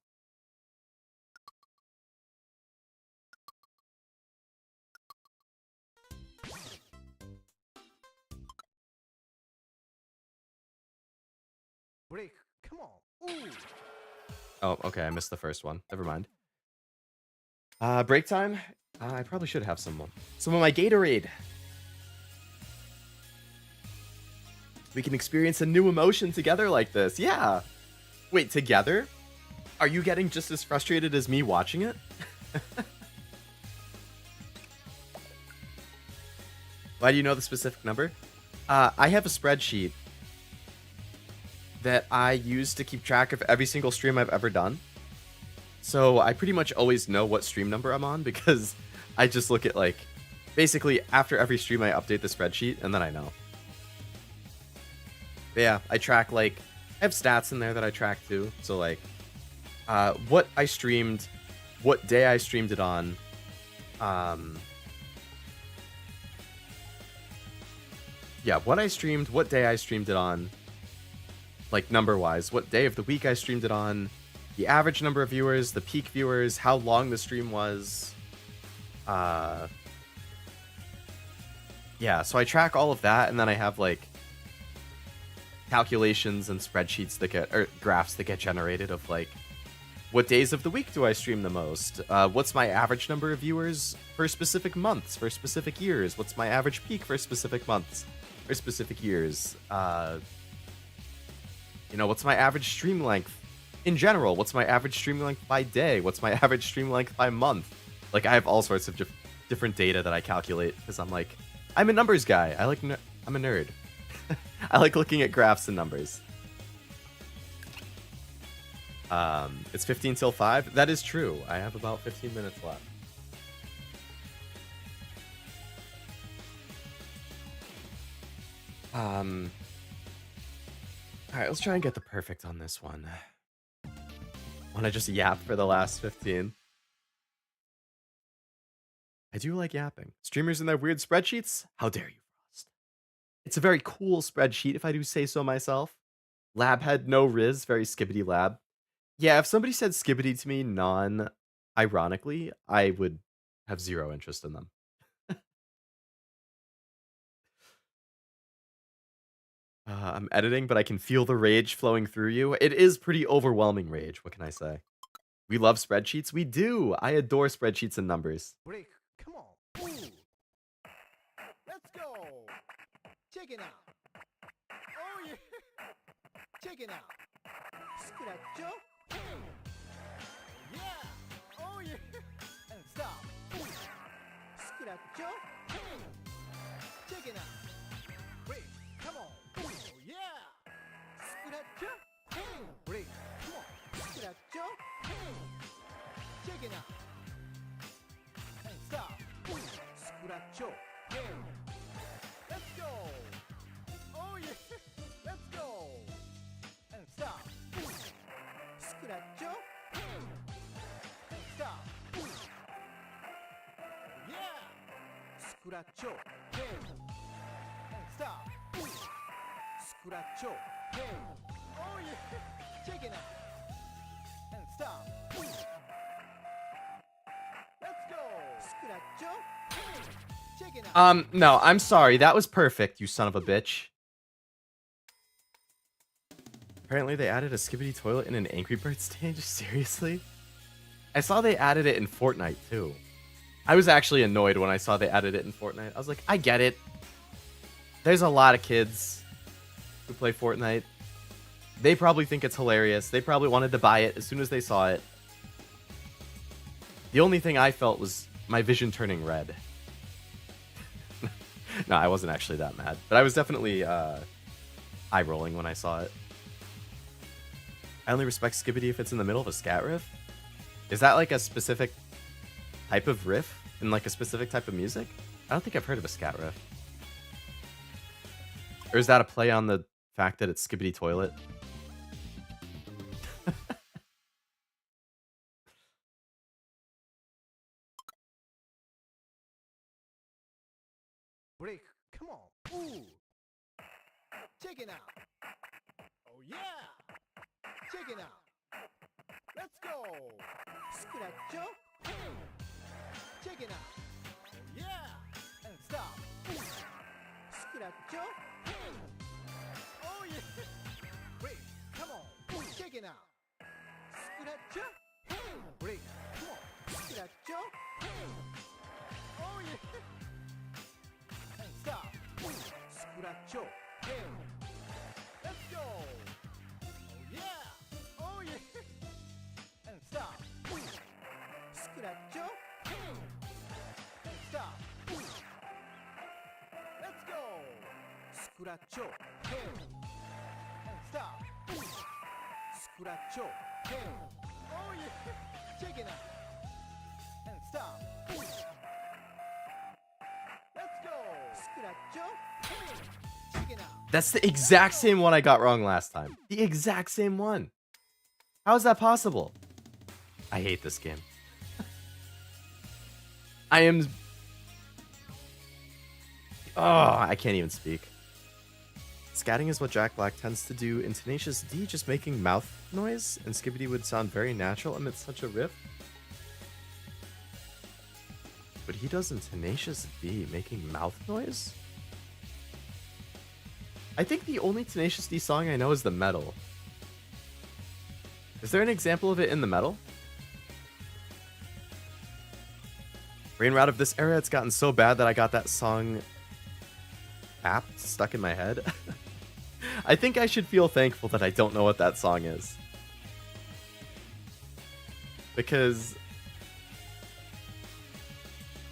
Break. Come on. Ooh. Oh, okay, I missed the first one. Never mind. Break time? I probably should have some of my Gatorade. We can experience a new emotion together like this. Yeah. Wait, together? Are you getting just as frustrated as me watching it? Why do you know the specific number? I have a spreadsheet that I use to keep track of every single stream I've ever done. So I pretty much always know what stream number I'm on because I just look at, like, basically after every stream I update the spreadsheet and then I know. But yeah, I track, like, I have stats in there that I track too. So, like, what I streamed, what day I streamed it on, yeah, what I streamed, what day I streamed it on, like, number-wise, what day of the week I streamed it on, the average number of viewers, the peak viewers, how long the stream was. Yeah, so I track all of that, and then I have, like, calculations and spreadsheets that get, or graphs that get generated of, like, what days of the week do I stream the most? What's my average number of viewers for specific months, for specific years? What's my average peak for specific months, for specific years? You know, what's my average stream length in general? What's my average stream length by day? What's my average stream length by month? Like, I have all sorts of different data that I calculate because I'm like, I'm a numbers guy. I'm a nerd. I like looking at graphs and numbers. It's 15 till 5. That is true. I have about 15 minutes left. Alright, let's try and get the perfect on this one. Want to just yap for the last 15? I do like yapping. Streamers and their weird spreadsheets? How dare you, Frost? It's a very cool spreadsheet, if I do say so myself. Lab head, no Riz, very skibbity lab. Yeah, if somebody said skibbity to me non-ironically, I would have zero interest in them. I'm editing, but I can feel the rage flowing through you. It is pretty overwhelming rage, what can I say? We love spreadsheets? We do! I adore spreadsheets and numbers. Break. Come on. Ooh. Let's go. Check it out. Oh yeah. Check it out. Scratch. Yeah. Oh yeah. And stop. Scratch. Check it out. Break. Come on. Oh yeah. Scratch. Break. Come on. Scratch. Check it out. And stop. Scratch. Let's go. Oh yeah. Let's go. And stop. Scratch. And stop. Yeah. Scratch. And stop. Scratch. Oh yeah. Check it out. And stop. Let's go. Scratch. Check it out. No, I'm sorry. That was perfect, you son of a bitch. Apparently they added a skibbity toilet in an Angry Birds stage? Seriously? I saw they added it in Fortnite, too. I was actually annoyed when I saw they added it in Fortnite. I was like, I get it. There's a lot of kids who play Fortnite. They probably think it's hilarious. They probably wanted to buy it as soon as they saw it. The only thing I felt was my vision turning red. No, I wasn't actually that mad, but I was definitely eye rolling when I saw it. I only respect Skibbity if it's in the middle of a scat riff. Is that like a specific type of riff in like a specific type of music? I don't think I've heard of a scat riff. Or is that a play on the fact that it's Skibbity Toilet? Break. Come on. Ooh. Check it out. Oh yeah. Check it out. Let's go. Scratcho. Hey. Check it out. Oh yeah. And stop. Scratcho. Hey. Oh yeah. Break. Come on. Check it out. Scratcho. Hey. Break. Come on. Scratcho. Hey. Oh yeah. And stop. Scratcho. Hey. Let's go. Oh yeah. Oh yeah. And stop. Scratcho. Hey. And stop. Let's go. Scratcho. Hey. And stop. Scratcho. Hey. Oh yeah. Check it out. And stop. Let's go. Scratcho. Hey. Check it out. That's the exact same one I got wrong last time. The exact same one. How is that possible? I hate this game. I am... Oh, I can't even speak. Scatting is what Jack Black tends to do in Tenacious D, just making mouth noise, and Skibbity would sound very natural amidst such a riff. But he does in Tenacious D, making mouth noise? I think the only Tenacious D song I know is the Metal. Is there an example of it in the Metal? Brain rot of this era, it's gotten so bad that I got that song app stuck in my head. I think I should feel thankful that I don't know what that song is. Because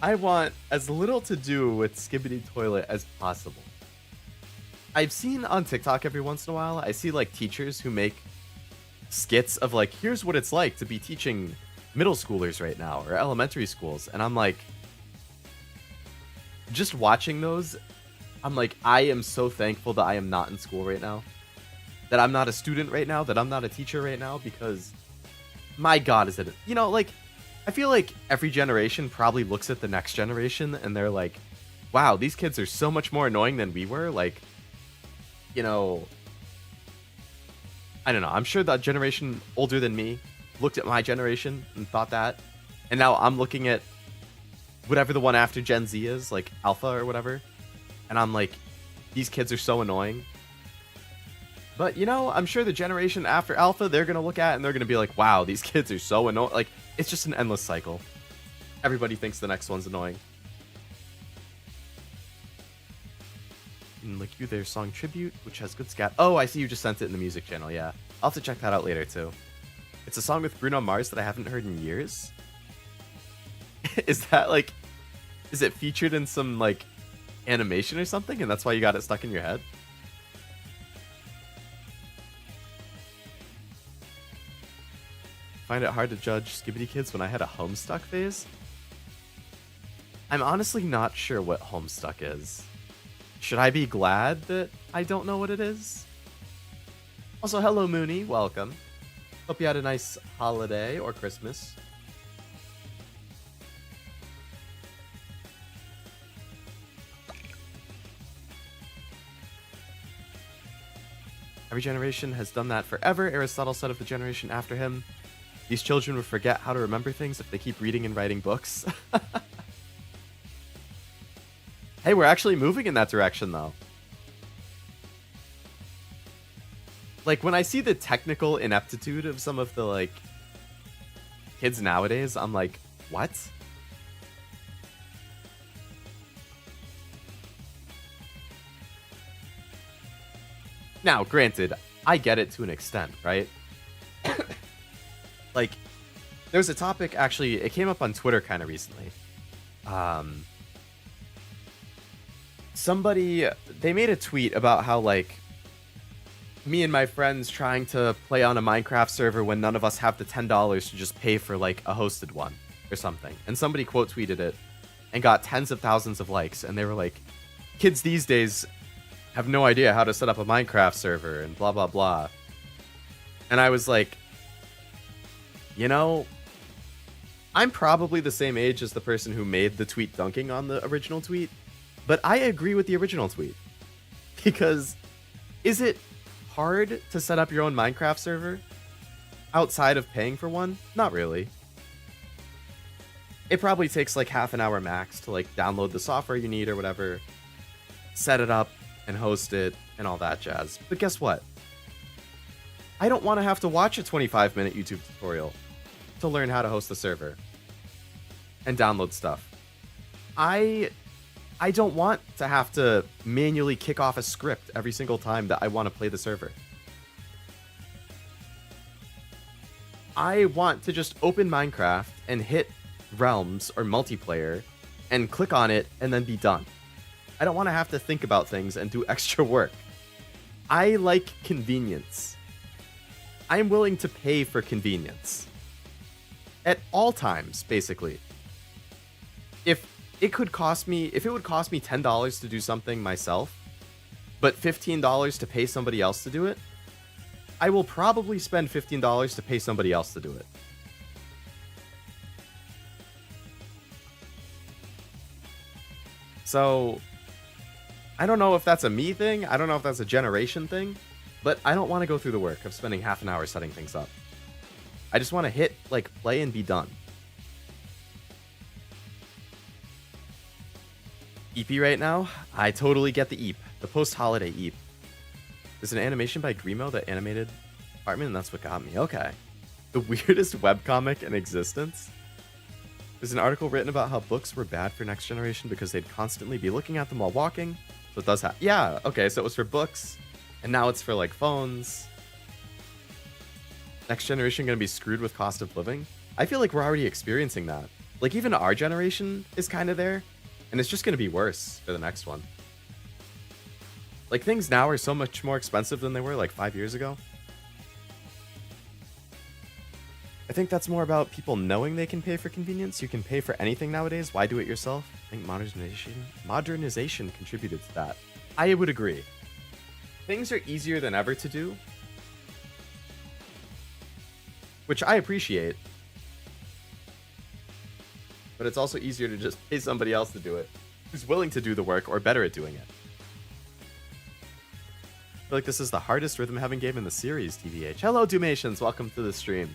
I want as little to do with Skibbity Toilet as possible. I've seen on TikTok every once in a while, I see like teachers who make skits of like, here's what it's like to be teaching middle schoolers right now or elementary schools. And I'm like, just watching those, I'm like, I am so thankful that I am not in school right now. That I'm not a student right now, that I'm not a teacher right now, because my God, is it, you know, like, I feel like every generation probably looks at the next generation and they're like, wow, these kids are so much more annoying than we were. Like, you know, I don't know. I'm sure that generation older than me looked at my generation and thought that. And now I'm looking at whatever the one after Gen Z is, like Alpha or whatever. And I'm like, these kids are so annoying. But, you know, I'm sure the generation after Alpha, they're going to look at and they're going to be like, wow, these kids are so annoying. Like, it's just an endless cycle. Everybody thinks the next one's annoying. And like you there, song Tribute, which has good scat. Oh, I see you just sent it in the music channel, yeah. I'll have to check that out later, too. It's a song with Bruno Mars that I haven't heard in years. Is that, like... Is it featured in some, like, animation or something, and that's why you got it stuck in your head? Find it hard to judge Skibbity Kids when I had a Homestuck phase? I'm honestly not sure what Homestuck is. Should I be glad that I don't know what it is? Also, hello Mooney, welcome. Hope you had a nice holiday or Christmas. Every generation has done that forever. Aristotle said of the generation after him, these children would forget how to remember things if they keep reading and writing books. Hey, we're actually moving in that direction, though. Like, when I see the technical ineptitude of some of the, like, kids nowadays, I'm like, what? Now, granted, I get it to an extent, right? Like, there's a topic, actually, it came up on Twitter kind of recently. they made a tweet about how, like, me and my friends trying to play on a Minecraft server when none of us have the $10 to just pay for, like, a hosted one or something. And somebody quote tweeted it and got tens of thousands of likes. And they were like, kids these days have no idea how to set up a Minecraft server and blah, blah, blah. And I was like, you know, I'm probably the same age as the person who made the tweet dunking on the original tweet. But I agree with the original tweet. Because is it hard to set up your own Minecraft server outside of paying for one? Not really. It probably takes like half an hour max to like download the software you need or whatever, set it up and host it and all that jazz. But guess what? I don't want to have to watch a 25-minute YouTube tutorial to learn how to host the server and download stuff. I don't want to have to manually kick off a script every single time that I want to play the server. I want to just open Minecraft and hit realms or multiplayer and click on it and then be done. I don't want to have to think about things and do extra work. I like convenience. I'm willing to pay for convenience. At all times, basically. If it would cost me $10 to do something myself, but $15 to pay somebody else to do it, I will probably spend $15 to pay somebody else to do it. So, I don't know if that's a me thing, I don't know if that's a generation thing, but I don't want to go through the work of spending half an hour setting things up. I just want to hit, like, play and be done. EP right now? I totally get the EP. The post-holiday EP. There's an animation by Grimo that animated Apartment, and that's what got me. Okay. The weirdest webcomic in existence? There's an article written about how books were bad for next generation because they'd constantly be looking at them while walking. So it does have... Yeah, okay, so it was for books, and now it's for, like, phones. Next generation gonna be screwed with cost of living? I feel like we're already experiencing that. Like, even our generation is kind of there. And it's just going to be worse for the next one. Like, things now are so much more expensive than they were, like, 5 years ago. I think that's more about people knowing they can pay for convenience. You can pay for anything nowadays. Why do it yourself? I think modernization contributed to that. I would agree. Things are easier than ever to do. Which I appreciate. But it's also easier to just pay somebody else to do it, who's willing to do the work or better at doing it. I feel like this is the hardest rhythm having game in the series, TVH. Hello, Dumations. Welcome to the stream.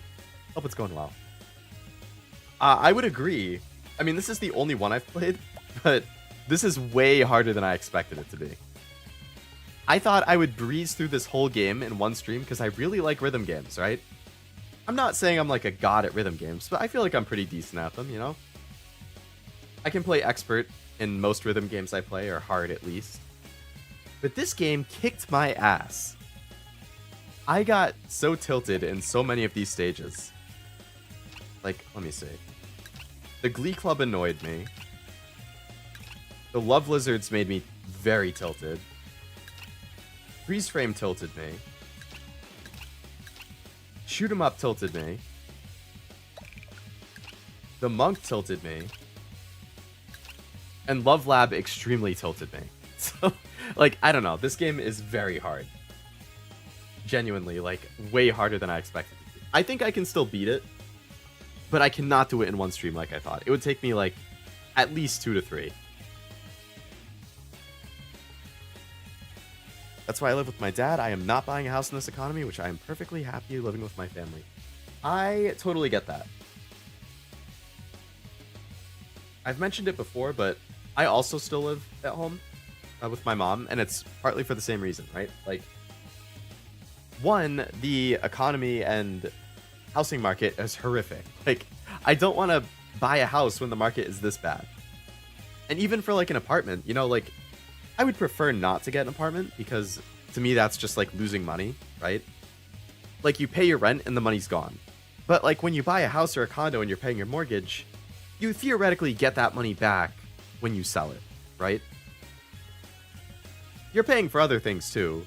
Hope it's going well. I would agree. I mean, this is the only one I've played, but this is way harder than I expected it to be. I thought I would breeze through this whole game in one stream because I really like rhythm games, right? I'm not saying I'm like a god at rhythm games, but I feel like I'm pretty decent at them, you know? I can play expert in most rhythm games I play, or hard at least. But this game kicked my ass. I got so tilted in so many of these stages. Like, let me see. The Glee Club annoyed me. The Love Lizards made me very tilted. Freeze Frame tilted me. Shoot 'em Up tilted me. The Monk tilted me. And Love Lab extremely tilted me. So, like, I don't know. This game is very hard. Genuinely, like, way harder than I expected it to be. I think I can still beat it, but I cannot do it in one stream like I thought. It would take me, like, at least 2 to 3. That's why I live with my dad. I am not buying a house in this economy, which I am perfectly happy living with my family. I totally get that. I've mentioned it before, but I also still live at home with my mom, and it's partly for the same reason, right? Like, one, the economy and housing market is horrific. Like, I don't want to buy a house when the market is this bad. And even for, like, an apartment, you know, like, I would prefer not to get an apartment because, to me, that's just, like, losing money, right? Like, you pay your rent and the money's gone. But, like, when you buy a house or a condo and you're paying your mortgage, you theoretically get that money back when you sell it, right? you're paying for other things too,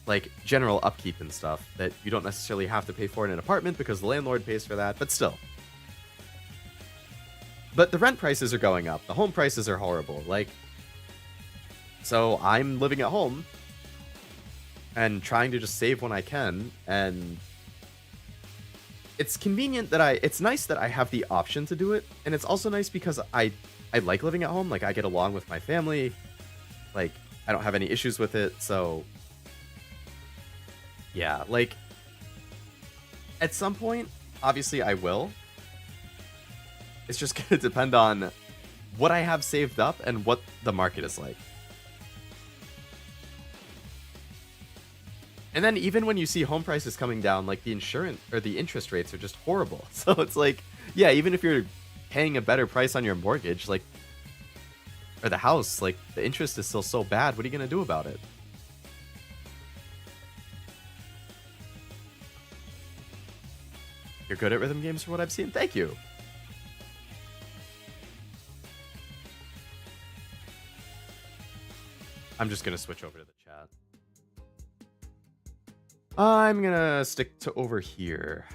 like general upkeep and stuff that you don't necessarily have to pay for in an apartment because the landlord pays for that, but still. But the rent prices are going up. The home prices are horrible. Like, so I'm living at home and trying to just save when I can, and it's convenient that it's nice that I have the option to do it, and it's also nice because I like living at home. Like, I get along with my family. Like, I don't have any issues with it, so yeah, like, at some point, obviously I will. It's just gonna depend on what I have saved up and what the market is like. And then even when you see home prices coming down, like the insurance or the interest rates are just horrible. So it's like, yeah, even if you're paying a better price on your mortgage, like, or the house, like, the interest is still so bad. What are you gonna do about it? You're good at rhythm games from what I've seen? Thank you. I'm just gonna switch over to the chat. I'm gonna stick to over here.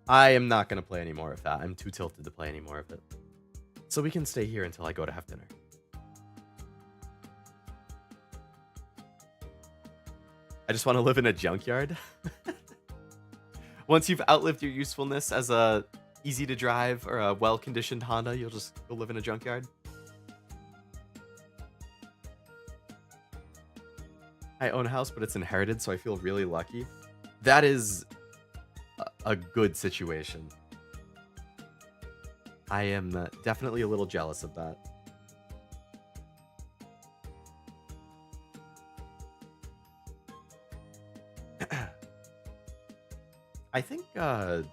I am not gonna play any more of that. I'm too tilted to play any more of it. So we can stay here until I go to have dinner. I just want to live in a junkyard. Once you've outlived your usefulness as a easy to drive or a well-conditioned Honda, you'll just go live in a junkyard. I own a house, but it's inherited, so I feel really lucky. That is a good situation. I am definitely a little jealous of that. I think, there's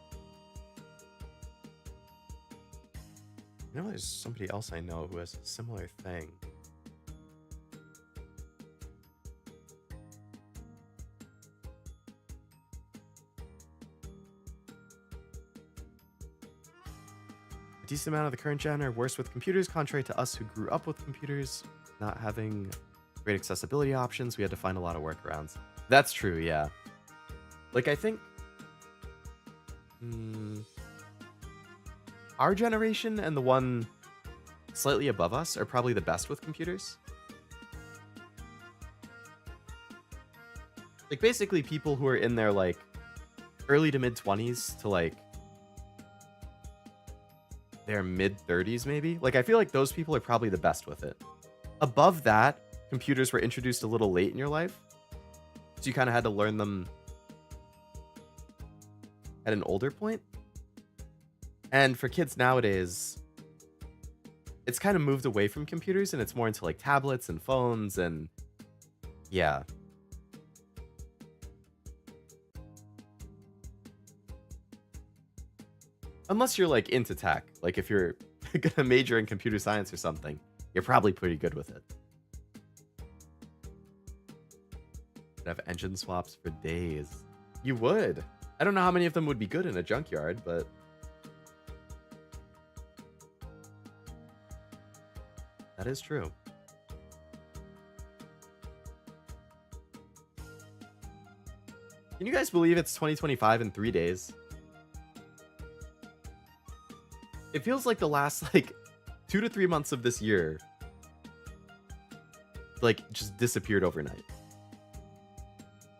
somebody else I know who has a similar thing. A decent amount of the current gen are worse with computers, contrary to us who grew up with computers not having great accessibility options. We had to find a lot of workarounds. That's true, yeah. Like, I think our generation and the one slightly above us are probably the best with computers. Like, basically people who are in their, like, early to mid-20s to, like, their mid-30s, maybe. Like, I feel like those people are probably the best with it. Above that, computers were introduced a little late in your life, so you kind of had to learn them at an older point. And for kids nowadays, it's kind of moved away from computers and it's more into like tablets and phones and yeah. Unless you're like into tech, like if you're gonna major in computer science or something, you're probably pretty good with it. I'd have engine swaps for days. You would. I don't know how many of them would be good in a junkyard, but that is true. Can you guys believe it's 2025 in 3 days? It feels like the last like 2 to 3 months of this year like just disappeared overnight.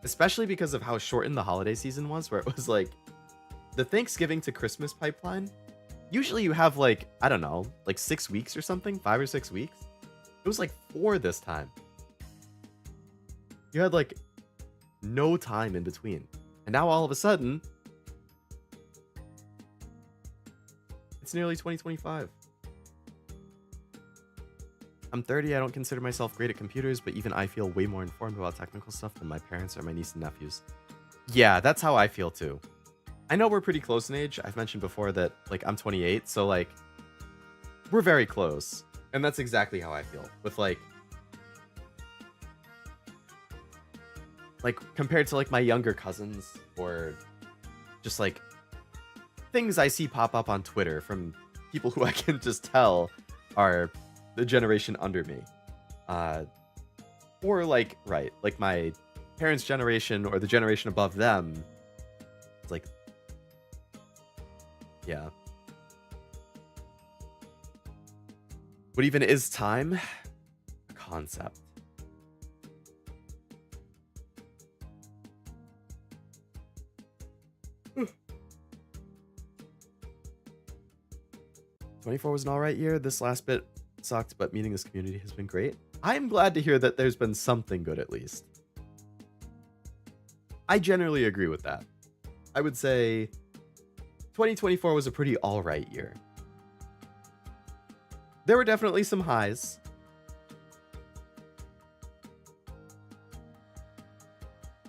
Especially because of how shortened the holiday season was, where it was like the Thanksgiving to Christmas pipeline. Usually you have like, I don't know, like 6 weeks or something, 5 or 6 weeks. It was like 4 this time. You had like no time in between. And now all of a sudden, it's nearly 2025. I'm 30, I don't consider myself great at computers, but even I feel way more informed about technical stuff than my parents or my niece and nephews. Yeah, that's how I feel too. I know we're pretty close in age. I've mentioned before that like I'm 28, so like we're very close. And that's exactly how I feel with like compared to like my younger cousins or just like things I see pop up on Twitter from people who I can just tell are the generation under me. Or like, right, like my parents' generation or the generation above them. It's like, yeah. What even is time? A concept. Hmm. 24 was an alright year. This last bit sucked, but meeting this community has been great. I'm glad to hear that there's been something good at least. I generally agree with that. I would say 2024 was a pretty alright year. There were definitely some highs.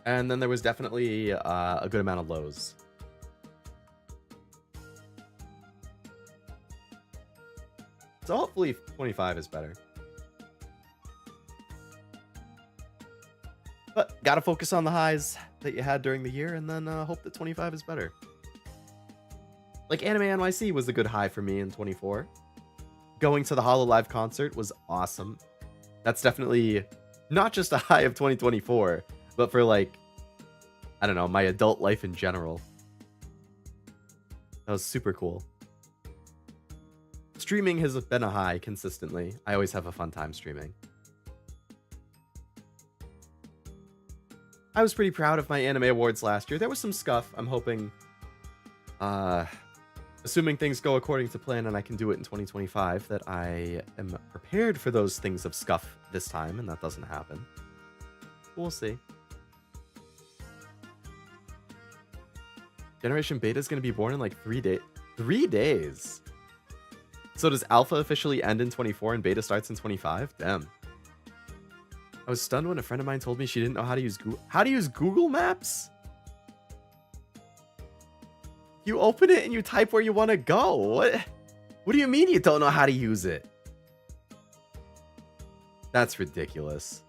And then there was definitely a good amount of lows. So hopefully 25 is better. But gotta focus on the highs that you had during the year and then hope that 25 is better. Like Anime NYC was a good high for me in 24. Going to the Hololive concert was awesome. That's definitely not just a high of 2024, but for like, I don't know, my adult life in general. That was super cool. Streaming has been a high consistently. I always have a fun time streaming. I was pretty proud of my anime awards last year. There was some scuff. I'm hoping, assuming things go according to plan and I can do it in 2025, that I am prepared for those things of scuff this time, and that doesn't happen. We'll see. Generation Beta is going to be born in like 3 days. 3 days? So does Alpha officially end in 24 and Beta starts in 25? Damn. I was stunned when a friend of mine told me she didn't know how to use Google Maps? You open it and you type where you want to go. What do you mean you don't know how to use it? That's ridiculous.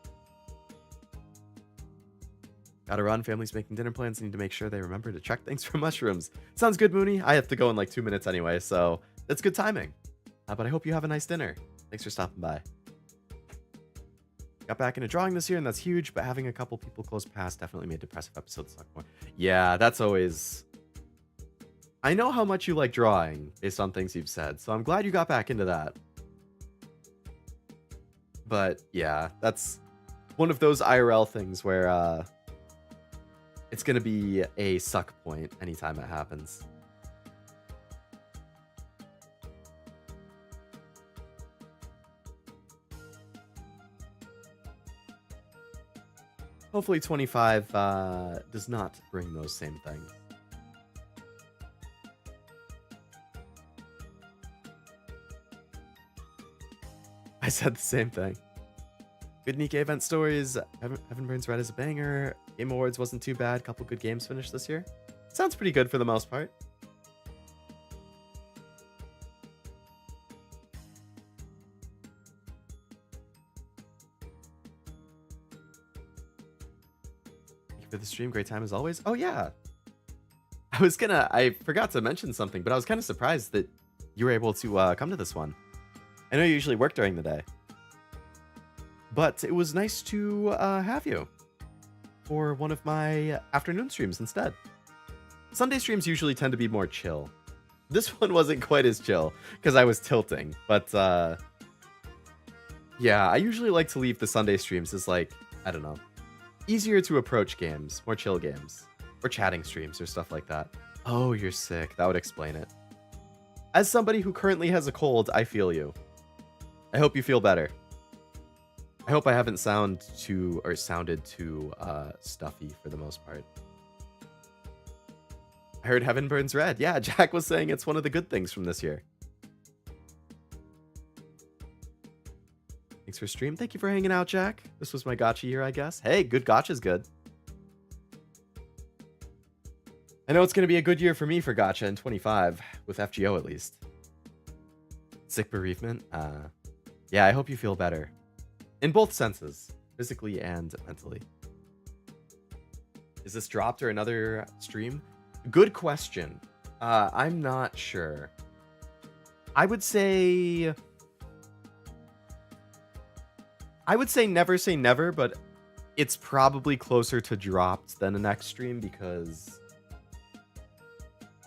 Gotta run. Family's making dinner plans. Need to make sure they remember to check things for mushrooms. Sounds good, Mooney. I have to go in like 2 minutes anyway, so that's good timing. But I hope you have a nice dinner. Thanks for stopping by. Got back into drawing this year, and that's huge, but having a couple people close past definitely made depressive episodes suck more. Yeah, that's always... I know how much you like drawing, based on things you've said, so I'm glad you got back into that. But, yeah, that's one of those IRL things where, it's gonna be a suck point anytime it happens. Hopefully 25 does not bring those same things. I said the same thing. Good Nikkei event stories. Heaven Burns Red is a banger. Game Awards wasn't too bad. Couple good games finished this year. Sounds pretty good for the most part. For the stream, great time as always. Oh yeah, I forgot to mention something, but I was kind of surprised that you were able to come to this one. I know you usually work during the day, but it was nice to have you for one of my afternoon streams instead. Sunday streams usually tend to be more chill. This one wasn't quite as chill because I was tilting, but yeah, I usually like to leave the Sunday streams as like, I don't know, easier to approach games, more chill games, or chatting streams or stuff like that. Oh, you're sick. That would explain it. As somebody who currently has a cold, I feel you. I hope you feel better. I hope I haven't sounded too stuffy for the most part. I heard Heaven Burns Red. Yeah, Jack was saying it's one of the good things from this year. Thanks for stream. Thank you for hanging out, Jack. This was my gacha year, I guess. Hey, good gacha's good. I know it's going to be a good year for me for gacha in 25, with FGO at least. Sick bereavement. Yeah, I hope you feel better. In both senses, physically and mentally. Is this dropped or another stream? Good question. I'm not sure. I would say... I would say never, but it's probably closer to dropped than an X stream because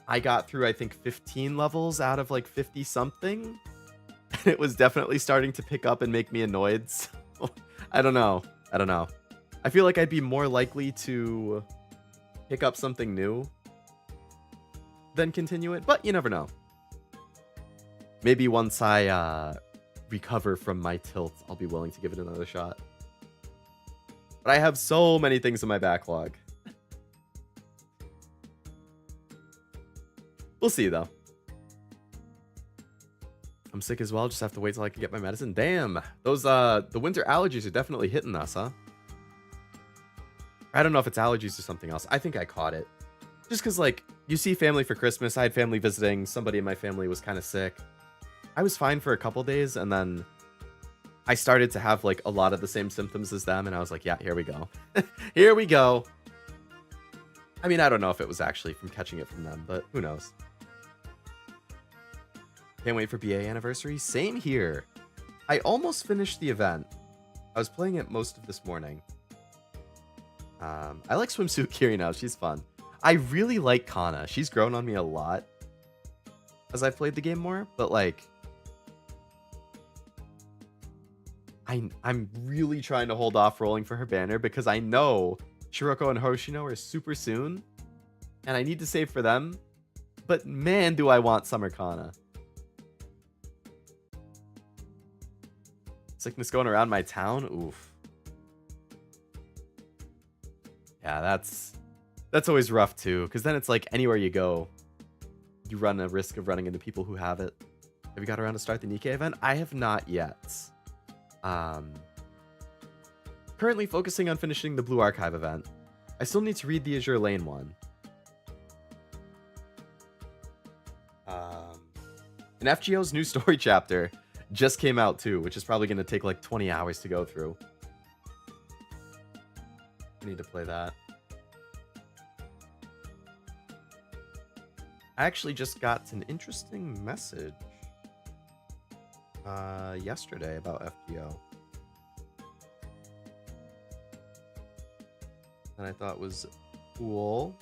I got through, I think, 15 levels out of like 50 something. And it was definitely starting to pick up and make me annoyed. So I don't know. I feel like I'd be more likely to pick up something new than continue it, but you never know. Maybe once I recover from my tilt, I'll be willing to give it another shot. But I have so many things in my backlog. We'll see, though. I'm sick as well. Just have to wait till I can get my medicine. Damn. Those, the winter allergies are definitely hitting us, huh? I don't know if it's allergies or something else. I think I caught it. Just because, like, you see family for Christmas. I had family visiting. Somebody in my family was kind of sick. I was fine for a couple days, and then I started to have, like, a lot of the same symptoms as them, and I was like, yeah, here we go. Here we go. I mean, I don't know if it was actually from catching it from them, but who knows. Can't wait for BA anniversary. Same here. I almost finished the event. I was playing it most of this morning. I like Swimsuit Kiri now. She's fun. I really like Kana. She's grown on me a lot as I've played the game more, but like I'm really trying to hold off rolling for her banner because I know Shiroko and Hoshino are super soon and I need to save for them. But man, do I want Summer Kana. Sickness going around my town. Oof. Yeah, that's always rough too, because then it's like anywhere you go, you run a risk of running into people who have it. Have you got around to start the Nikkei event? I have not yet. Currently focusing on finishing the Blue Archive event. I still need to read the Azure Lane one. And FGO's new story chapter just came out too, which is probably going to take like 20 hours to go through. I need to play that. I actually just got an interesting message yesterday about FGO. And I thought was cool.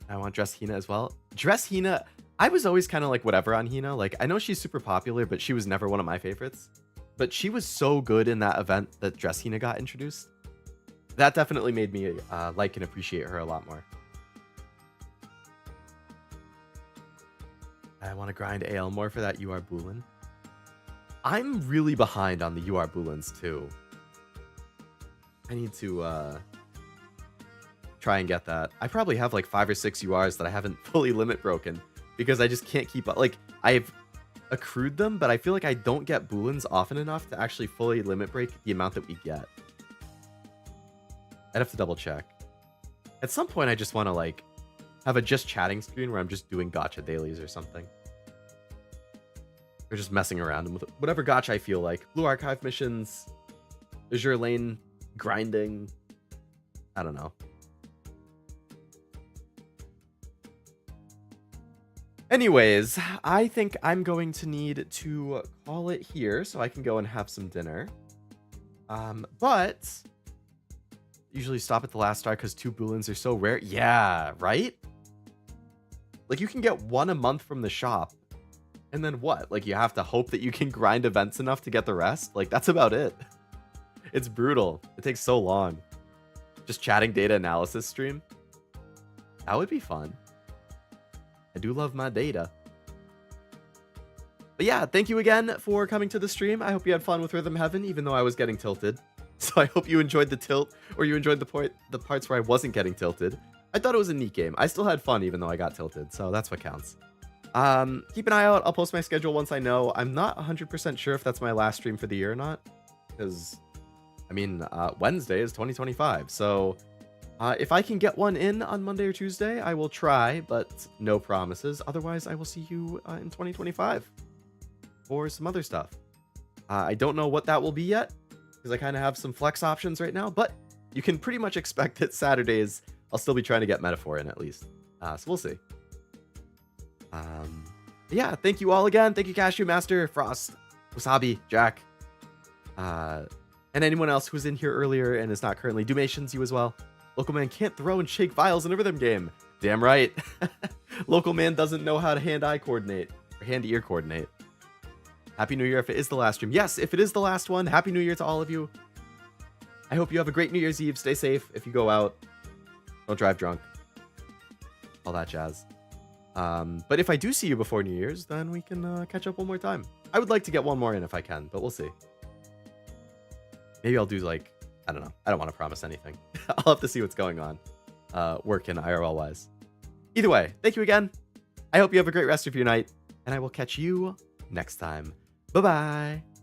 I want Dress Hina as well. Dress Hina, I was always kind of like whatever on Hina. Like, I know she's super popular, but she was never one of my favorites. But she was so good in that event that Dress Hina got introduced. That definitely made me like and appreciate her a lot more. I want to grind AL more for that UR Bulin. I'm really behind on the UR Bulins too. I need to try and get that. I probably have like 5 or 6 URs that I haven't fully limit broken because I just can't keep up. Like, I've accrued them, but I feel like I don't get Bulins often enough to actually fully limit break the amount that we get. I'd have to double check. At some point, I just want to like have a just chatting screen where I'm just doing gacha dailies or something. Or just messing around with whatever gacha I feel like. Blue Archive missions, Azure Lane grinding. I don't know. Anyways, I think I'm going to need to call it here so I can go and have some dinner. But usually stop at the last star because 2 Bulins are so rare. Yeah, right? Like, you can get 1 a month from the shop. And then what? Like, you have to hope that you can grind events enough to get the rest? Like, that's about it. It's brutal. It takes so long. Just chatting data analysis stream. That would be fun. I do love my data. But yeah, thank you again for coming to the stream. I hope you had fun with Rhythm Heaven, even though I was getting tilted. So I hope you enjoyed the tilt, or you enjoyed the parts where I wasn't getting tilted. I thought it was a neat game. I still had fun, even though I got tilted, so that's what counts. Keep an eye out. I'll post my schedule once I know. I'm not 100% sure if that's my last stream for the year or not, because, I mean, Wednesday is 2025, so if I can get one in on Monday or Tuesday, I will try, but no promises. Otherwise, I will see you in 2025 for some other stuff. I don't know what that will be yet, because I kind of have some flex options right now, but you can pretty much expect that Saturdays I'll still be trying to get Metaphor in at least. So we'll see. Yeah, thank you all again. Thank you, Cashew Master, Frost, Wasabi, Jack, and anyone else who was in here earlier and is not currently. Dumations, you as well. Local man can't throw and shake vials in a rhythm game. Damn right. Local man doesn't know how to hand-eye coordinate or hand-ear coordinate. Happy New Year if it is the last stream. Yes, if it is the last one, Happy New Year to all of you. I hope you have a great New Year's Eve. Stay safe if you go out. Don't drive drunk. All that jazz. But if I do see you before New Year's, then we can catch up one more time. I would like to get one more in if I can, but we'll see. Maybe I'll do like, I don't know. I don't want to promise anything. I'll have to see what's going on. Work and IRL-wise. Either way, thank you again. I hope you have a great rest of your night, and I will catch you next time. Bye-bye.